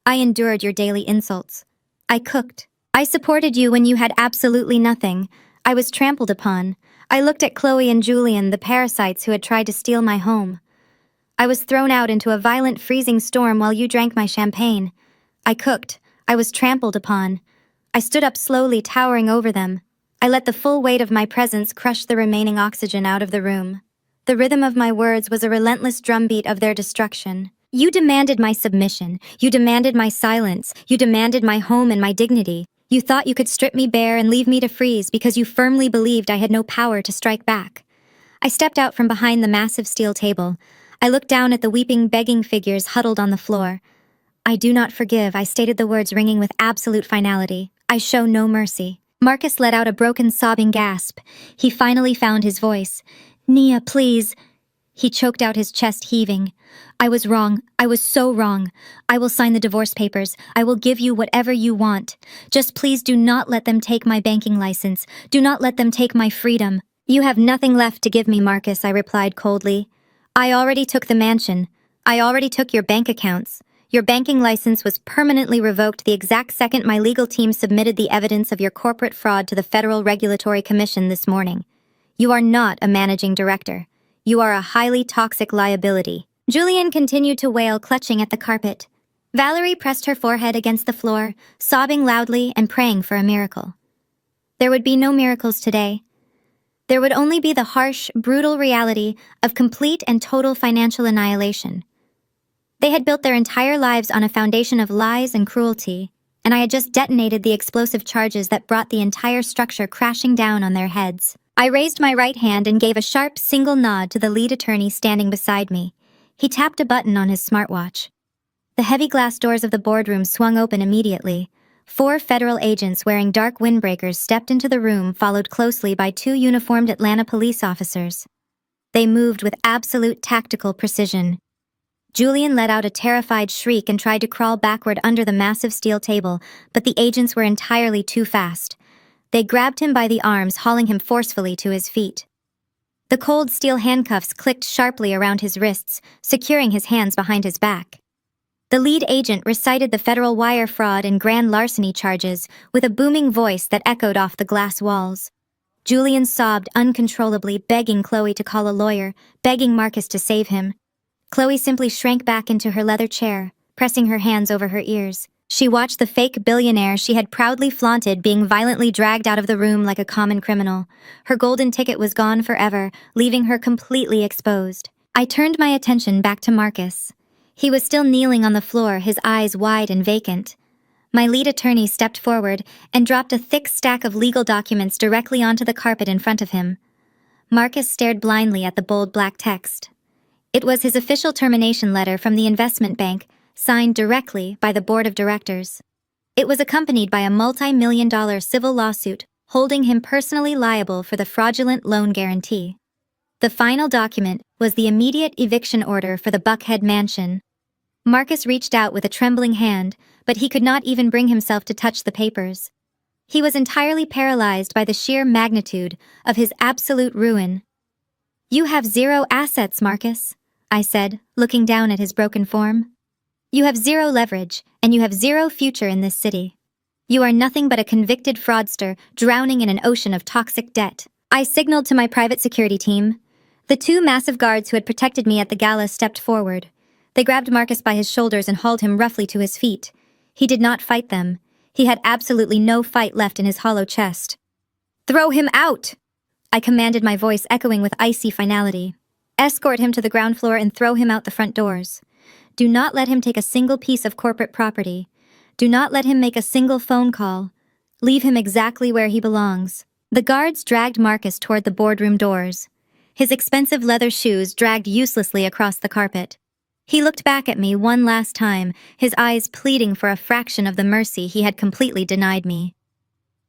"I endured your daily insults. I cooked. I supported you when you had absolutely nothing. I was trampled upon." I looked at Chloe and Julian, the parasites who had tried to steal my home. "I was thrown out into a violent freezing storm while you drank my champagne. I cooked. I was trampled upon." I stood up slowly, towering over them. I let the full weight of my presence crush the remaining oxygen out of the room. The rhythm of my words was a relentless drumbeat of their destruction. "You demanded my submission. You demanded my silence. You demanded my home and my dignity. You thought you could strip me bare and leave me to freeze because you firmly believed I had no power to strike back." I stepped out from behind the massive steel table. I looked down at the weeping, begging figures huddled on the floor. "I do not forgive," I stated, the words ringing with absolute finality. "I show no mercy." Marcus let out a broken, sobbing gasp. He finally found his voice. "Nia, please." He choked out, his chest heaving. "I was wrong. I was so wrong. I will sign the divorce papers. I will give you whatever you want. Just please do not let them take my banking license. Do not let them take my freedom." "You have nothing left to give me, Marcus," I replied coldly. "I already took the mansion. I already took your bank accounts. Your banking license was permanently revoked the exact second my legal team submitted the evidence of your corporate fraud to the Federal Regulatory Commission this morning. You are not a managing director. You are a highly toxic liability." Julian continued to wail, clutching at the carpet. Valerie pressed her forehead against the floor, sobbing loudly and praying for a miracle. There would be no miracles today. There would only be the harsh, brutal reality of complete and total financial annihilation. They had built their entire lives on a foundation of lies and cruelty, and I had just detonated the explosive charges that brought the entire structure crashing down on their heads. I raised my right hand and gave a sharp, single nod to the lead attorney standing beside me. He tapped a button on his smartwatch. The heavy glass doors of the boardroom swung open immediately. 4 federal agents wearing dark windbreakers stepped into the room, followed closely by 2 uniformed Atlanta police officers. They moved with absolute tactical precision. Julian let out a terrified shriek and tried to crawl backward under the massive steel table, but the agents were entirely too fast. They grabbed him by the arms, hauling him forcefully to his feet. The cold steel handcuffs clicked sharply around his wrists, securing his hands behind his back. The lead agent recited the federal wire fraud and grand larceny charges with a booming voice that echoed off the glass walls. Julian sobbed uncontrollably, begging Chloe to call a lawyer, begging Marcus to save him. Chloe simply shrank back into her leather chair, pressing her hands over her ears. She watched the fake billionaire she had proudly flaunted being violently dragged out of the room like a common criminal. Her golden ticket was gone forever, leaving her completely exposed. I turned my attention back to Marcus. He was still kneeling on the floor, his eyes wide and vacant. My lead attorney stepped forward and dropped a thick stack of legal documents directly onto the carpet in front of him. Marcus stared blindly at the bold black text. It was his official termination letter from the investment bank, signed directly by the board of directors. It was accompanied by a multi-million-dollar civil lawsuit holding him personally liable for the fraudulent loan guarantee. The final document was the immediate eviction order for the Buckhead mansion. Marcus reached out with a trembling hand, but he could not even bring himself to touch the papers. He was entirely paralyzed by the sheer magnitude of his absolute ruin. "You have 0 assets, Marcus," I said, looking down at his broken form. "You have 0 leverage, and you have 0 future in this city. You are nothing but a convicted fraudster drowning in an ocean of toxic debt." I signaled to my private security team. The two massive guards who had protected me at the gala stepped forward. They grabbed Marcus by his shoulders and hauled him roughly to his feet. He did not fight them. He had absolutely no fight left in his hollow chest. "Throw him out!" I commanded, my voice echoing with icy finality. "Escort him to the ground floor and throw him out the front doors. Do not let him take a single piece of corporate property. Do not let him make a single phone call. Leave him exactly where he belongs." The guards dragged Marcus toward the boardroom doors. His expensive leather shoes dragged uselessly across the carpet. He looked back at me one last time, his eyes pleading for a fraction of the mercy he had completely denied me.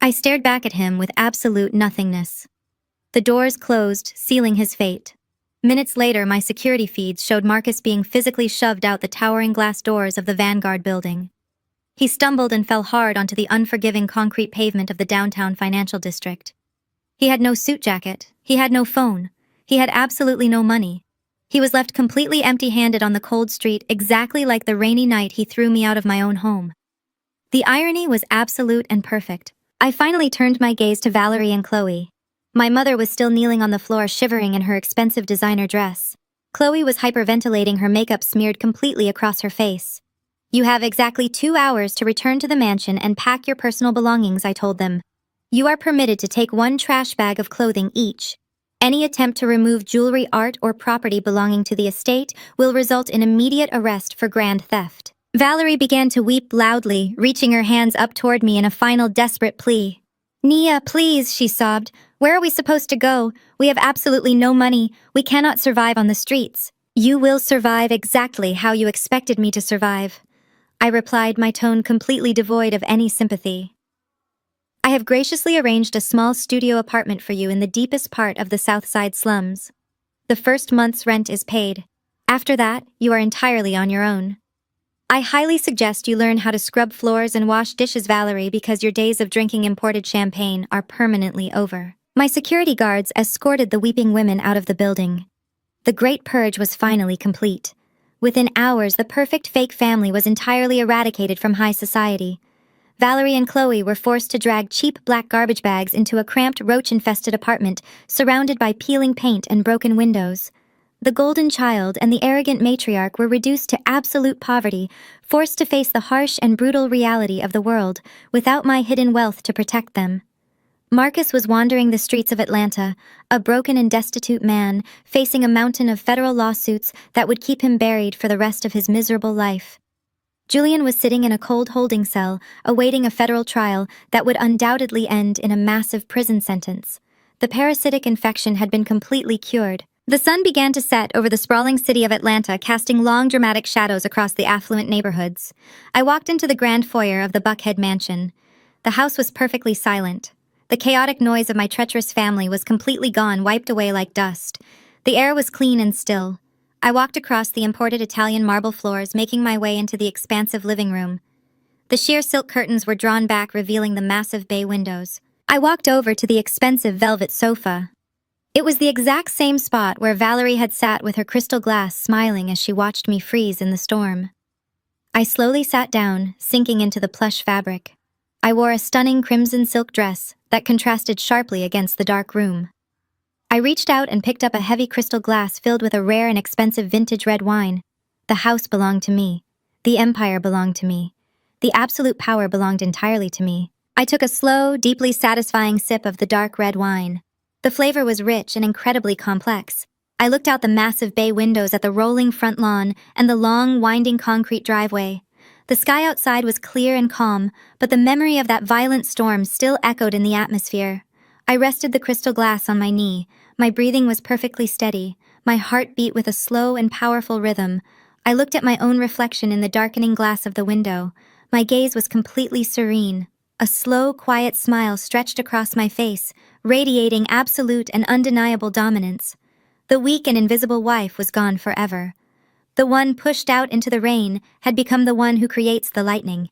I stared back at him with absolute nothingness. The doors closed, sealing his fate. Minutes later, my security feeds showed Marcus being physically shoved out the towering glass doors of the Vanguard building. He stumbled and fell hard onto the unforgiving concrete pavement of the downtown financial district. He had no suit jacket. He had no phone. He had absolutely no money. He was left completely empty-handed on the cold street, exactly like the rainy night he threw me out of my own home. The irony was absolute and perfect. I finally turned my gaze to Valerie and Chloe. My mother was still kneeling on the floor, shivering in her expensive designer dress. Chloe was hyperventilating, her makeup smeared completely across her face. "You have exactly 2 hours to return to the mansion and pack your personal belongings," I told them. "You are permitted to take 1 trash bag of clothing each. Any attempt to remove jewelry, art, or property belonging to the estate will result in immediate arrest for grand theft." Valerie began to weep loudly, reaching her hands up toward me in a final desperate plea. "Nia, please," she sobbed. "Where are we supposed to go? We have absolutely no money. We cannot survive on the streets." "You will survive exactly how you expected me to survive," I replied, my tone completely devoid of any sympathy. "I have graciously arranged a small studio apartment for you in the deepest part of the South Side slums. The first month's rent is paid. After that, you are entirely on your own. I highly suggest you learn how to scrub floors and wash dishes, Valerie, because your days of drinking imported champagne are permanently over." My security guards escorted the weeping women out of the building. The Great Purge was finally complete. Within hours, the perfect fake family was entirely eradicated from high society. Valerie and Chloe were forced to drag cheap black garbage bags into a cramped, roach-infested apartment surrounded by peeling paint and broken windows. The golden child and the arrogant matriarch were reduced to absolute poverty, forced to face the harsh and brutal reality of the world without my hidden wealth to protect them. Marcus was wandering the streets of Atlanta, a broken and destitute man, facing a mountain of federal lawsuits that would keep him buried for the rest of his miserable life. Julian was sitting in a cold holding cell, awaiting a federal trial that would undoubtedly end in a massive prison sentence. The parasitic infection had been completely cured. The sun began to set over the sprawling city of Atlanta, casting long, dramatic shadows across the affluent neighborhoods. I walked into the grand foyer of the Buckhead mansion. The house was perfectly silent. The chaotic noise of my treacherous family was completely gone, wiped away like dust. The air was clean and still. I walked across the imported Italian marble floors, making my way into the expansive living room. The sheer silk curtains were drawn back, revealing the massive bay windows. I walked over to the expensive velvet sofa. It was the exact same spot where Valerie had sat with her crystal glass, smiling as she watched me freeze in the storm. I slowly sat down, sinking into the plush fabric. I wore a stunning crimson silk dress that contrasted sharply against the dark room. I reached out and picked up a heavy crystal glass filled with a rare and expensive vintage red wine. The house belonged to me. The empire belonged to me. The absolute power belonged entirely to me. I took a slow, deeply satisfying sip of the dark red wine. The flavor was rich and incredibly complex. I looked out the massive bay windows at the rolling front lawn and the long, winding concrete driveway. The sky outside was clear and calm, but the memory of that violent storm still echoed in the atmosphere. I rested the crystal glass on my knee. My breathing was perfectly steady. My heart beat with a slow and powerful rhythm. I looked at my own reflection in the darkening glass of the window. My gaze was completely serene. A slow, quiet smile stretched across my face, radiating absolute and undeniable dominance. The weak and invisible wife was gone forever. The one pushed out into the rain had become the one who creates the lightning.